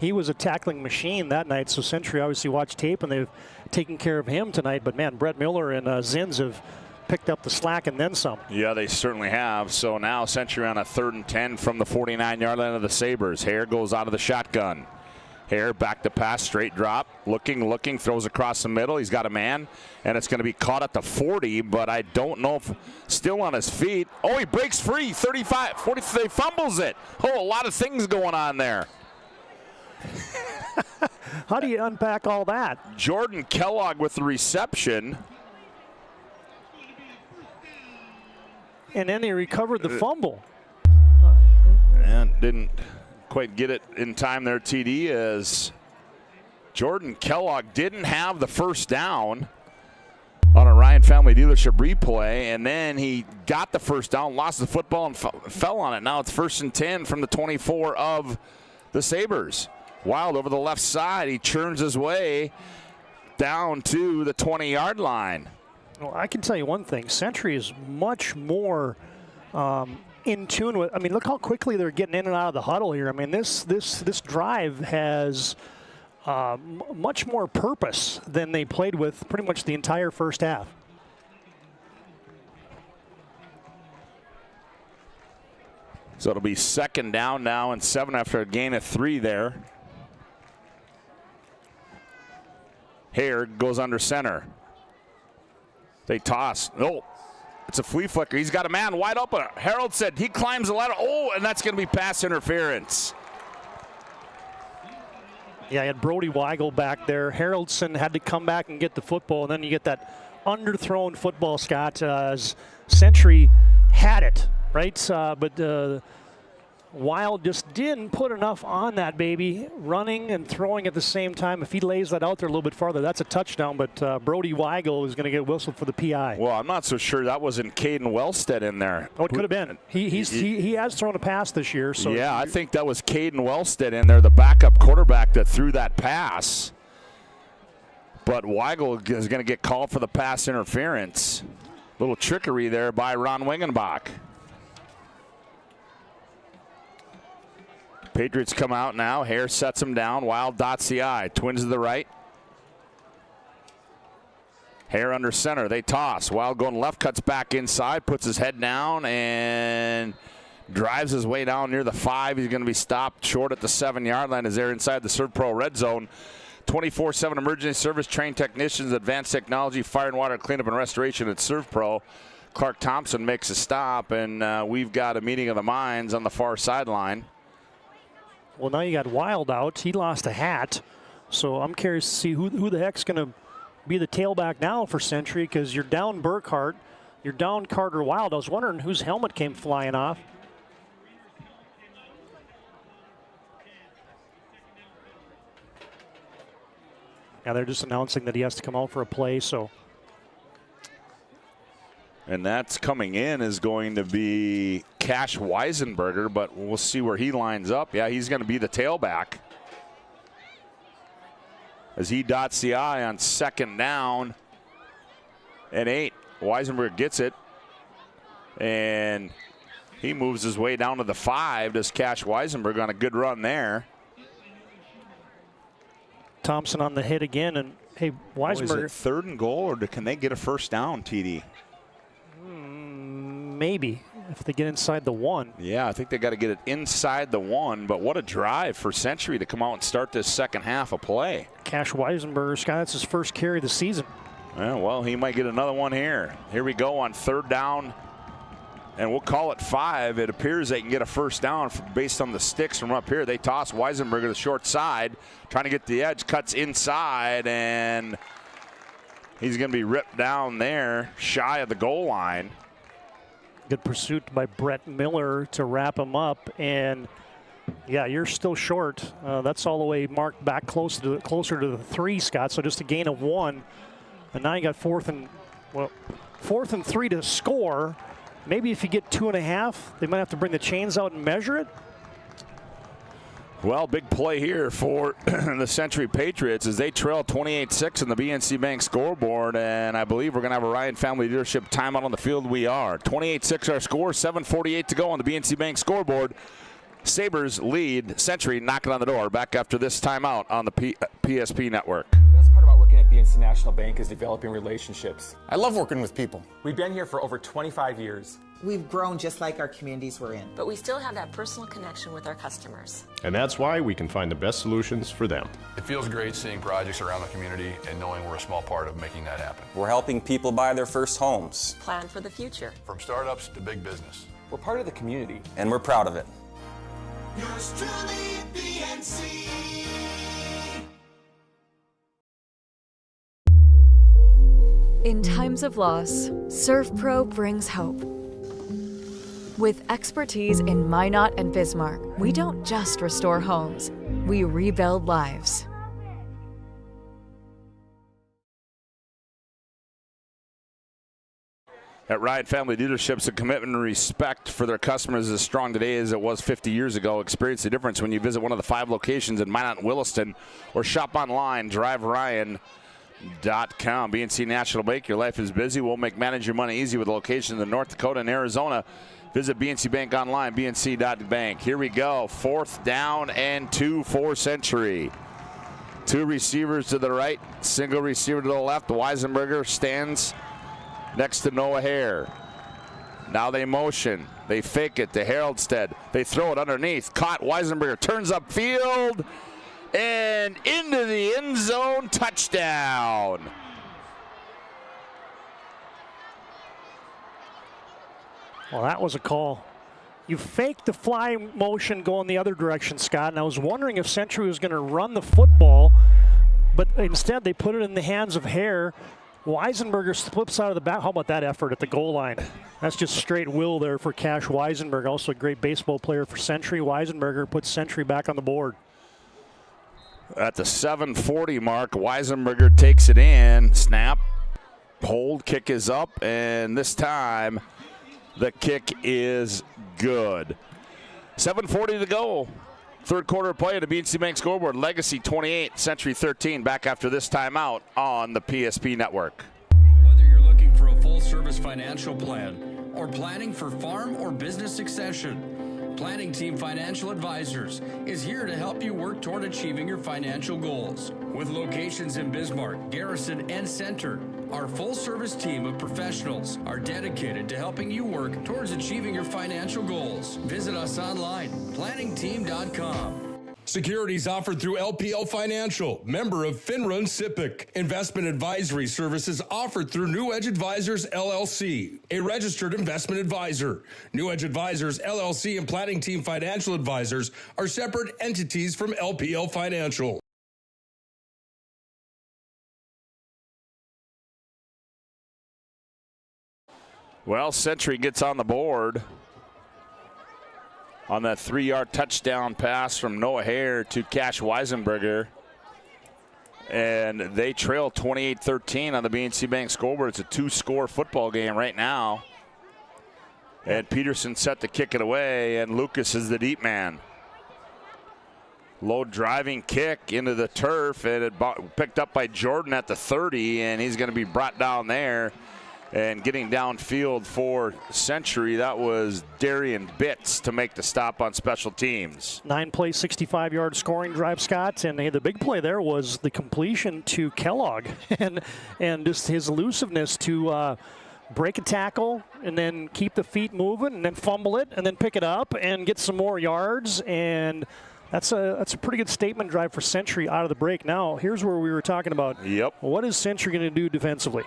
He was a tackling machine that night. So Century obviously watched tape, and they've taken care of him tonight. But, man, Brett Miller and Zins have picked up the slack and then some. Yeah, they certainly have. So now Century on a 3rd and 10 from the 49-yard line of the Sabres. Hare goes out of the shotgun. Hare back to pass, straight drop, looking, throws across the middle. He's got a man, and it's going to be caught at the 40, but I don't know if still on his feet. Oh, he breaks free, 35, 40, he fumbles it. Oh, a lot of things going on there. How do you unpack all that? Jordan Kellogg with the reception. And then he recovered the fumble. And didn't quite get it in time there, TD, as Jordan Kellogg didn't have the 1st down on a Ryan Family Dealership replay, and then he got the 1st down, lost the football, and fell on it. Now it's 1st and 10 from the 24 of the Sabres. Wild over the left side. He churns his way down to the 20-yard line. Well, I can tell you one thing. Century is much more in tune with. I mean, look how quickly they're getting in and out of the huddle here. I mean, this drive has much more purpose than they played with pretty much the entire first half. So it'll be 2nd down now and 7 after a gain of 3 there. Hare goes under center. They toss. Oh, it's a flea flicker. He's got a man wide open. Harold said he climbs the ladder. Oh, and that's going to be pass interference. Yeah, I had Brody Weigel back there. Haroldson had to come back and get the football, and then you get that underthrown football, Scott, as Century had it, right? But Wild just didn't put enough on that baby, running and throwing at the same time. If he lays that out there a little bit farther, that's a touchdown, but Brody Weigel is going to get whistled for the PI. Well, I'm not so sure that wasn't Caden Wellstead in there. Oh, it could have been. He has thrown a pass this year. So yeah, I think that was Caden Wellstead in there, the backup quarterback that threw that pass. But Weigel is going to get called for the pass interference. Little trickery there by Ron Wingenbach. Patriots come out now. Hare sets him down. Wild dots the I. Twins to the right. Hare under center. They toss. Wild going left, cuts back inside, puts his head down, and drives his way down near the 5. He's going to be stopped short at the 7-yard line as they're inside the ServPro red zone. 24/7 emergency service, trained technicians, advanced technology, fire and water cleanup and restoration at ServPro. Clark Thompson makes a stop, and we've got a meeting of the minds on the far sideline. Well, now you got Wild out. He lost a hat. So I'm curious to see who the heck's going to be the tailback now for Century, because you're down Burkhart, you're down Carter Wild. I was wondering whose helmet came flying off. Now they're just announcing that he has to come out for a play, so. And that's coming in is going to be Cash Weisenberger, but we'll see where he lines up. Yeah, he's going to be the tailback as he dots the I on 2nd down and 8. Weisenberger gets it, and he moves his way down to the 5. Does Cash Weisenberger on a good run there. Thompson on the hit again, and hey, Weisenberger. Is it 3rd and goal, or can they get a first down, TD? Maybe, if they get inside the 1. Yeah, I think they got to get it inside the 1, but what a drive for Century to come out and start this second half of play. Cash Weisenberger, Scott, that's his first carry of the season. Yeah, well, he might get another one here. Here we go on 3rd down, and we'll call it 5. It appears they can get a first down based on the sticks from up here. They toss Weisenberger to the short side, trying to get the edge, cuts inside, and he's going to be ripped down there, shy of the goal line. Good pursuit by Brett Miller to wrap him up, and yeah, you're still short. That's all the way marked back closer to the 3, Scott. So just a gain of 1, and now you got 4th and 3 to score. Maybe if you get 2.5, they might have to bring the chains out and measure it. Well, big play here for the Century Patriots as they trail 28-6 in the BNC Bank scoreboard, and I believe we're going to have a Ryan Family Leadership timeout on the field. We are. 28-6 our score, 7:48 to go on the BNC Bank scoreboard. Sabres lead. Century knocking on the door. Back after this timeout on the PSP network. The best part about working at BNC National Bank is developing relationships. I love working with people. We've been here for over 25 years. We've grown just like our communities we're in. But we still have that personal connection with our customers. And that's why we can find the best solutions for them. It feels great seeing projects around the community and knowing we're a small part of making that happen. We're helping people buy their first homes. Plan for the future. From startups to big business. We're part of the community. And we're proud of it. Yours truly, BNC. In times of loss, ServPro brings hope. With expertise in Minot and Bismarck, we don't just restore homes, we rebuild lives. At Ryan Family Leadership's a commitment and respect for their customers is as strong today as it was 50 years ago. Experience the difference when you visit one of the 5 locations in Minot and Williston or shop online, driveryan.com. BNC National Bank, your life is busy. We'll make manage your money easy with locations in North Dakota and Arizona. Visit BNC Bank online, bnc.bank. Here we go. 4th down and 2 for Century. 2 receivers to the right, single receiver to the left. Weisenberger stands next to Noah Hare. Now they motion. They fake it to Haroldstead. They throw it underneath. Caught. Weisenberger turns upfield and into the end zone. Touchdown. Well, that was a call. You faked the fly motion going the other direction, Scott, and I was wondering if Century was going to run the football, but instead they put it in the hands of Hare, Weisenberger flips out of the back. How about that effort at the goal line? That's just straight will there for Cash Weisenberger. Also a great baseball player for Century. Weisenberger puts Century back on the board. At the 7:40 mark, Weisenberger takes it in. Snap, hold, kick is up, and this time the kick is good. 7:40 to go. Third quarter of play at the BNC Bank scoreboard. Legacy 28, Century 13. Back after this timeout on the PSP Network. Whether you're looking for a full-service financial plan or planning for farm or business succession, Planning Team Financial Advisors is here to help you work toward achieving your financial goals. With locations in Bismarck, Garrison, and Center, our full-service team of professionals are dedicated to helping you work towards achieving your financial goals. Visit us online, planningteam.com. Securities offered through LPL Financial, member of FINRA and SIPC. Investment advisory services offered through New Edge Advisors, LLC, a registered investment advisor. New Edge Advisors, LLC, and Planning Team Financial Advisors are separate entities from LPL Financial. Well, Century gets on the board on that 3-yard touchdown pass from Noah Hare to Cash Weisenberger. And they trail 28-13 on the BNC Bank scoreboard. It's a 2-score football game right now. And Peterson set to kick it away, and Lucas is the deep man. Low driving kick into the turf, and it picked up by Jordan at the 30, and he's going to be brought down there. And getting downfield for Century, that was Darian Bitts to make the stop on special teams. 9-play, 65-yard scoring drive, Scott. And the big play there was the completion to Kellogg and just his elusiveness to break a tackle and then keep the feet moving and then fumble it and then pick it up and get some more yards. And that's a pretty good statement drive for Century out of the break. Now, here's where we were talking about. Yep. What is Century going to do defensively?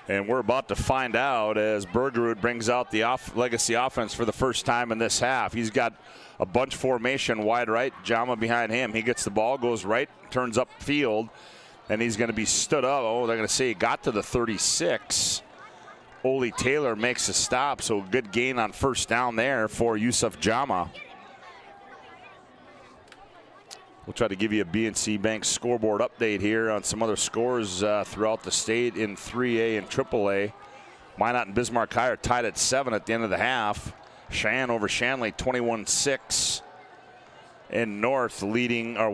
And we're about to find out as Bergerud brings out the Legacy offense for the first time in this half. He's got a bunch formation wide right, Jama behind him. He gets the ball, goes right, turns up field, and he's going to be stood up. Oh, they're going to say he got to the 36. Ole Taylor makes a stop, so good gain on first down there for Yusuf Jama. We'll try to give you a BNC Bank scoreboard update here on some other scores throughout the state in 3A and AAA. Minot and Bismarck High are tied at 7 at the end of the half. Cheyenne over Shanley 21-6. And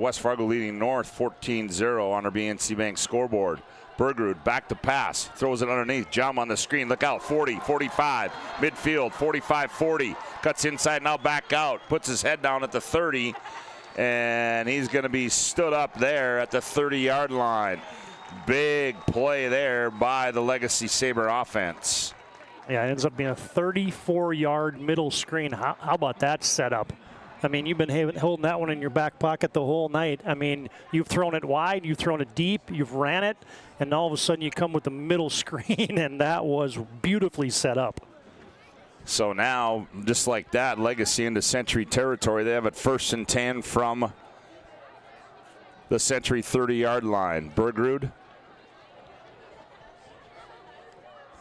West Fargo leading North 14-0 on our BNC Bank scoreboard. Bergerud back to pass, throws it underneath. Jum on the screen, look out, 40, 45, midfield, 45, 40. Cuts inside, now back out, puts his head down at the 30. And he's going to be stood up there at the 30-yard line. Big play there by the Legacy Saber offense. Yeah, it ends up being a 34-yard middle screen. How about that setup? I mean, you've been holding that one in your back pocket the whole night. I mean, you've thrown it wide, you've thrown it deep, you've ran it, and all of a sudden you come with the middle screen, and that was beautifully set up. So now, just like that, Legacy into Century territory. They have it 1st and 10 from the Century 30-yard line. Bergerud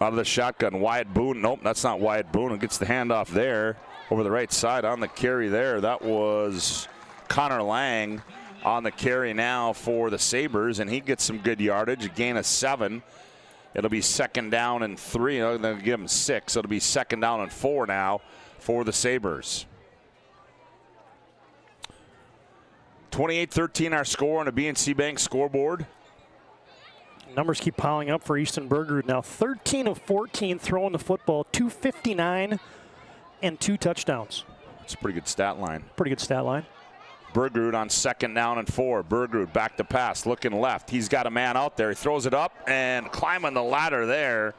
out of the shotgun. Wyatt Boone. Nope, that's not Wyatt Boone. Who gets the handoff there over the right side on the carry there. That was Connor Lang on the carry now for the Sabres, and he gets some good yardage, a gain of 7. It'll be 2nd down and 3. They're going to give him 6. It'll be 2nd down and 4 now for the Sabres. 28-13 our score on the BNC Bank scoreboard. Numbers keep piling up for Easton Bergerud now. 13 of 14 throwing the football, 259 and 2 touchdowns. It's a pretty good stat line. Pretty good stat line. Bergerud on 2nd down and 4. Bergerud back to pass, looking left. He's got a man out there. He throws it up, and climbing the ladder there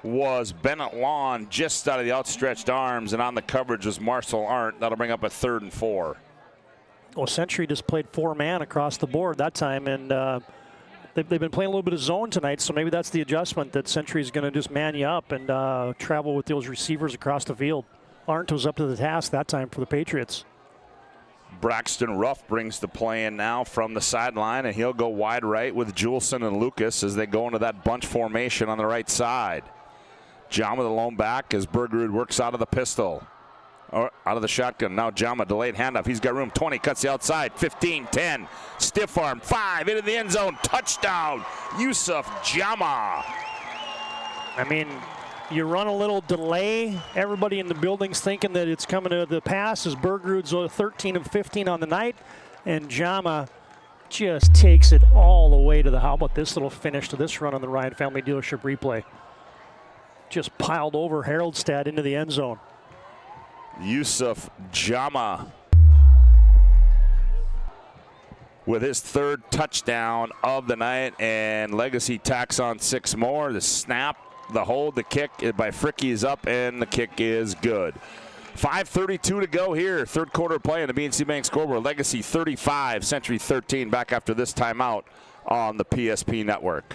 was Bennett Lawn, just out of the outstretched arms, and on the coverage was Marcel Arndt. That'll bring up a 3rd and 4. Well, Century just played 4-man across the board that time, and they've been playing a little bit of zone tonight, so maybe that's the adjustment, that Century's going to just man you up and travel with those receivers across the field. Arndt was up to the task that time for the Patriots. Braxton Ruff brings the play in now from the sideline, and he'll go wide right with Juleson and Lucas as they go into that bunch formation on the right side. Jama the lone back as Bergerud works out of the pistol. Or out of the shotgun. Now Jama, delayed handoff. He's got room. 20, cuts the outside. 15, 10. Stiff arm. 5, into the end zone. Touchdown, Yusuf Jama. I mean, you run a little delay. Everybody in the building's thinking that it's coming to the pass as Bergerud's 13 of 15 on the night. And Jama just takes it all the way to the, how about this little finish to this run on the Ryan Family Dealership replay. Just piled over Haroldstad into the end zone. Yusuf Jama with his 3rd touchdown of the night, and Legacy tacks on 6 more. The snap, the hold, the kick by Fricky is up, and the kick is good. 5:32 to go here. 3rd quarter play in the BNC Bank scoreboard. Legacy 35, Century 13. Back after this timeout on the PSP network.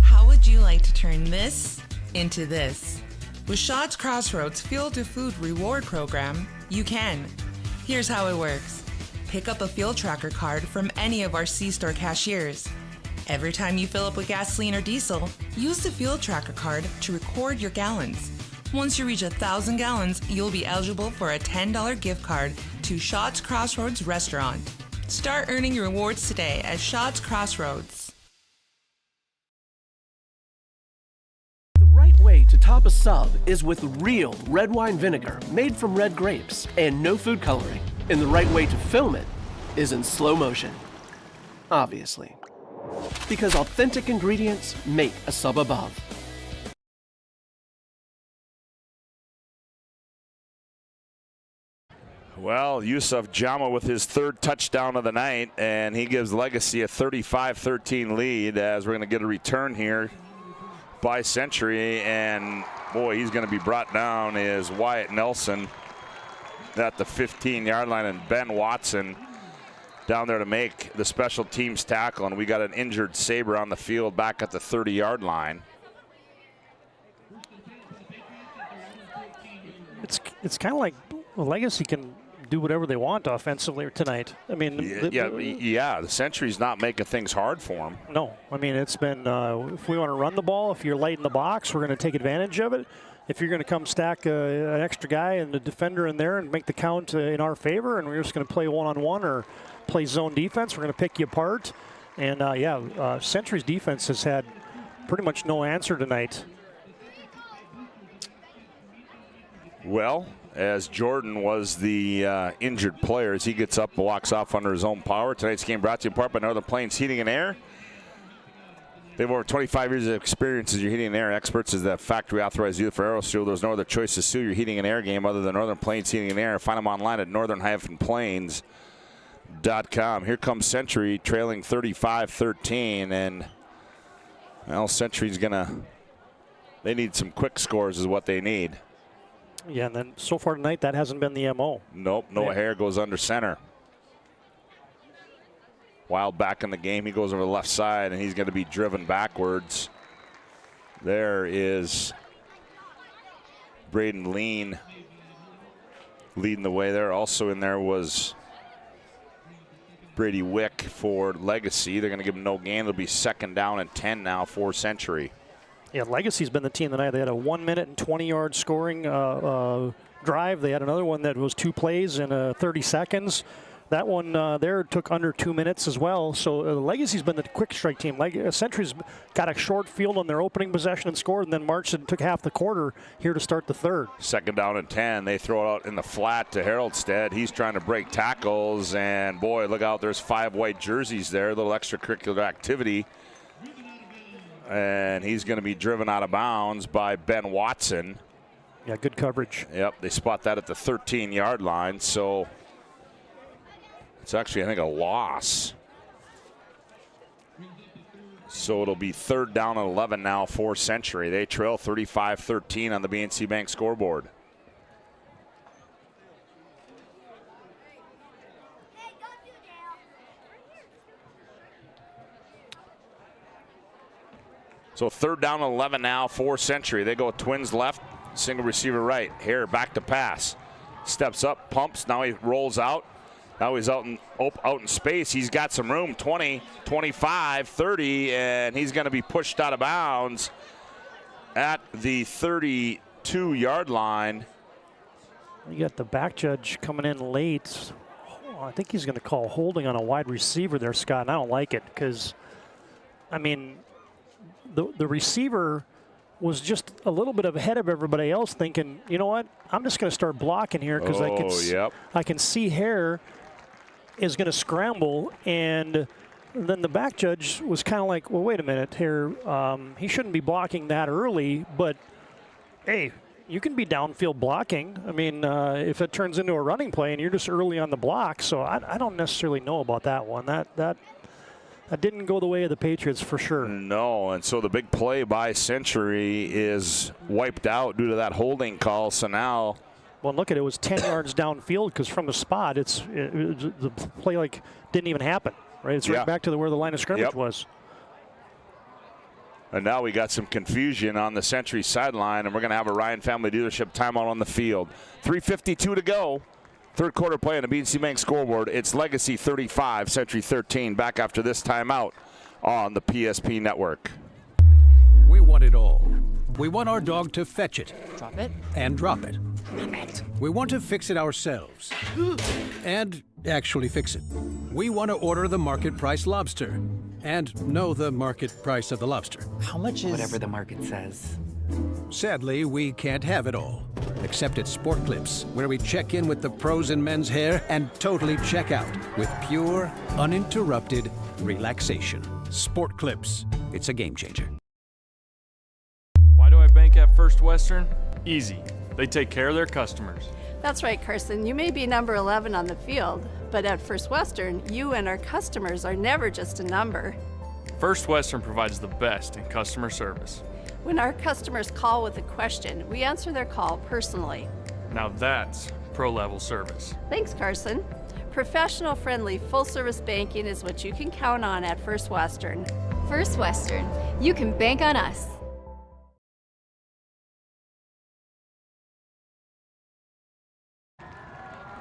How would you like to turn this into this? With Shaw's Crossroads Fuel to Food Reward Program, you can. Here's how it works. Pick up a fuel tracker card from any of our C-store cashiers. Every time you fill up with gasoline or diesel, use the fuel tracker card to record your gallons. Once you reach 1,000 gallons, you'll be eligible for a $10 gift card to Shaw's Crossroads Restaurant. Start earning your rewards today at Shaw's Crossroads. Way to top a sub is with real red wine vinegar made from red grapes and no food coloring. And the right way to film it is in slow motion. Obviously. Because authentic ingredients make a sub above. Well, Yusuf Jama with his 3rd touchdown of the night, and he gives Legacy a 35-13 lead as we're going to get a return here by Century, and boy, he's going to be brought down is Wyatt Nelson at the 15-yard line, and Ben Watson down there to make the special teams tackle, and we got an injured Saber on the field back at the 30-yard line. It's kind of like Legacy can do whatever they want offensively tonight. I mean, the Century's not making things hard for them. No, I mean, it's been, if we want to run the ball, if you're light in the box, we're going to take advantage of it. If you're going to come stack an extra guy and a defender in there and make the count in our favor, and we're just going to play one-on-one or play zone defense, we're going to pick you apart. And Century's defense has had pretty much no answer tonight. Well, as Jordan was the injured player, as he gets up and walks off under his own power. Tonight's game brought to you in part by Northern Plains Heating and Air. They have over 25 years of experience as your heating and air experts. As that factory authorized you for AeroSteel, there's no other choice to sue your heating and air game other than Northern Plains Heating and Air. Find them online at northern-plains.com. Here comes Century trailing 35-13, and well, Century's they need some quick scores is what they need. Yeah, and then so far tonight, that hasn't been the MO. Nope, Noah Hare goes under center. Wild back in the game, he goes over the left side, and he's going to be driven backwards. There is Braden Lean leading the way there. Also in there was Brady Wick for Legacy. They're going to give him no gain. It'll be 2nd down and 10 now for Century. Yeah, Legacy's been the team tonight. They had a 1-minute and 20-yard scoring drive. They had another one that was 2 plays in 30 seconds. That one there took under 2 minutes as well. So Legacy's been the quick strike team. Century's got a short field on their opening possession and scored, and then marched and took half the quarter here to start the 3rd. 2nd down and 10. They throw it out in the flat to Haroldstad. He's trying to break tackles, and boy, look out, there's 5 white jerseys there, a little extracurricular activity. And he's going to be driven out of bounds by Ben Watson. Yeah, good coverage. Yep, they spot that at the 13-yard line, so it's actually, I think, a loss. So it'll be 3rd down and 11 now for Century. They trail 35-13 on the BNC Bank scoreboard. So 3rd down and 11 now for Century. They go twins left, single receiver right. Hare back to pass. Steps up, pumps, now he rolls out. Now he's out in space. He's got some room, 20, 25, 30, and he's going to be pushed out of bounds at the 32-yard line. You got the back judge coming in late. Oh, I think he's going to call holding on a wide receiver there, Scott, and I don't like it because, I mean, the receiver was just a little bit ahead of everybody else thinking, you know what, I'm just going to start blocking here because I can see Hare is going to scramble, and then the back judge was kind of like, well, wait a minute here. He shouldn't be blocking that early, but, hey, you can be downfield blocking. I mean, if it turns into a running play and you're just early on the block, so I don't necessarily know about that one. That didn't go the way of the Patriots for sure. No, and so the big play by Century is wiped out due to that holding call, so now... Well, look at it. It was 10 yards downfield because from the spot, the play like didn't even happen, right? It's right back to where the line of scrimmage was. And now we got some confusion on the Century sideline, and we're going to have a Ryan Family Dealership timeout on the field. 3:52 to go. Third quarter play on the BNC Bank scoreboard. It's Legacy 35, Century 13. Back after this timeout on the PSP network. We want it all. We want our dog to fetch it. Drop it. And drop it. We want to fix it ourselves. And actually fix it. We want to order the market price lobster. And know the market price of the lobster. How much is... Whatever the market says. Sadly, we can't have it all. Except at Sport Clips, where we check in with the pros in men's hair and totally check out with pure, uninterrupted relaxation. Sport Clips. It's a game changer. Why do I bank at First Western? Easy. They take care of their customers. That's right, Carson. You may be number 11 on the field, but at First Western, you and our customers are never just a number. First Western provides the best in customer service. When our customers call with a question, we answer their call personally. Now that's pro-level service. Thanks, Carson. Professional, friendly, full-service banking is what you can count on at First Western. First Western, you can bank on us.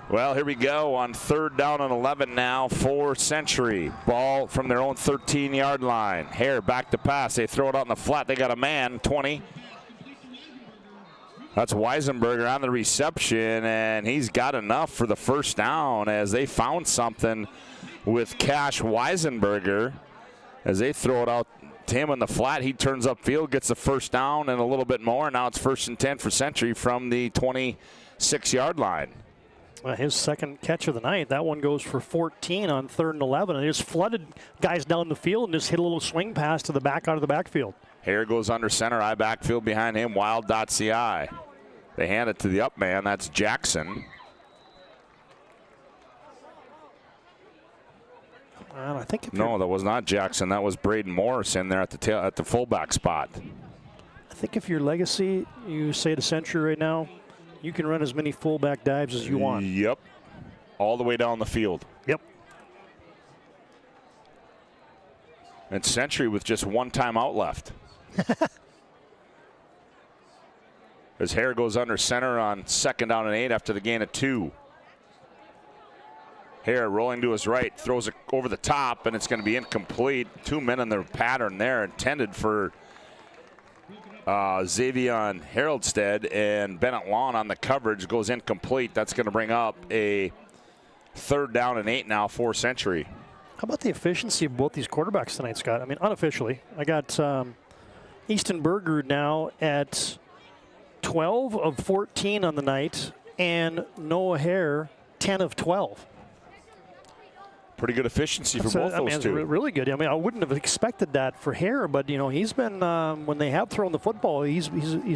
Well, here we go on 3rd down and 11 now for Century. Ball from their own 13-yard line. Hare back to pass. They throw it out in the flat. They got a man, 20. That's Weisenberger on the reception, and he's got enough for the first down as they found something with Cash Weisenberger. As they throw it out to him in the flat, he turns upfield, gets the first down and a little bit more. Now it's 1st and 10 for Century from the 26-yard line. His second catch of the night. That one goes for 14 on 3rd and 11. And he just flooded guys down the field and just hit a little swing pass to the back out of the backfield. Hare goes under center, I backfield behind him, wild.ci. They hand it to the up man. That's Jackson. I think no, that was not Jackson. That was Braden Morris in there at the fullback spot. I think if you're Legacy, you say to Century right now, you can run as many fullback dives as you want. Yep. All the way down the field. Yep. And Century with just one timeout left. As Hare goes under center on 2nd down and 8 after the gain of 2. Hare rolling to his right, throws it over the top, and it's going to be incomplete. 2 men in the pattern there intended for Xavion Haroldstead, and Bennett Lawn on the coverage goes incomplete. That's going to bring up a 3rd down and 8 now for Century. How about the efficiency of both these quarterbacks tonight, Scott? I mean, unofficially, I got Easton Berger now at 12 of 14 on the night, and Noah Hare 10 of 12. Pretty good efficiency for both those two. Really good. I mean, I wouldn't have expected that for Hare, but you know, he's been when they have thrown the football, he's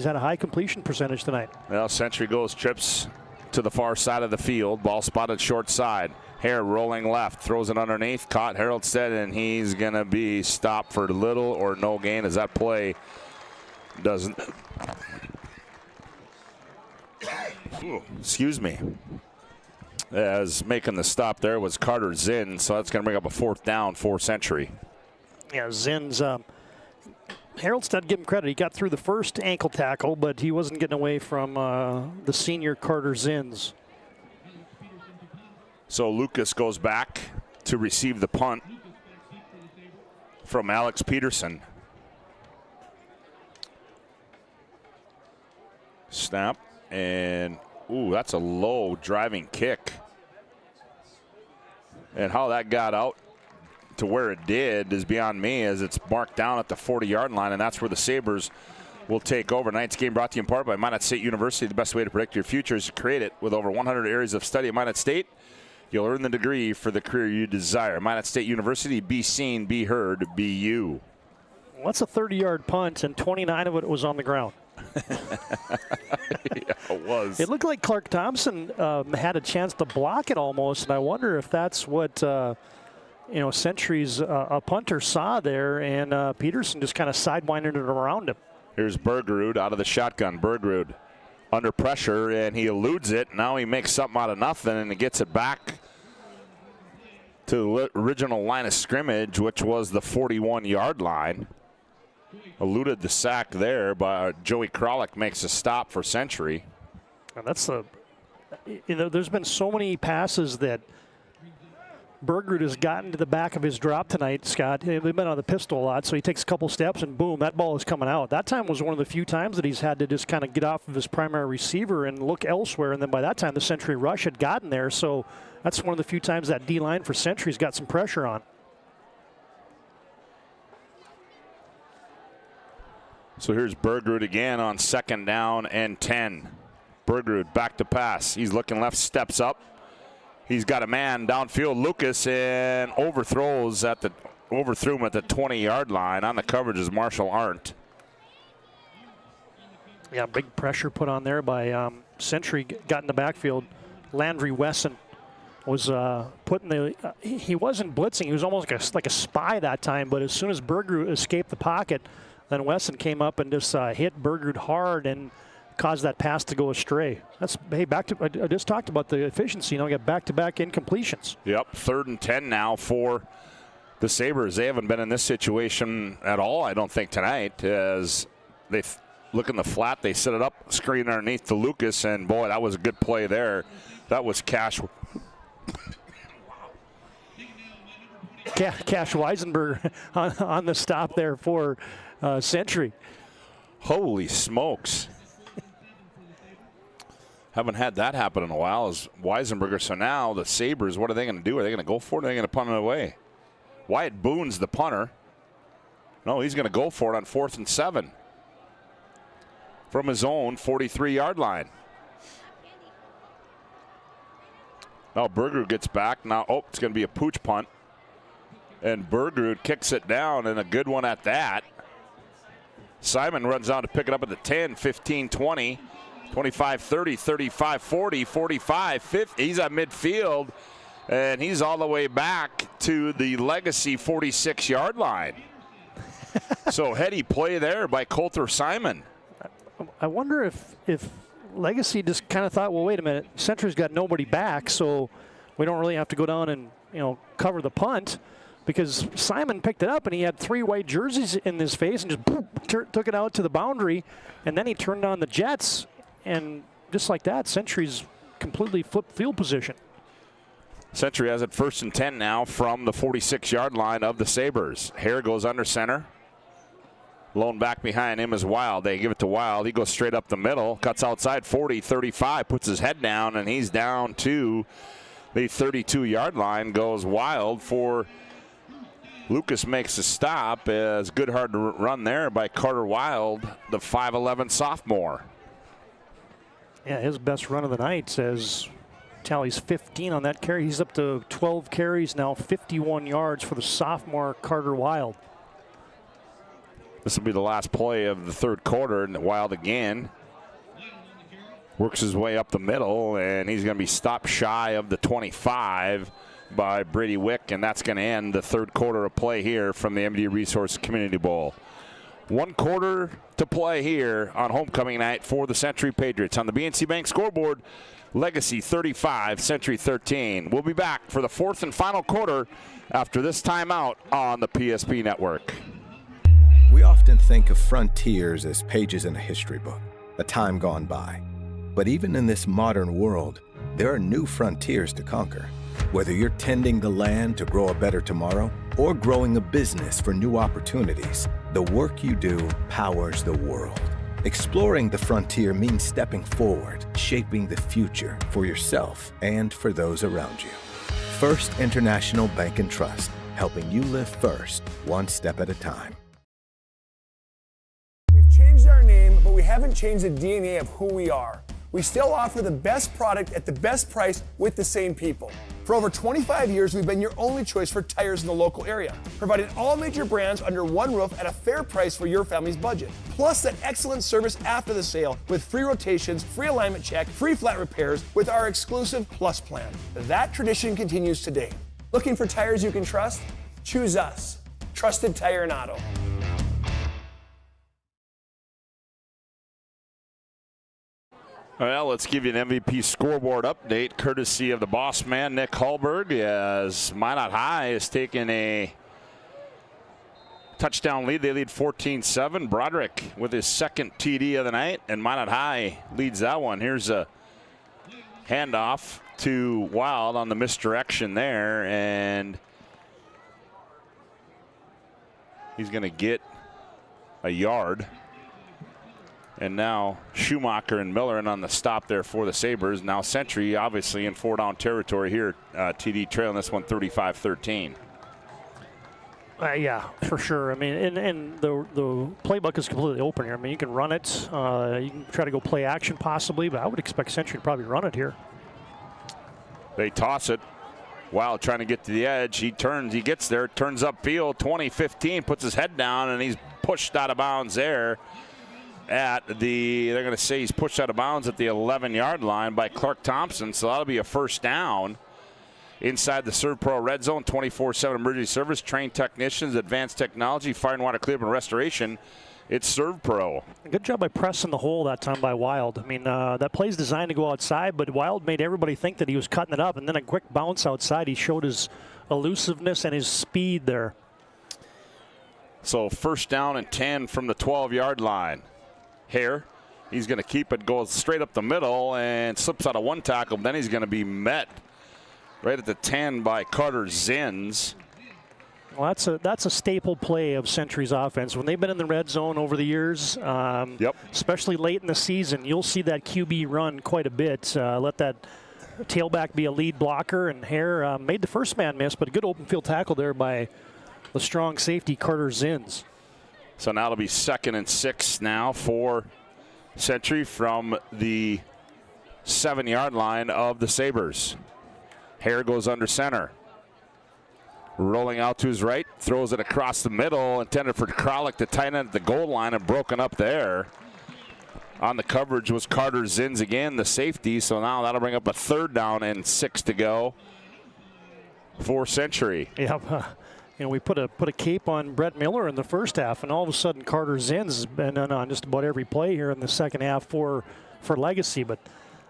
had a high completion percentage tonight. Well, Century trips to the far side of the field. Ball spotted short side. Hare rolling left, throws it underneath, caught Haroldstead, and he's going to be stopped for little or no gain as that play doesn't. Excuse me. As making the stop there was Carter Zinn, so that's going to bring up a 4th down for Century. Yeah, Zinn's Haroldstead, give him credit. He got through the first ankle tackle, but he wasn't getting away from the senior Carter Zinns. So Lucas goes back to receive the punt from Alex Peterson. Snap, and ooh, that's a low driving kick. And how that got out to where it did is beyond me, as it's marked down at the 40-yard line, and that's where the Sabres will take over. Tonight's game brought to you in part by Minot State University. The best way to predict your future is to create it. With over 100 areas of study at Minot State, you'll earn the degree for the career you desire. Minot State University, be seen, be heard, be you. Well, that's a 30-yard punt, and 29 of it was on the ground. Yeah, it was. It looked like Clark Thompson had a chance to block it almost, and I wonder if that's what Century's a punter saw there, and Peterson just kind of sidewinded it around him. Here's Bergerud out of the shotgun. Bergerud under pressure, and he eludes it. Now he makes something out of nothing, and he gets it back to the original line of scrimmage, which was the 41-yard line. Eluded the sack there, but Joey Kralik makes a stop for Century. And that's there's been so many passes that Bergerud has gotten to the back of his drop tonight, Scott. They've been on the pistol a lot, so he takes a couple steps and boom, that ball is coming out. That time was one of the few times that he's had to just kind of get off of his primary receiver and look elsewhere, and then by that time the Century rush had gotten there, so that's one of the few times that D-line for Century's got some pressure on. So here's Bergerud again on 2nd down and 10. Bergerud back to pass. He's looking left, steps up. He's got a man downfield, Lucas, and overthrew him at the 20-yard line. On the coverage is Marshall Arndt. Yeah, big pressure put on there by Century. Got in the backfield. Landry Wesson was putting he wasn't blitzing. He was almost like a spy that time. But as soon as Bergerud escaped the pocket, then Wesson came up and just hit Bergerud hard and caused that pass to go astray. I just talked about the efficiency. You got back-to-back incompletions. Yep, 3rd and 10 now for the Sabres. They haven't been in this situation at all, I don't think, tonight. As they look in the flat, they set it up, screen underneath to Lucas, and boy, that was a good play there. That was Cash Weisenberg on the stop there for Century. Holy smokes. Haven't had that happen in a while as Weisenberger. So now the Sabres, what are they going to do? Are they going to go for it or are they going to punt it away? Wyatt Boone's the punter. No, he's going to go for it on 4th and 7 from his own 43-yard line. Now Bergerud gets back. Now, it's going to be a pooch punt. And Bergerud kicks it down, and a good one at that. Simon runs out to pick it up at the 10, 15, 20, 25, 30, 35, 40, 45, 50. He's at midfield, and he's all the way back to the Legacy 46-yard line. So heady play there by Coulter Simon. I wonder if Legacy just kind of thought, well, wait a minute, Century's got nobody back, so we don't really have to go down and cover the punt. Because Simon picked it up and he had 3 white jerseys in his face and just boom, took it out to the boundary, and then he turned on the Jets, and just like that, Century's completely flipped field position. Century has it 1st and 10 now from the 46-yard line of the Sabres. Hare goes under center. Lone back behind him is Wild. They give it to Wild. He goes straight up the middle, cuts outside 40, 35, puts his head down, and he's down to the 32-yard line. Goes Wild for Lucas. Makes a stop. As good hard to run there by Carter Wild, the 5'11 sophomore. Yeah, his best run of the night says tallies 15 on that carry. He's up to 12 carries now, 51 yards for the sophomore Carter Wild. This will be the last play of the 3rd quarter, and Wild again works his way up the middle, and he's going to be stopped shy of the 25 by Brady Wick, and that's going to end the 3rd quarter of play here from the MD Resource Community Bowl. 1 quarter to play here on homecoming night for the Century Patriots. On the BNC Bank scoreboard, Legacy 35, Century 13. We'll be back for the 4th and final quarter after this timeout on the PSP Network. We often think of frontiers as pages in a history book, a time gone by. But even in this modern world, there are new frontiers to conquer. Whether you're tending the land to grow a better tomorrow or growing a business for new opportunities, the work you do powers the world. Exploring the frontier means stepping forward, shaping the future for yourself and for those around you. First International Bank and Trust, helping you live first, one step at a time. We've changed our name, but we haven't changed the DNA of who we are. We still offer the best product at the best price with the same people. For over 25 years, we've been your only choice for tires in the local area, providing all major brands under one roof at a fair price for your family's budget. Plus that excellent service after the sale with free rotations, free alignment check, free flat repairs with our exclusive Plus plan. That tradition continues today. Looking for tires you can trust? Choose us. Trusted Tire and Auto. Well, let's give you an MVP scoreboard update courtesy of the boss man, Nick Hallberg, as Minot High has taken a touchdown lead. They lead 14-7. Broderick with his second TD of the night, and Minot High leads that one. Here's a handoff to Wild on the misdirection there, and he's going to get a yard. And now Schumacher and Miller in on the stop there for the Sabres. Now Century obviously in 4-down territory here. TD trailing this one 35-13. Yeah, for sure. I mean, and the playbook is completely open here. I mean, you can run it. You can try to go play action possibly, but I would expect Century to probably run it here. They toss it. Wild trying to get to the edge. He turns, he gets there, turns upfield, 20-15, puts his head down, and he's pushed out of bounds there. They're going to say he's pushed out of bounds at the 11-yard line by Clark Thompson, so that'll be a first down. Inside the Serve Pro Red Zone, 24/7 emergency service, trained technicians, advanced technology, fire and water cleanup and restoration. It's Serve Pro. Good job by pressing the hole that time by Wild. I mean, that play's designed to go outside, but Wild made everybody think that he was cutting it up, and then a quick bounce outside. He showed his elusiveness and his speed there. So first down and 10 from the 12-yard line. Hare, he's going to keep it, goes straight up the middle and slips out of one tackle. Then he's going to be met right at the 10 by Carter Zins. Well, that's a staple play of Century's offense. When they've been in the red zone over the years, especially late in the season, you'll see that QB run quite a bit. Let that tailback be a lead blocker, and Hare made the first man miss, but a good open field tackle there by the strong safety Carter Zins. So now it'll be 2nd and 6 now for Century from the 7-yard line of the Sabres. Hare goes under center. Rolling out to his right, throws it across the middle, intended for Kralik to tight end at the goal line and broken up there. On the coverage was Carter Zins again, the safety, so now that'll bring up a 3rd down and 6 to go for Century. Yep. You know, we put a cape on Brett Miller in the first half, and all of a sudden Carter Zins has been on just about every play here in the second half for Legacy. But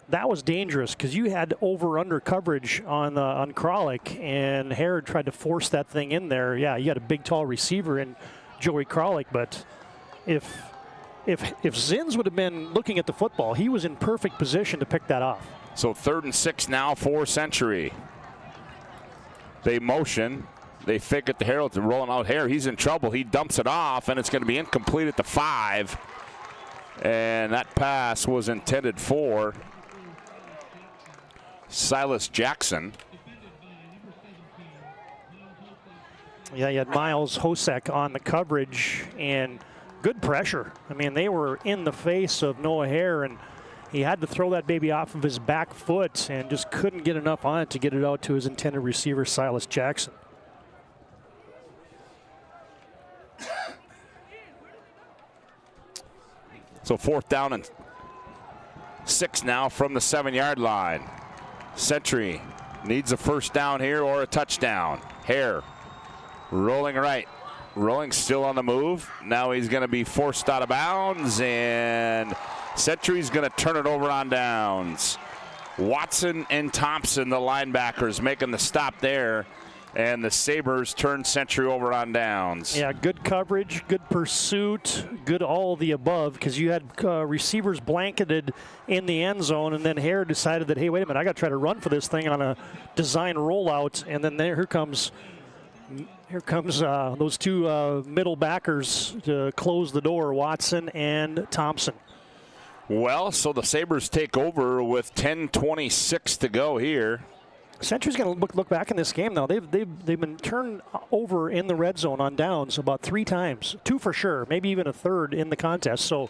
that was dangerous because you had over/under coverage on Kralik, and Hare tried to force that thing in there. Yeah, you had a big, tall receiver in Joey Kralik, but if Zins would have been looking at the football, he was in perfect position to pick that off. So 3rd and 6 now for Century. They motion. They fake it to Harold, rolling out Hare. He's in trouble. He dumps it off, and it's going to be incomplete at the 5. And that pass was intended for Silas Jackson. Yeah, you had Miles Hosek on the coverage, and good pressure. I mean, they were in the face of Noah Hare, and he had to throw that baby off of his back foot and just couldn't get enough on it to get it out to his intended receiver, Silas Jackson. So 4th down and 6 now from the 7-yard line. Century needs a first down here or a touchdown. Hare rolling right, rolling still on the move. Now he's going to be forced out of bounds, and Century's going to turn it over on downs. Watson and Thompson, the linebackers, making the stop there And the Sabres turn Century over on downs. Yeah, good coverage, good pursuit, good all of the above, because you had receivers blanketed in the end zone, and then Hare decided that, hey, wait a minute, I got to try to run for this thing on a design rollout, and then here comes those two middle backers to close the door, Watson and Thompson. Well, so the Sabres take over with 10:26 to go here. Century's going to look back in this game, though. They've been turned over in the red zone on downs about 3 times, 2 for sure, maybe even a third in the contest. So,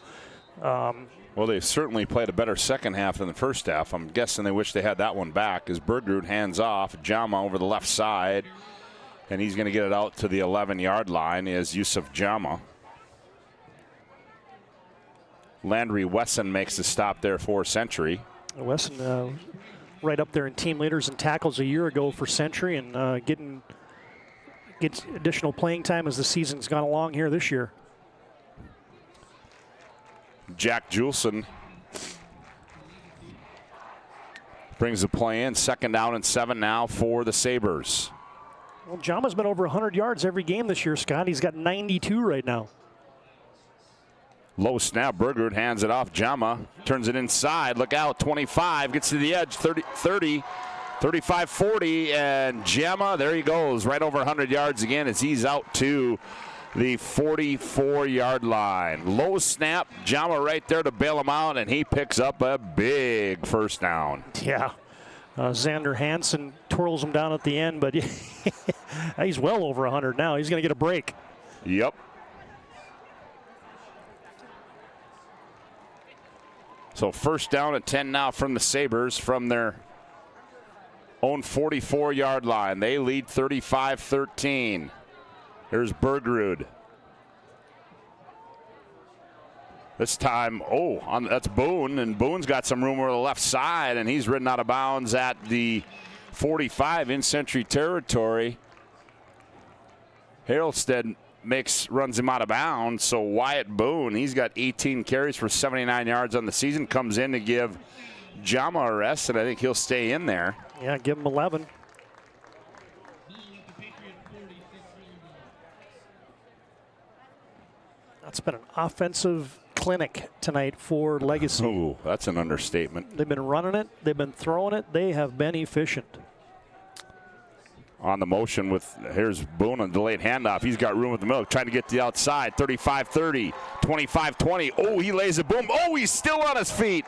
well, they've certainly played a better second half than the first half. I'm guessing they wish they had that one back. As Bergerud hands off, Jama over the left side, and he's going to get it out to the 11-yard line. Is Yusuf Jama. Landry Wesson makes the stop there for Century. Wesson right up there in team leaders and tackles a year ago for Century, and gets additional playing time as the season's gone along here this year. Jack Juleson brings the play in. 2nd down and 7 now for the Sabres. Well, Jama's been over 100 yards every game this year, Scott. He's got 92 right now. Low snap. Bergerud hands it off. Jama turns it inside. Look out. 25. Gets to the edge. 30, 35, 40. And Jama, there he goes. Right over 100 yards again as he's out to the 44-yard line. Low snap. Jama right there to bail him out, and he picks up a big first down. Yeah. Xander Hansen twirls him down at the end, but he's well over 100 now. He's going to get a break. Yep. So 1st down and 10 now from the Sabres from their own 44-yard line. They lead 35-13. Here's Bergerud. This time, that's Boone, and Boone's got some room over the left side, and he's ridden out of bounds at the 45 in Century territory. Harrelstead runs him out of bounds, so Wyatt Boone, he's got 18 carries for 79 yards on the season, comes in to give Jama a rest, and I think he'll stay in there. Yeah, give him 11. That's been an offensive clinic tonight for Legacy. Ooh, that's an understatement. They've been running it. They've been throwing it. They have been efficient. On the motion here's Boone on delayed handoff. He's got room with the middle, trying to get to the outside. 35-30, 25-20. Oh, he lays a boom. Oh, he's still on his feet.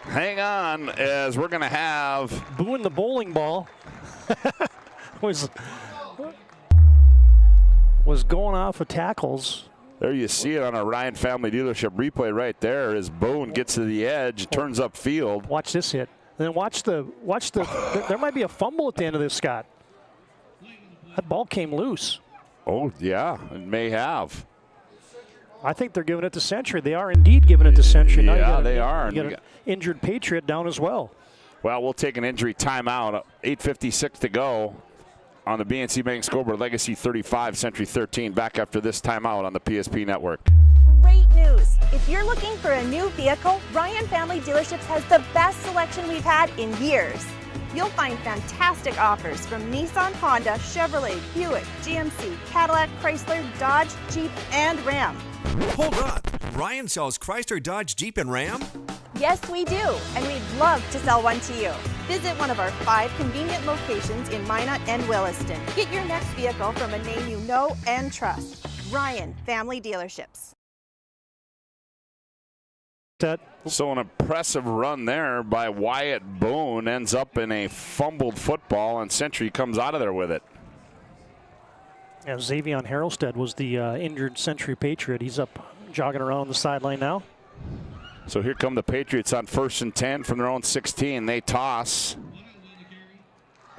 Hang on, as we're going to have Boone the bowling ball was going off of tackles. There you see it on a Ryan Family Dealership replay right there as Boone gets to the edge, turns upfield. Watch this hit. Then watch the. There might be a fumble at the end of this, Scott. That ball came loose. Oh, yeah, it may have. I think they're giving it to Century. They are indeed giving it to Century. Yeah, they are. You got an injured Patriot down as well. Well, we'll take an injury timeout. 8:56 to go on the BNC Bank scoreboard. Legacy 35, Century 13. Back after this timeout on the PSP Network. Great news! If you're looking for a new vehicle, Ryan Family Dealerships has the best selection we've had in years. You'll find fantastic offers from Nissan, Honda, Chevrolet, Buick, GMC, Cadillac, Chrysler, Dodge, Jeep, and Ram. Hold up! Ryan sells Chrysler, Dodge, Jeep, and Ram? Yes, we do, and we'd love to sell one to you. Visit one of our 5 convenient locations in Minot and Williston. Get your next vehicle from a name you know and trust. Ryan Family Dealerships. So an impressive run there by Wyatt Boone ends up in a fumbled football, and Century comes out of there with it. Yeah, Xavion Harrelstead was the injured Century Patriot. He's up jogging around the sideline now. So here come the Patriots on 1st and 10 from their own 16. They toss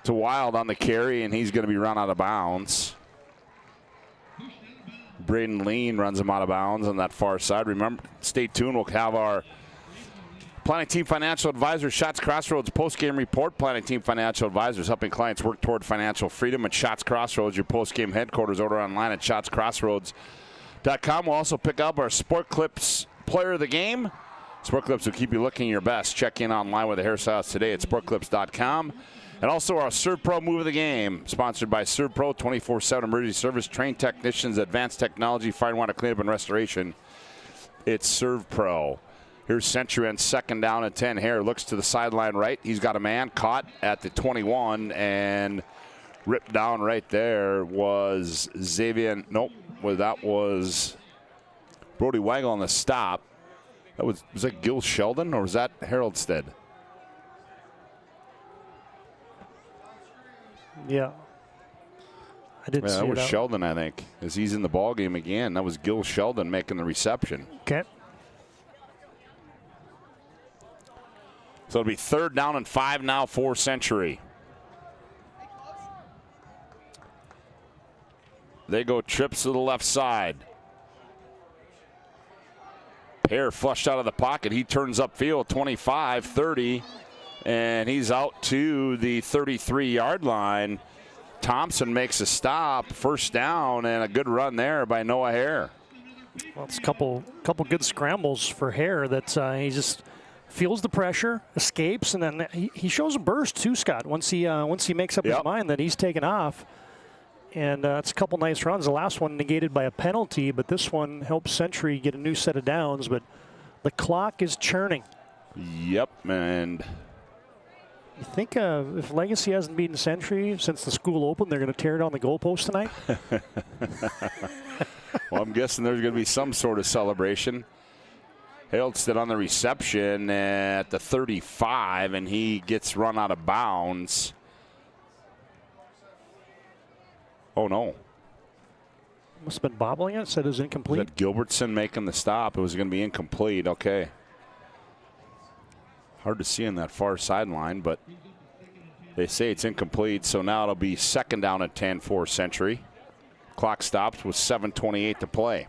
to Wild on the carry, and he's going to be run out of bounds. Braden Lean runs him out of bounds on that far side. Remember, stay tuned. We'll have our Planning Team Financial Advisors Shots Crossroads post-game report. Planning Team Financial Advisors helping clients work toward financial freedom. At Shots Crossroads, your post-game headquarters. Order online at shotscrossroads.com. We'll also pick up our Sport Clips Player of the Game. Sport Clips will keep you looking your best. Check in online with the hairstyles today at sportclips.com. And also our Serve Pro move of the game, sponsored by Serve Pro, 24/7 emergency service, trained technicians, advanced technology, fire and water cleanup and restoration. It's Serve Pro. Here's Century on 2nd down and 10. Hare looks to the sideline right. He's got a man caught at the 21 and ripped down right there was Xavier. Nope, well, that was Brody Weigel on the stop. Was that Gil Sheldon or was that Haroldstead? Yeah. I didn't see that it was out. Sheldon, I think, as he's in the ball game again. That was Gil Sheldon making the reception. Okay. So it'll be 3rd down and 5 now for Century. They go trips to the left side. Hare flushed out of the pocket. He turns upfield 25, 30, and he's out to the 33-yard line. Thompson makes a stop, 1st down, and a good run there by Noah Hare. Well, it's a couple good scrambles for Hare that he just feels the pressure, escapes, and then he shows a burst too, Scott. Once he makes up his mind that he's taken off, and it's a couple nice runs. The last one negated by a penalty, but this one helps Century get a new set of downs. But the clock is churning. Yep, and you think if Legacy hasn't beaten Century since the school opened, they're going to tear down the goalpost tonight? Well, I'm guessing there's going to be some sort of celebration. Hailstead on the reception at the 35, and he gets run out of bounds. Oh, no. Must have been bobbling it. Said it was incomplete. Was that Gilbertson making the stop? It was going to be incomplete. Okay. Hard to see on that far sideline, but they say it's incomplete. So now it'll be 2nd down and 10 for Century. Clock stops with 7:28 to play.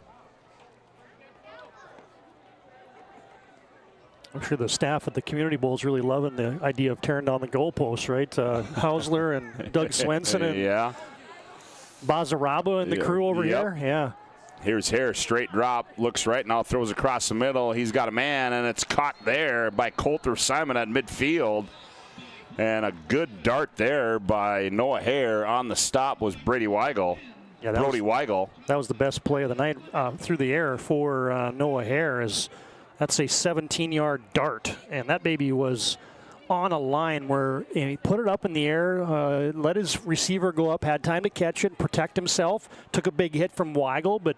I'm sure the staff at the Community Bowl is really loving the idea of tearing down the goalposts, right? Hausler and Doug Swenson and yeah. Bazaraba and the crew over here. Yeah. Here's Hare, straight drop, looks right now, throws across the middle. He's got a man, and it's caught there by Coulter Simon at midfield. And a good dart there by Noah Hare. On the stop was Brady Weigel. Yeah, Brody Weigel. That was the best play of the night through the air for Noah Hare. That's a 17-yard dart, and that baby was on a line where he put it up in the air, let his receiver go up, had time to catch it, protect himself, took a big hit from Weigel, but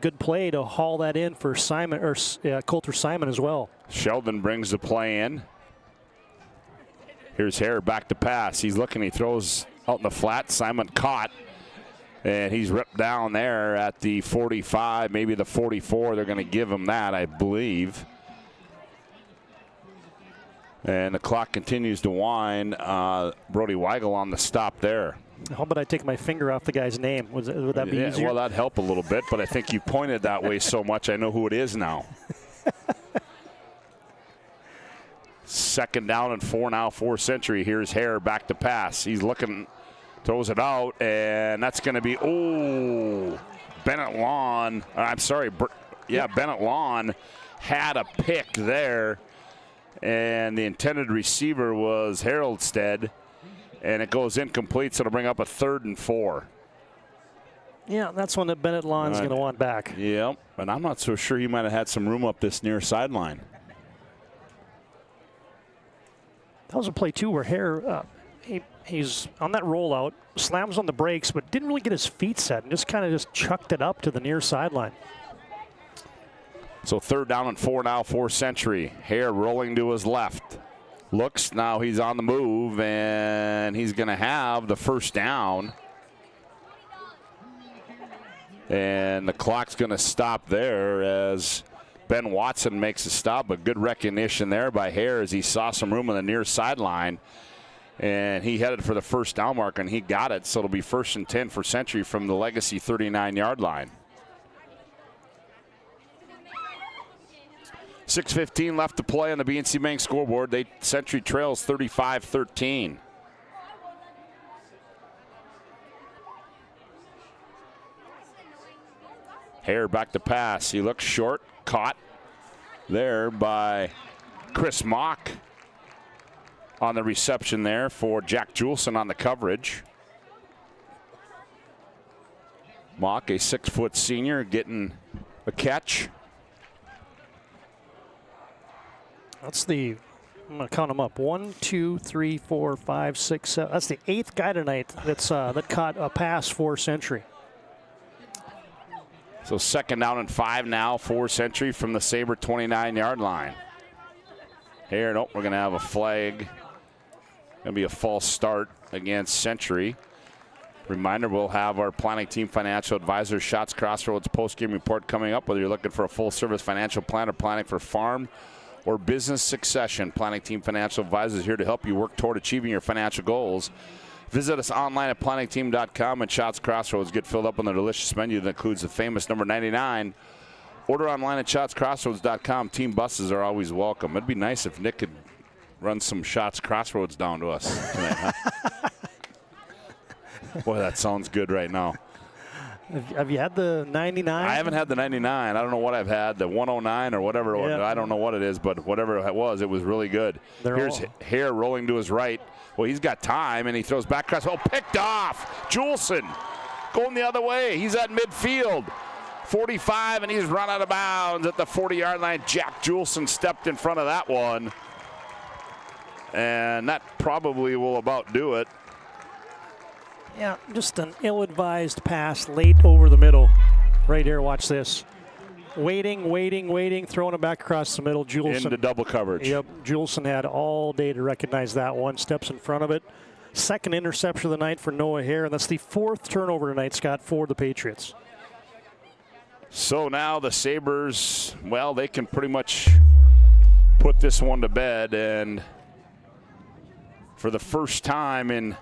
good play to haul that in for Simon or Coulter Simon as well. Sheldon brings the play in. Here's Hare back to pass. He's looking, he throws out in the flat. Simon caught, and he's ripped down there at the 45, maybe the 44. They're going to give him that, I believe. And the clock continues to wind. Brody Weigel on the stop there. How about I take my finger off the guy's name? Would that be easier? Well, that'd help a little bit, but I think you pointed that way so much I know who it is now. 2nd down and 4 now for Century. Here's Hare back to pass. He's looking, throws it out, and that's going to be, Bennett Lawn. I'm sorry, Bennett Lawn had a pick there. And the intended receiver was Haroldstead, and it goes incomplete, so it'll bring up a 3rd and 4. Yeah, that's one that Bennett Lawn's going to want back. Yep, and I'm not so sure he might have had some room up this near sideline. That was a play, too, where Hare, he's on that rollout, slams on the brakes, but didn't really get his feet set and just kind of chucked it up to the near sideline. So 3rd down and 4 now for Century. Hare rolling to his left. Looks, now he's on the move, and he's going to have the 1st down. And the clock's going to stop there as Ben Watson makes a stop, but good recognition there by Hare as he saw some room on the near sideline. And he headed for the 1st down marker, and he got it. So it'll be 1st and 10 for Century from the Legacy 39-yard line. 6:15 left to play on the BNC Bank scoreboard. Century trails 35-13. Hare back to pass. He looks short, caught there by Chris Mock. on the reception there for Jack Juleson on the coverage. Mock, a 6-foot senior, getting a catch. That's the, I'm going to count them up. 1, 2, 3, 4, 5, 6, 7. That's the 8th guy tonight that's that caught a pass for Century. So 2nd down and 5 now for Century from the Saber 29-yard line. Here, nope, we're going to have a flag. Going to be a false start against Century. Reminder, we'll have our planning team financial advisor, Shots Crossroads post-game report coming up. Whether you're looking for a full-service financial plan or planning for farm or business succession, planning team financial advisor is here to help you work toward achieving your financial goals. Visit us online at planningteam.com, and Shots Crossroads get filled up on the delicious menu that includes the famous number 99. Order online at shotscrossroads.com. Team buses are always welcome. It'd be nice if Nick could run some Shots Crossroads down to us tonight, huh? Boy, that sounds good right now. Have you had the 99? I haven't had the 99. I don't know what I've had, the 109 or whatever. Yeah. I don't know what it is, but whatever it was really good. Here's Hare rolling to his right. Well, he's got time, and he throws back across. Oh, picked off. Juleson going the other way. He's at midfield. 45, and he's run out of bounds at the 40-yard line. Jack Juleson stepped in front of that one, and that probably will about do it. Yeah, just an ill-advised pass late over the middle. Right here, watch this. Waiting, throwing it back across the middle. Juleson. Into double coverage. Yep, Juleson had all day to recognize that one. Steps in front of it. 2nd interception of the night for Noah Hare, and that's the 4th turnover tonight, Scott, for the Patriots. So now the Sabres, well, they can pretty much put this one to bed, and for the first time in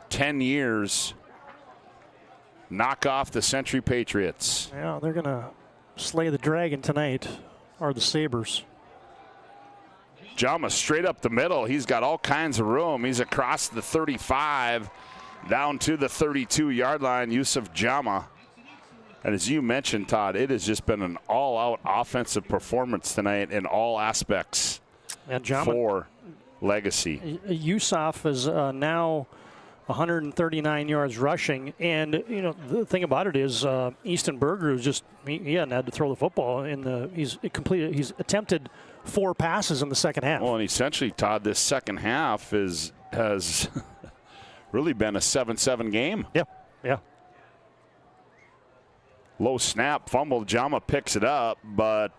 10 years, knock off the Century Patriots. Yeah, they're going to slay the dragon tonight, or the Sabres. Jama straight up the middle. He's got all kinds of room. He's across the 35, down to the 32-yard line, Yusuf Jama. And as you mentioned, Todd, it has just been an all-out offensive performance tonight in all aspects for Legacy. Yusuf is now 139 yards rushing, and you know the thing about it is Easton Berger is just he hadn't had to throw the football he's attempted 4 passes in the second half. Well, and essentially, Todd, this second half has really been a 7-7 game. Yeah. Low snap, fumble. Jama picks it up, but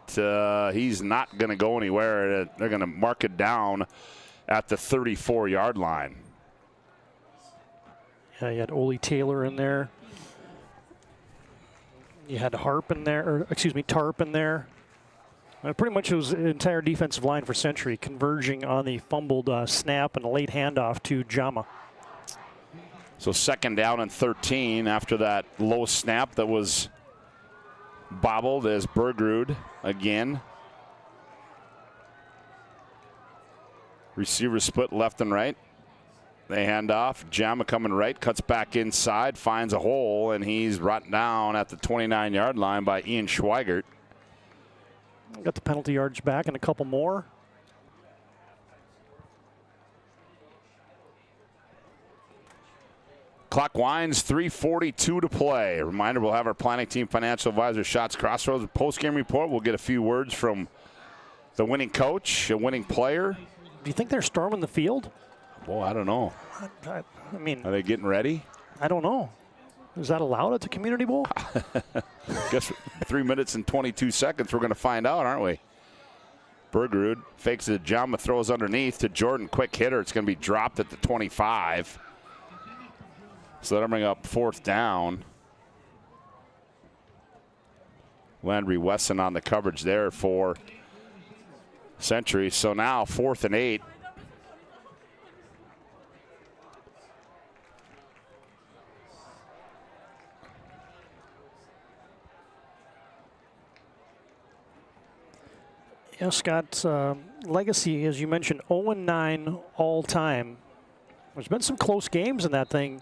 he's not going to go anywhere. They're going to mark it down at the 34-yard line. Yeah, you had Ole Taylor in there. You had Tarp in there. Pretty much it was the entire defensive line for Century converging on the fumbled snap and a late handoff to Jama. So 2nd down and 13 after that low snap that was bobbled as Bergerud again. Receivers split left and right. They hand off. Jama coming right, cuts back inside, finds a hole, and he's brought down at the 29-yard line by Ian Schweigert. Got the penalty yards back and a couple more. Clock winds, 3:42 to play. Reminder, we'll have our planning team financial advisor, Shots Crossroads, post-game report. We'll get a few words from the winning coach, a winning player. Do you think they're storming the field? Well, I don't know. I mean, are they getting ready? I don't know. Is that allowed at the Community Bowl? Guess 3 minutes and 22 seconds. We're going to find out, aren't we? Bergerud fakes it. Jama throws underneath to Jordan. Quick hitter. It's going to be dropped at the 25. So that'll bring up 4th down. Landry Wesson on the coverage there for Century. So now 4th and 8. Yeah, Scott, Legacy, as you mentioned, 0-9 all time. There's been some close games in that thing.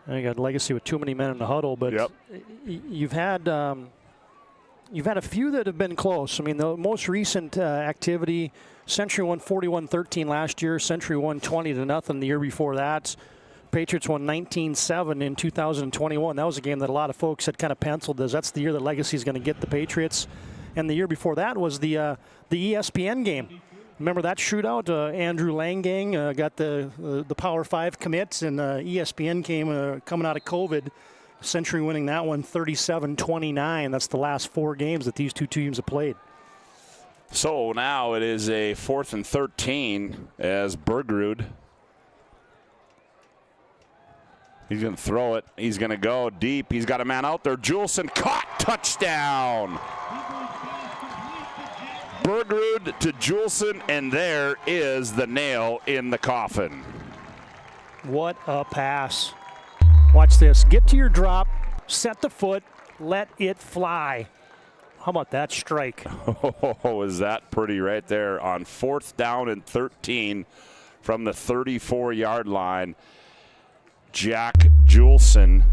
You got Legacy with too many men in the huddle, but you've had you've had a few that have been close. I mean, the most recent activity, Century won 41-13 last year. Century won 20-0 the year before that. Patriots won 19-7 in 2021. That was a game that a lot of folks had kind of penciled as that's the year that Legacy is going to get the Patriots. And the year before that was the ESPN game. Remember that shootout? Andrew Langang got the Power 5 commits, and ESPN came coming out of COVID. Century winning that one 37-29. That's the last 4 games that these two teams have played. So now it is a 4th and 13 as Bergerud. He's going to throw it. He's going to go deep. He's got a man out there. Juleson caught. Touchdown. Bergerud to Juleson, and there is the nail in the coffin. What a pass. Watch this. Get to your drop, set the foot, let it fly. How about that strike? Oh, is that pretty right there on 4th down and 13 from the 34-yard line. Jack Juleson.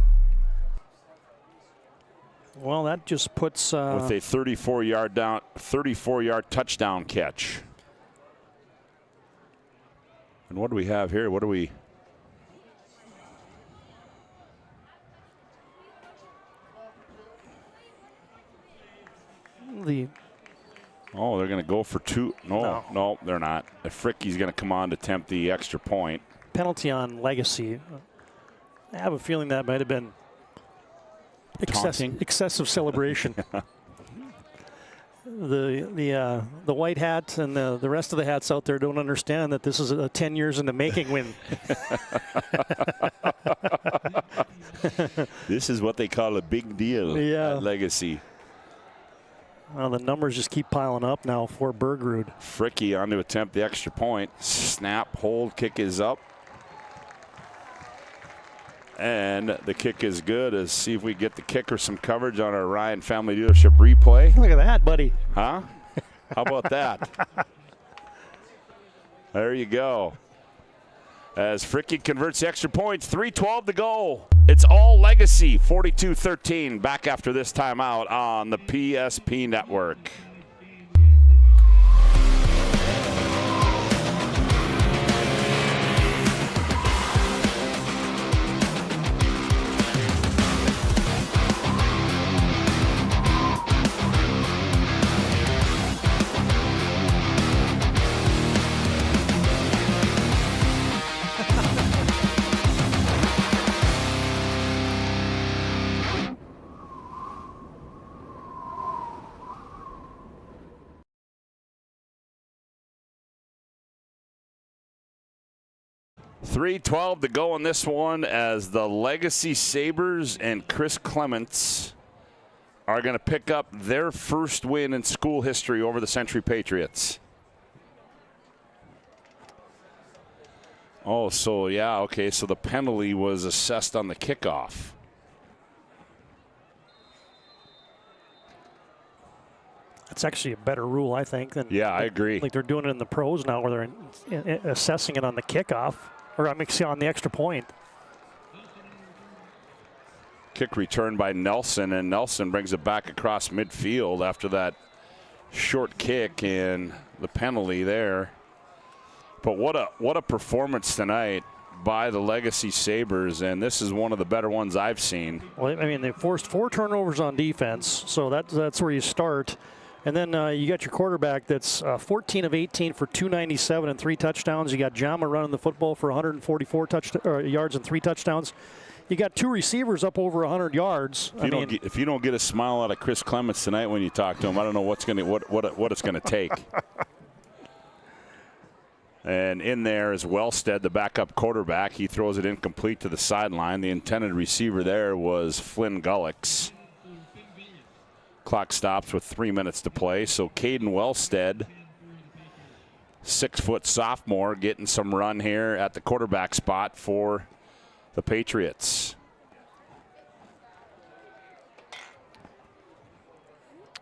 Well, that just puts with a 34-yard touchdown catch. And what do we have here? What do we? Oh, they're going to go for 2. No, they're not. Fricke's going to come on to attempt the extra point. Penalty on Legacy. I have a feeling that might have been excessive celebration. The white hat and the rest of the hats out there don't understand that this is a 10 years in the making win. This is what they call a big deal at Legacy. Well, the numbers just keep piling up now for Bergerud. Fricke on to attempt the extra point. Snap, hold, kick is up. And the kick is good. Let's see if we get the kicker some coverage on our Ryan Family Dealership replay. Look at that, buddy. Huh? How about that? There you go. As Fricke converts the extra points, 3:12 to go. It's all Legacy, 42-13. Back after this timeout on the PSP Network. .3:12 to go in this one as the Legacy Sabers and Chris Clements are going to pick up their first win in school history over the Century Patriots. Oh, so yeah, okay, so the penalty was assessed on the kickoff. That's actually a better rule, I think. Than I agree. Like they're doing it in the pros now where they're assessing it on the kickoff. Or on the extra point. Kick return by Nelson, and Nelson brings it back across midfield after that short kick and the penalty there. But what a performance tonight by the Legacy Sabers, and this is one of the better ones I've seen. Well, I mean, they forced 4 turnovers on defense, so that's where you start. And then you got your quarterback that's 14 of 18 for 297 and 3 touchdowns. You got Jama running the football for 144 yards and 3 touchdowns. You got 2 receivers up over 100 yards. If you don't get a smile out of Chris Clements tonight when you talk to him, I don't know what it's going to take. And in there is Wellstead, the backup quarterback. He throws it incomplete to the sideline. The intended receiver there was Flynn Gullix. Clock stops with 3 minutes to play. So Caden Wellstead, 6-foot sophomore, getting some run here at the quarterback spot for the Patriots.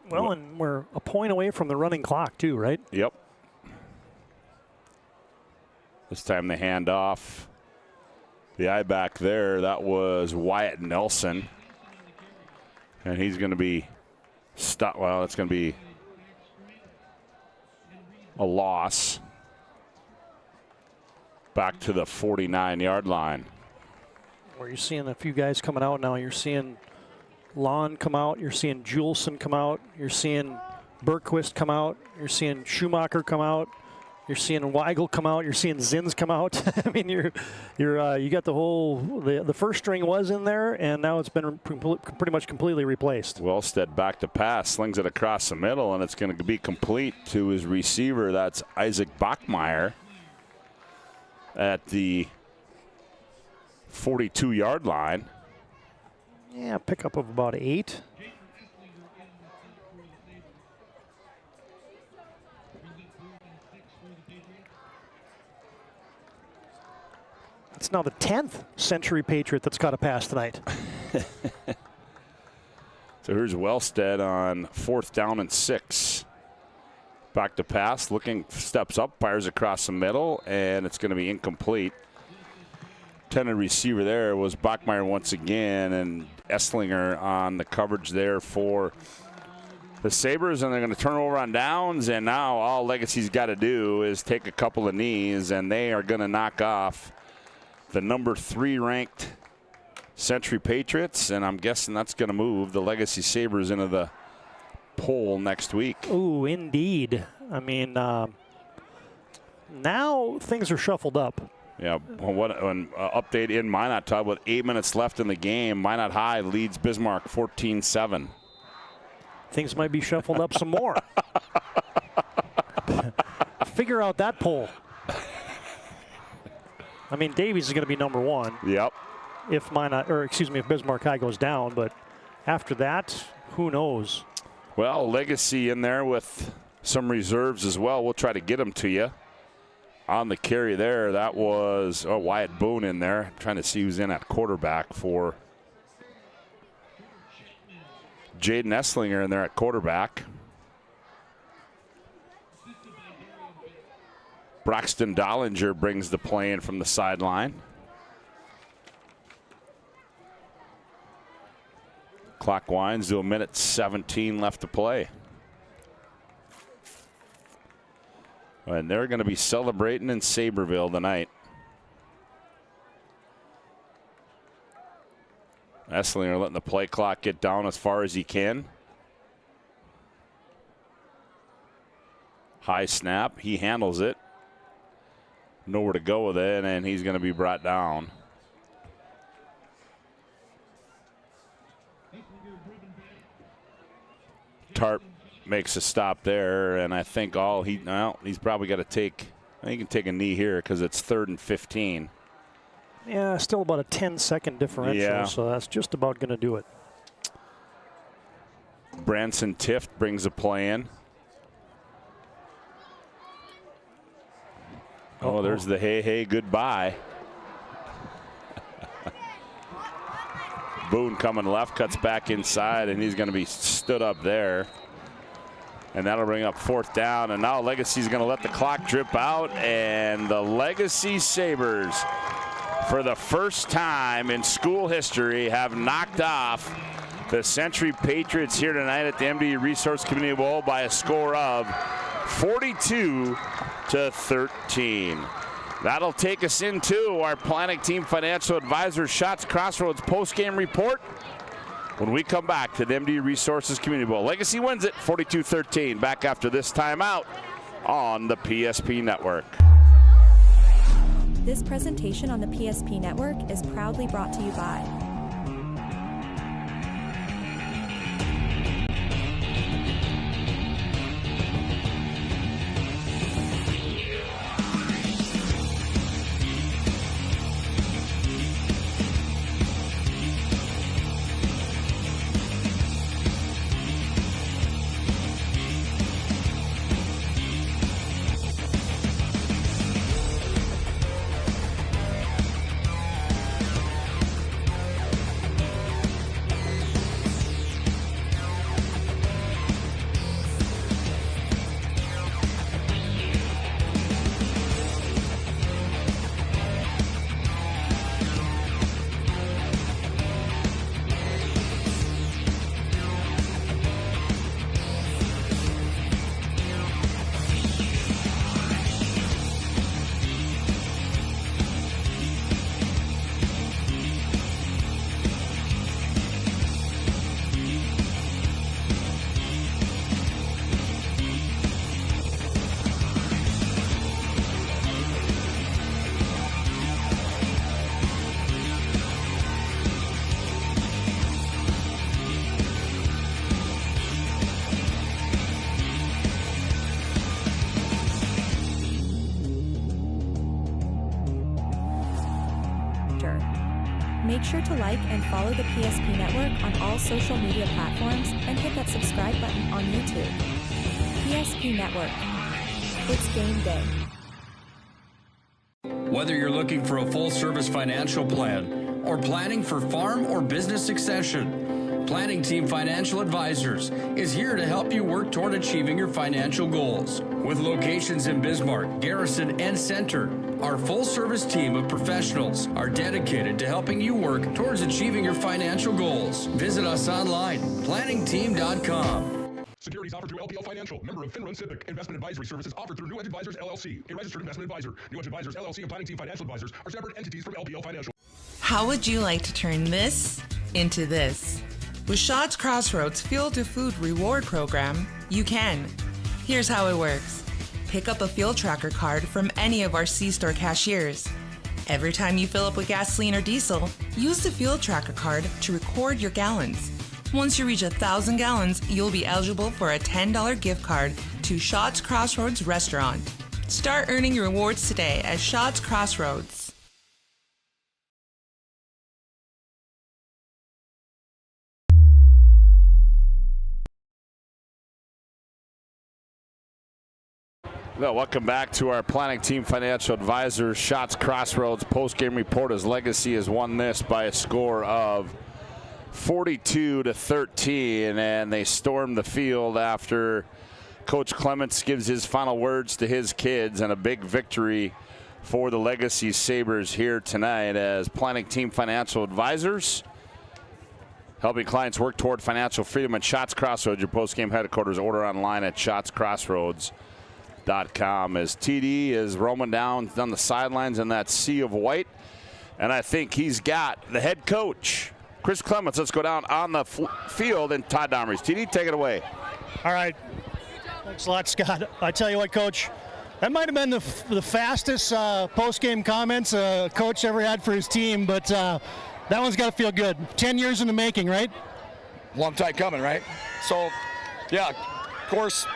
Well, and we're a point away from the running clock too, right? Yep. This time they hand off. The eye back there, that was Wyatt Nelson. And he's going to be Stop. Well, it's going to be a loss. Back to the 49-yard line. Where you're seeing a few guys coming out now. You're seeing Lon come out. You're seeing Juleson come out. You're seeing Bergquist come out. You're seeing Schumacher come out. You're seeing Weigel come out. You're seeing Zins come out. I mean, you got the whole the first string was in there, and now it's been pretty much completely replaced. Wellstead back to pass, slings it across the middle, and it's going to be complete to his receiver. That's Isaac Bachmeyer at the 42-yard line. Yeah, pickup of about 8. It's now the 10th Century Patriot that's caught a pass tonight. So here's Wellstead on 4th down and 6. Back to pass, looking, steps up, fires across the middle, and it's going to be incomplete. Intended receiver there was Bachmeyer once again, and Esslinger on the coverage there for the Sabres, and they're going to turn over on downs, and now all Legacy's got to do is take a couple of knees, and they are going to knock off the number 3 ranked Century Patriots, and I'm guessing that's going to move the Legacy Sabres into the poll next week. Ooh, indeed. I mean, now things are shuffled up. Yeah, an update in Minot, Todd, with 8 minutes left in the game. Minot High leads Bismarck 14-7. Things might be shuffled up some more. Figure out that poll. I mean, Davies is going to be number 1. Yep. If Bismarck High goes down, but after that, who knows? Well, Legacy in there with some reserves as well. We'll try to get them to you. On the carry there, that was Wyatt Boone in there. Trying to see who's in at quarterback for Jaden Esslinger in there at quarterback. Braxton Dollinger brings the play in from the sideline. Clock winds to 1:17 left to play. And they're going to be celebrating in Sabreville tonight. Esslinger letting the play clock get down as far as he can. High snap. He handles it. Nowhere to go with it, and he's going to be brought down. Tarp makes a stop there, and I think he's probably got to take, he can take a knee here because it's 3rd and 15. Yeah, still about a 10-second differential, so that's just about going to do it. Branson Tift brings a play in. Oh, there's the hey, goodbye. Boone coming left, cuts back inside, and he's going to be stood up there. And that'll bring up 4th down. And now Legacy's going to let the clock drip out. And the Legacy Sabres, for the first time in school history, have knocked off the Century Patriots here tonight at the MDE Resource Community Bowl by a score of 42-13. That'll take us into our Planning Team Financial Advisor Shots Crossroads postgame report when we come back to the MD Resources Community Bowl. Legacy wins it 42-13. Back after this timeout on the PSP Network. This presentation on the PSP Network is proudly brought to you by sure to like and follow the PSP Network on all social media platforms and hit that subscribe button on YouTube. PSP Network. It's game day. Whether you're looking for a full-service financial plan or planning for farm or business succession, Planning Team Financial Advisors is here to help you work toward achieving your financial goals. With locations in Bismarck, Garrison, and Center, our full-service team of professionals are dedicated to helping you work towards achieving your financial goals. Visit us online, planningteam.com. Securities offered through LPL Financial, member of Finrun Civic. Investment advisory services offered through New Edge Advisors LLC, a registered investment advisor. New Edge Advisors LLC and Planning Team Financial Advisors are separate entities from LPL Financial. How would you like to turn this into this? With Shaw's Crossroads Fuel to Food Reward Program, you can. Here's how it works. Pick up a fuel tracker card from any of our C-store cashiers. Every time you fill up with gasoline or diesel, use the fuel tracker card to record your gallons. Once you reach 1,000 gallons, you'll be eligible for a $10 gift card to Shaw's Crossroads Restaurant. Start earning your rewards today at Shaw's Crossroads. Well, welcome back to our Planning Team Financial Advisors Shaw's Crossroads post-game report as Legacy has won this by a score of 42-13, and they stormed the field after Coach Clements gives his final words to his kids, and a big victory for the Legacy Sabres here tonight as Planning Team Financial Advisors helping clients work toward financial freedom at Shaw's Crossroads, your post-game headquarters. Order online at shotscrossroads.com as TD is roaming down the sidelines in that sea of white, and I think he's got the head coach Chris Clements. Let's go down on the field, and Todd Domres. TD, take it away. All right. Thanks a lot, Scott. I tell you what, Coach, that might have been the fastest post-game comments a coach ever had for his team, but that one's got to feel good. 10 years in the making, right? Long time coming, right? So, yeah, of course,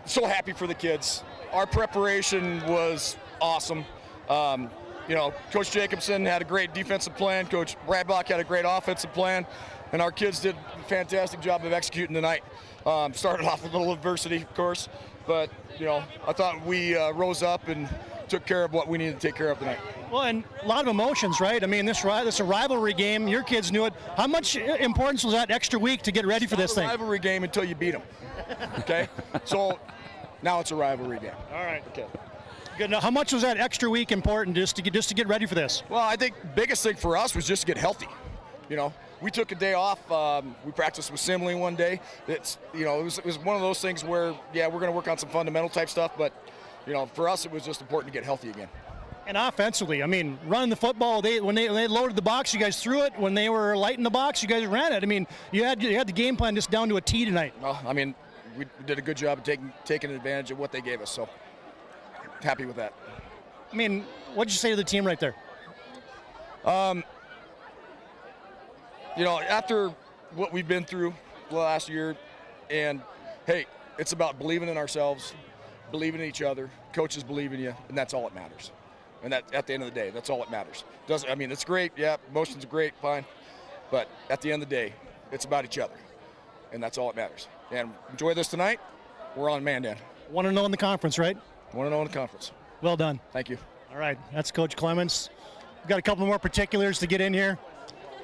so happy for the kids. Our preparation was awesome. Coach Jacobson had a great defensive plan. Coach Bradbach had a great offensive plan. And our kids did a fantastic job of executing tonight. Started off with a little adversity, of course. But, I thought we rose up and took care of what we needed to take care of tonight. Well, and a lot of emotions, right? I mean, this is a rivalry game. Your kids knew it. How much importance was that extra week to get ready for this thing? It's a rivalry game until you beat them. Okay? So now it's a rivalry game. All right. Okay. Good. Now, how much was that extra week important just to get ready for this? Well, I think the biggest thing for us was just to get healthy. We took a day off. We practiced with Simile one day. It was one of those things where, we're going to work on some fundamental type stuff, but for us it was just important to get healthy again. And offensively, I mean, running the football, when they loaded the box, you guys threw it. When they were light in the box, you guys ran it. I mean, you had the game plan just down to a T tonight. Well, I mean, we did a good job of taking advantage of what they gave us. So happy with that. I mean, what'd you say to the team right there? After what we've been through the last year, and hey, it's about believing in ourselves, believing in each other. Coaches believe in you, and that's all that matters. And that, at the end of the day, that's all that matters. It's great. Yeah, emotions are great, fine. But at the end of the day, it's about each other, and that's all that matters. And enjoy this tonight. We're on Mandan. 1-0 in the conference, right? 1-0 in the conference. Well done. Thank you. All right, that's Coach Clements. We've got a couple more particulars to get in here.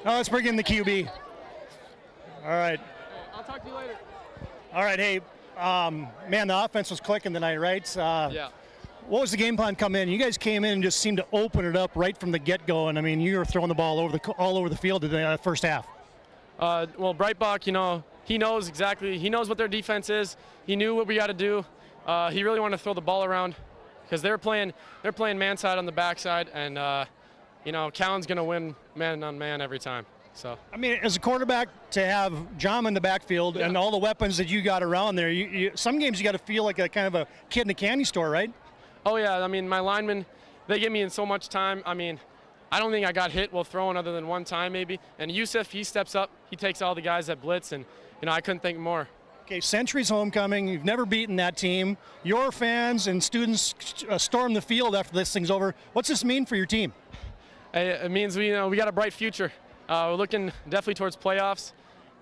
Oh, let's bring in the QB. All right. I'll talk to you later. All right, hey, man, the offense was clicking tonight, right? Yeah. What was the game plan come in? You guys came in and just seemed to open it up right from the get-go, and I mean, you were throwing the ball all over the field in the first half. Well, Breitbach, he knows exactly. He knows what their defense is. He knew what we got to do. He really wanted to throw the ball around because they're playing man side on the backside, and Callan's going to win man on man every time. So I mean, as a quarterback, to have John in the backfield and all the weapons that you got around there, some games you got to feel like a kind of a kid in a candy store, right? Oh yeah, I mean, my linemen, they get me in so much time. I mean, I don't think I got hit while throwing other than one time maybe. And Yusuf, he steps up, he takes all the guys that blitz, and I couldn't think more. Okay, Century's homecoming. You've never beaten that team. Your fans and students storm the field after this thing's over. What's this mean for your team? It means we got a bright future. We're looking definitely towards playoffs.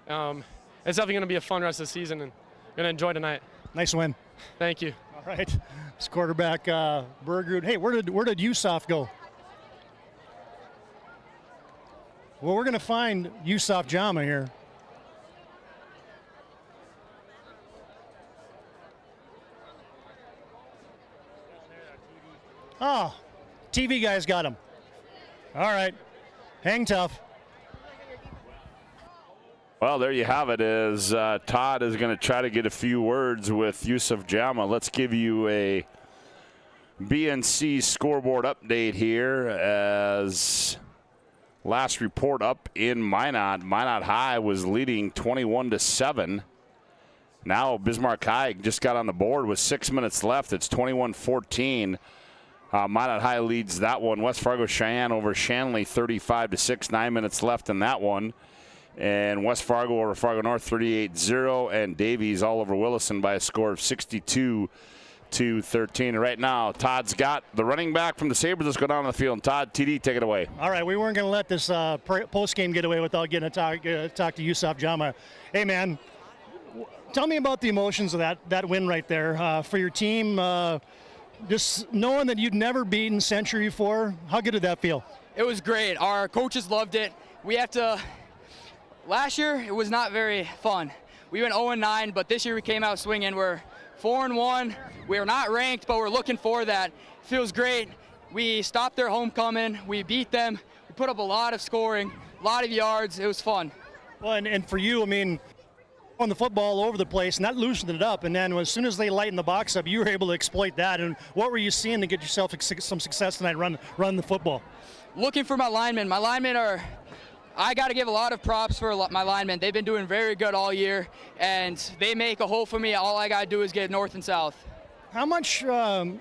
It's definitely going to be a fun rest of the season, and going to enjoy tonight. Nice win. Thank you. All right. It's quarterback Bergerud. Hey, where did Yusuf go? Well, we're going to find Yusuf Jama here. Oh, TV guys got him. All right. Hang tough. Well, there you have it. As Todd is going to try to get a few words with Yusuf Jama. Let's give you a BNC scoreboard update here as last report up in Minot. Minot High was leading 21-7. Now Bismarck High just got on the board with 6 minutes left. It's 21-14. Minot High leads that one. West Fargo Cheyenne over Shanley 35-6. 9 minutes left in that one. And West Fargo over Fargo North 38-0. And Davies all over Williston by a score of 62-13. And right now, Todd's got the running back from the Sabres. Let's go down the field. Todd, TD, take it away. All right, we weren't going to let this post-game get away without getting a talk to Yusuf Jama. Hey, man, tell me about the emotions of that win right there for your team. Just knowing that you'd never beaten Century before, how good did that feel? It was great. Our coaches loved it. Last year, it was not very fun. We went 0-9, but this year we came out swinging. We're 4-1. We're not ranked, but we're looking for that. Feels great. We stopped their homecoming. We beat them. We put up a lot of scoring, a lot of yards. It was fun. Well, and for you, I mean, on the football all over the place, and that loosened it up. And then as soon as they lightened the box up, you were able to exploit that. And what were you seeing to get yourself some success tonight, run the football? Looking for my linemen. My linemen are, I got to give a lot of props for my linemen. They've been doing very good all year, and they make a hole for me. All I got to do is get north and south. How much, I'm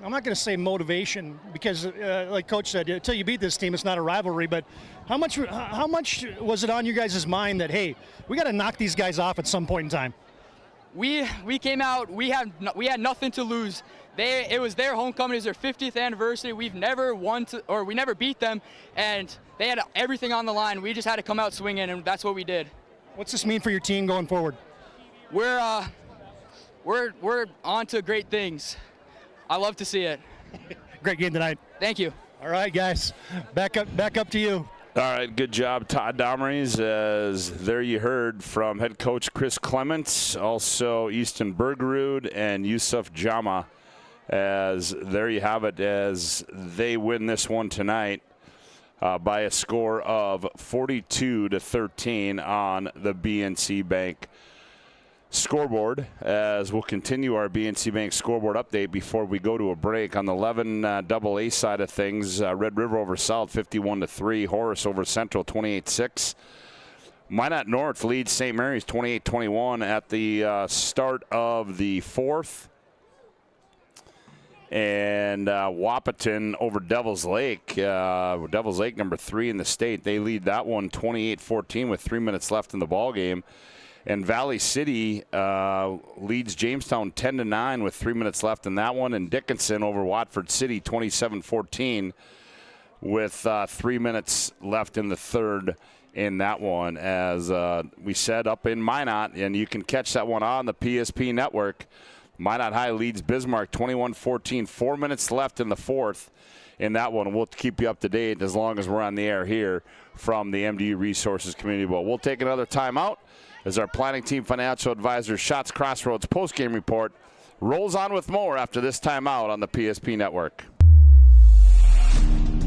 not going to say motivation because, like Coach said, until you beat this team, it's not a rivalry. But how much was it on you guys' mind that, hey, we got to knock these guys off at some point in time? We came out. We had nothing to lose. It was their homecoming. It was their 50th anniversary. We never beat them, and they had everything on the line. We just had to come out swinging, and that's what we did. What's this mean for your team going forward? We're on to great things. I love to see it. Great game tonight. Thank you. All right, guys. Back up to you. All right, good job, Todd Domres. As there you heard from head coach Chris Clements, also Easton Bergerud and Yusuf Jama. As there you have it, as they win this one tonight by a score of 42-13 on the BNC Bank scoreboard. As we'll continue our BNC Bank scoreboard update before we go to a break. On the 11 AA side of things, Red River over South 51-3, Horace over Central 28-6. Minot North leads St. Mary's 28-21 at the start of the fourth. And Wahpeton over Devil's Lake. Devil's Lake, number 3 in the state. They lead that one 28-14 with 3 minutes left in the ball game. And Valley City leads Jamestown 10-9 with 3 minutes left in that one. And Dickinson over Watford City 27-14 with 3 minutes left in the third in that one. As we said, up in Minot, and you can catch that one on the PSP network. Minot High leads Bismarck 21-14. 4 minutes left in the fourth in that one. We'll keep you up to date as long as we're on the air here from the MDU Resources Community Bowl. We'll take another timeout as our planning team financial advisor Shots Crossroads postgame report rolls on with more after this timeout on the PSP network.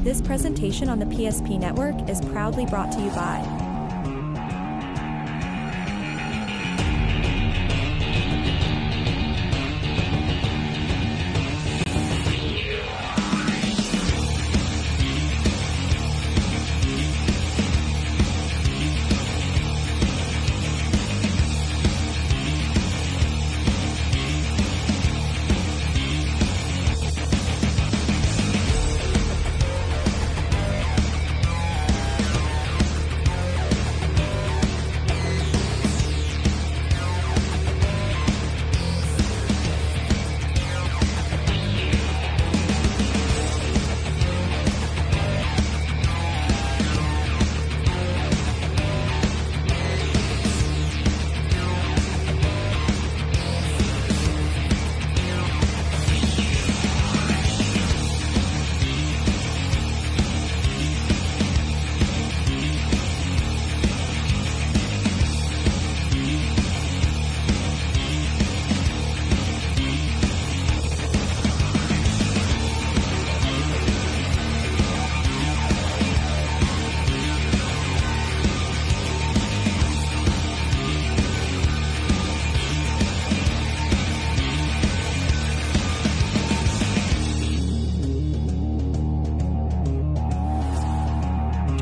This presentation on the PSP network is proudly brought to you by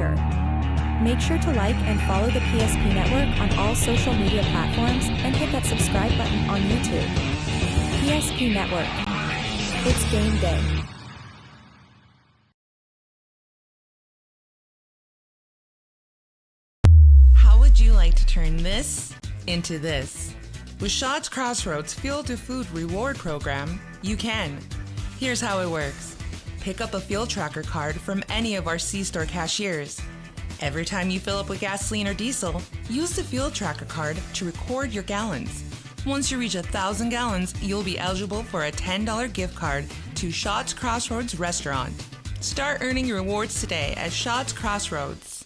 future. Make sure to like and follow the PSP Network on all social media platforms and hit that subscribe button on YouTube. PSP Network. It's game day. How would you like to turn this into this? With Shaw's Crossroads Field to Food Reward Program, you can. Here's how it works. Pick up a Fuel Tracker card from any of our C-Store cashiers. Every time you fill up with gasoline or diesel, use the Fuel Tracker card to record your gallons. Once you reach 1,000 gallons, you'll be eligible for a $10 gift card to Shaw's Crossroads Restaurant. Start earning your rewards today at Shaw's Crossroads.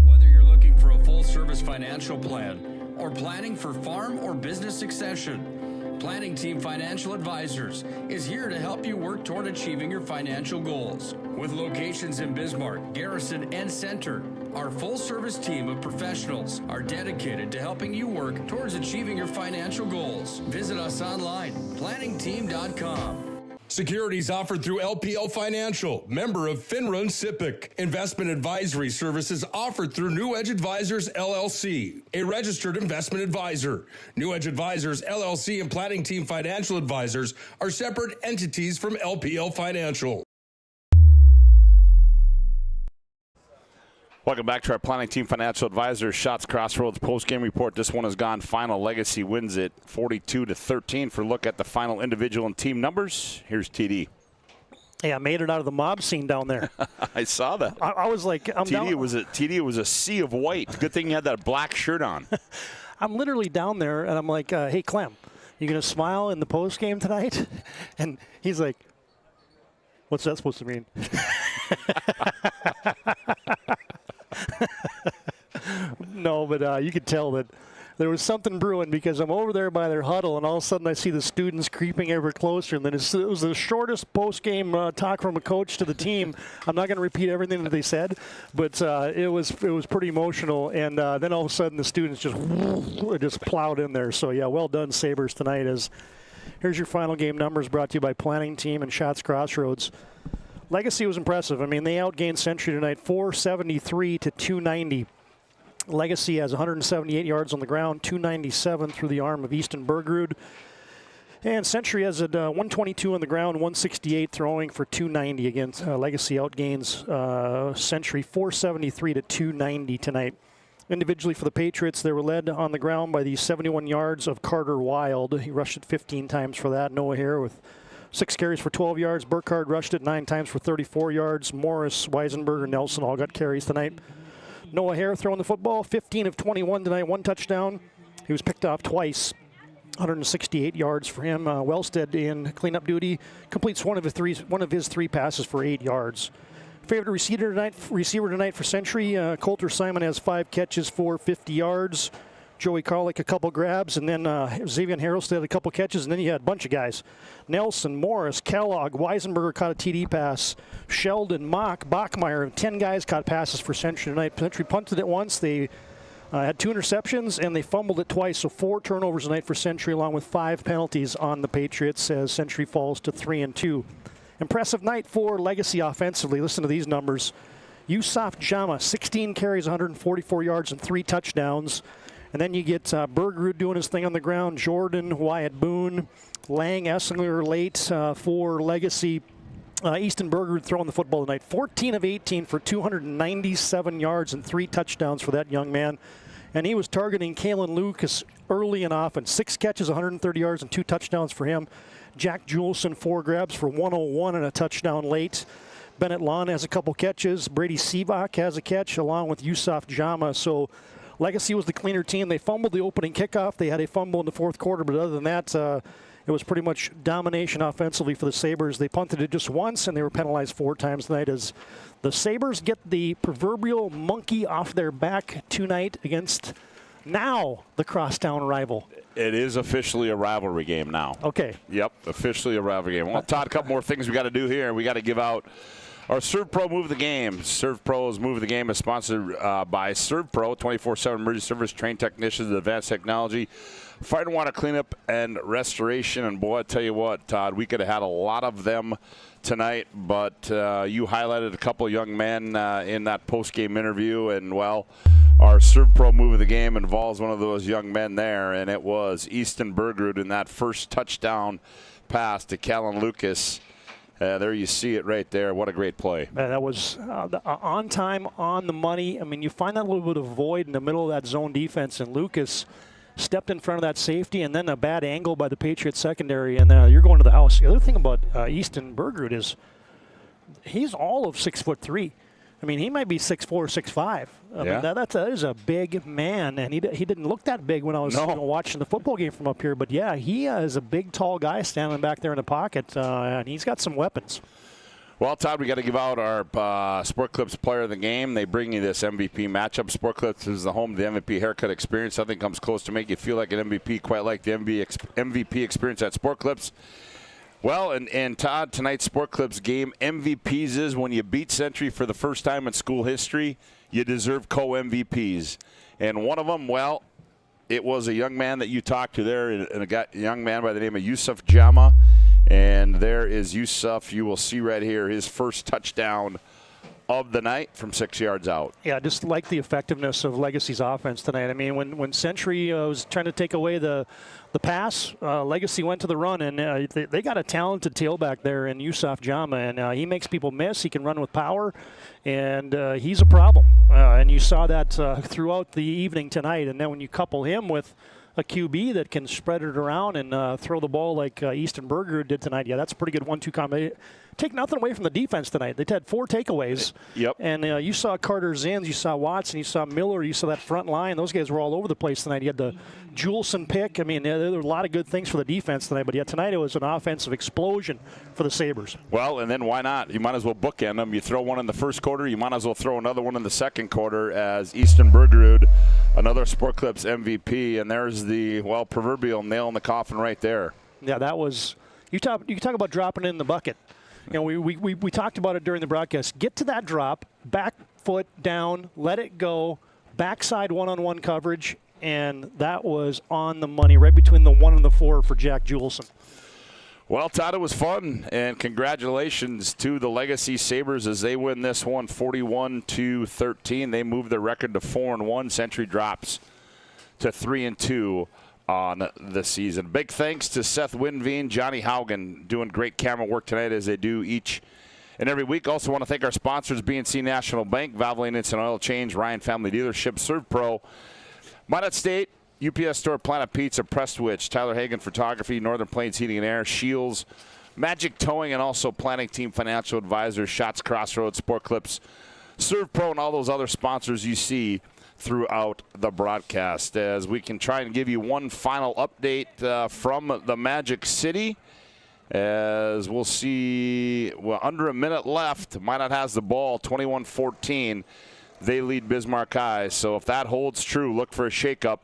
Whether you're looking for a full-service financial plan or planning for farm or business succession, Planning Team Financial Advisors is here to help you work toward achieving your financial goals. With locations in Bismarck, Garrison, and Center, our full-service team of professionals are dedicated to helping you work towards achieving your financial goals. Visit us online, planningteam.com. Securities offered through LPL Financial, member of Finrun SIPC. Investment advisory services offered through New Edge Advisors, LLC, a registered investment advisor. New Edge Advisors, LLC, and Planning Team Financial Advisors are separate entities from LPL Financial. Welcome back to our Planning Team Financial Advisors Shots Crossroads post-game report. This one has gone final. Legacy wins it 42-13. For a look at the final individual and team numbers, here's TD. Hey, I made it out of the mob scene down there. I saw that. I was like, I'm down. TD was a sea of white. Good thing you had that black shirt on. I'm literally down there, and I'm like, hey, Clem, you going to smile in the post-game tonight? And he's like, what's that supposed to mean? No, but you could tell that there was something brewing because I'm over there by their huddle, and all of a sudden I see the students creeping ever closer. And then it was the shortest post-game talk from a coach to the team. I'm not going to repeat everything that they said, but it was pretty emotional. And then all of a sudden the students just plowed in there. So, yeah, well done, Sabres, tonight. Here's your final game numbers brought to you by Planning Team and Shots Crossroads. Legacy was impressive. I mean, they outgained Century tonight 473-290. Legacy has 178 yards on the ground, 297 through the arm of Easton Bergerud. And Century has 122 on the ground, 168 throwing for 290 against Legacy outgains Century 473-290 tonight. Individually for the Patriots, they were led on the ground by the 71 yards of Carter Wild. He rushed it 15 times for that. Noah Hare with 6 carries for 12 yards. Burkhardt rushed it 9 times for 34 yards. Morris, Weisenberger, Nelson all got carries tonight. Noah Hare throwing the football, 15 of 21 tonight, 1 touchdown. He was picked off twice, 168 yards for him. Wellstead in cleanup duty completes one of his 3 passes for 8 yards. Favorite receiver tonight for Century, Coulter Simon has 5 catches for 50 yards. Joey Karlik a couple grabs, and then Xavier Harrelstead a couple catches, and then you had a bunch of guys. Nelson, Morris, Kellogg, Weisenberger caught a TD pass. Sheldon, Mock, Bachmeyer, 10 guys caught passes for Century tonight. Century punted it once. They had 2 interceptions, and they fumbled it twice, so 4 turnovers tonight for Century, along with 5 penalties on the Patriots as Century falls to 3-2. Impressive night for Legacy offensively. Listen to these numbers. Yusuf Jama, 16 carries, 144 yards, and 3 touchdowns. And then you get Bergerud doing his thing on the ground, Jordan, Wyatt Boone, Lang, Esslinger late for Legacy. Easton Bergerud throwing the football tonight. 14 of 18 for 297 yards and 3 touchdowns for that young man. And he was targeting Kalen Lucas early and often. 6 catches, 130 yards, and 2 touchdowns for him. Jack Juleson, 4 grabs for 101 and a touchdown late. Bennett Lawn has a couple catches. Brady Seabach has a catch along with Yusuf Jama. So Legacy was the cleaner team. They fumbled the opening kickoff. They had a fumble in the 4th quarter, but other than that, it was pretty much domination offensively for the Sabres. They punted it just once, and they were penalized 4 times tonight as the Sabres get the proverbial monkey off their back tonight against now the crosstown rival. It is officially a rivalry game now. Okay. Yep, officially a rivalry game. Well, Todd, a couple more things we got to do here. We got to give out our Serve Pro Move of the Game. Serve Pro's Move of the Game is sponsored by Serve Pro, 24/7 emergency service, trained technicians with advanced technology, fire and water cleanup and restoration. And boy, I tell you what, Todd, we could have had a lot of them tonight, but you highlighted a couple of young men in that post-game interview, and, well, our Serve Pro move of the game involves one of those young men there, and it was Easton Bergerud in that first touchdown pass to Callan Lucas. There you see it right there. What a great play. That was on time, on the money. I mean, you find that little bit of void in the middle of that zone defense, and Lucas stepped in front of that safety, and then a bad angle by the Patriots secondary, and you're going to the house. The other thing about Easton Bergerud is he's all of 6'3". I mean, he might be 6'4", 6'5". I mean, that is a big man, and he didn't look that big when I was watching the football game from up here. But, yeah, he is a big, tall guy standing back there in the pocket, and he's got some weapons. Well, Todd, we got to give out our Sport Clips Player of the Game. They bring you this MVP matchup. Sport Clips is the home of the MVP haircut experience. Nothing comes close to make you feel like an MVP, quite like the MVP experience at Sport Clips. Well, and Todd, tonight's Sport Clips game MVPs is when you beat Century for the first time in school history, you deserve co-MVPs. And one of them, well, it was a young man that you talked to there, and a young man by the name of Yusuf Jama. And there is Yusuf. You will see right here his first touchdown of the night from 6 yards out. Yeah, just like the effectiveness of Legacy's offense tonight. I mean, when Century was trying to take away the pass, Legacy went to the run, and they got a talented tailback there in Yusuf Jama, and he makes people miss. He can run with power, and he's a problem. And you saw that throughout the evening tonight. And then when you couple him with a QB that can spread it around and throw the ball like Easton Berger did tonight, yeah, that's a pretty good 1-2 combination. Take nothing away from the defense tonight. They had 4 takeaways. Yep. And you saw Carter Zins, you saw Watson, you saw Miller, you saw that front line. Those guys were all over the place tonight. You had the Juleson pick. I mean, there were a lot of good things for the defense tonight. But, yeah, tonight it was an offensive explosion for the Sabres. Well, and then why not? You might as well bookend them. You throw one in the first quarter. You might as well throw another one in the second quarter as Easton Bergerud, another Sport Clips MVP. And there's the, well, proverbial nail in the coffin right there. Yeah, that was – you talk about dropping it in the bucket. You know, we talked about it during the broadcast. Get to that drop, back foot down, let it go, backside one-on-one coverage, and that was on the money, right between the 1 and the 4 for Jack Juleson. Well, Todd, it was fun, and congratulations to the Legacy Sabres as they win this one 41-13. They move their record to 4-1. Century drops to 3-2. On the season. Big thanks to Seth Winveen, Johnny Haugen, doing great camera work tonight as they do each and every week. Also want to thank our sponsors, BNC National Bank, Valvoline Instant Oil Change, Ryan Family Dealership, Serve Pro, Minot State, UPS Store, Planet Pizza, Prestwich, Tyler Hagen Photography, Northern Plains Heating and Air, Shields, Magic Towing, and also Planning Team Financial Advisors, Shots Crossroads, Sport Clips, Serve Pro, and all those other sponsors you see throughout the broadcast, as we can try and give you one final update from the Magic City. As we'll see, well, under a minute left, Minot has the ball, 21-14. They lead Bismarck High. So if that holds true, look for a shakeup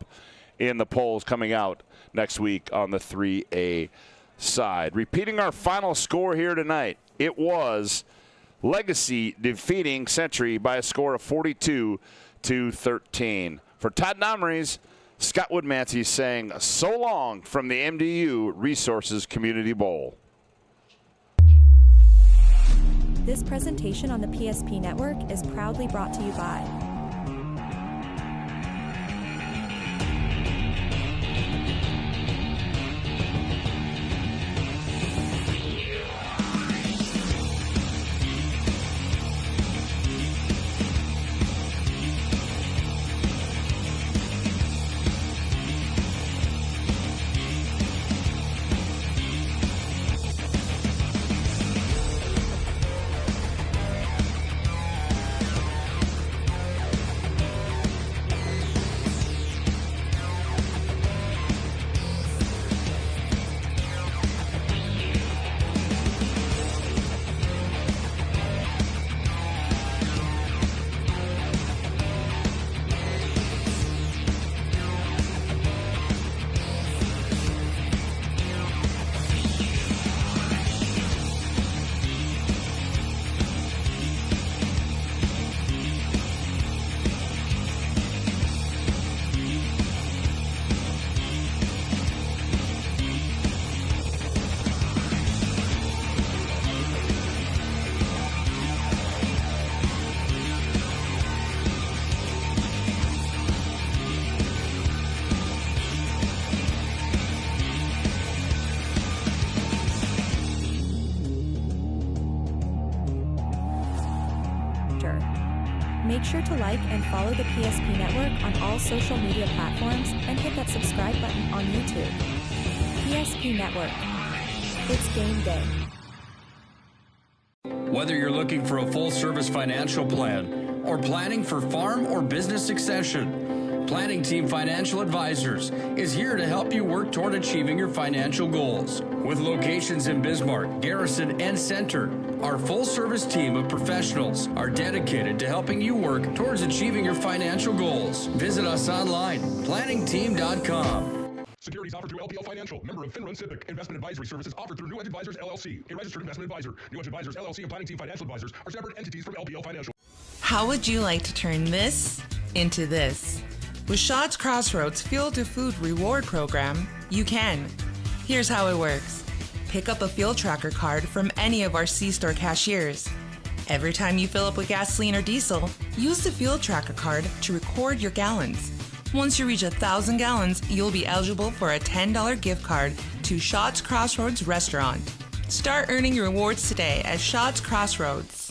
in the polls coming out next week on the 3A side. Repeating our final score here tonight, it was Legacy defeating Century by a score of 42-13. For Todd Domres, Scott Woodmansee saying so long from the MDU Resources Community Bowl. This presentation on the PSP Network is proudly brought to you by center. Make sure to like and follow the PSP Network on all social media platforms and hit that subscribe button on YouTube. PSP Network. It's game day. Whether you're looking for a full-service financial plan or planning for farm or business succession, Planning Team Financial Advisors is here to help you work toward achieving your financial goals. With locations in Bismarck, Garrison, and Center, our full-service team of professionals are dedicated to helping you work towards achieving your financial goals. Visit us online, planningteam.com. Securities offered through LPL Financial, member of Finrun Civic. Investment advisory services offered through New Edge Advisors LLC, a registered investment advisor. New Edge Advisors LLC and Planning Team Financial Advisors are separate entities from LPL Financial. How would you like to turn this into this? With Shaw's Crossroads Fuel to Food Reward Program, you can. Here's how it works. Pick up a fuel tracker card from any of our C-store cashiers. Every time you fill up with gasoline or diesel, use the fuel tracker card to record your gallons. Once you reach 1,000 gallons, you'll be eligible for a $10 gift card to Shaw's Crossroads Restaurant. Start earning your rewards today at Shaw's Crossroads.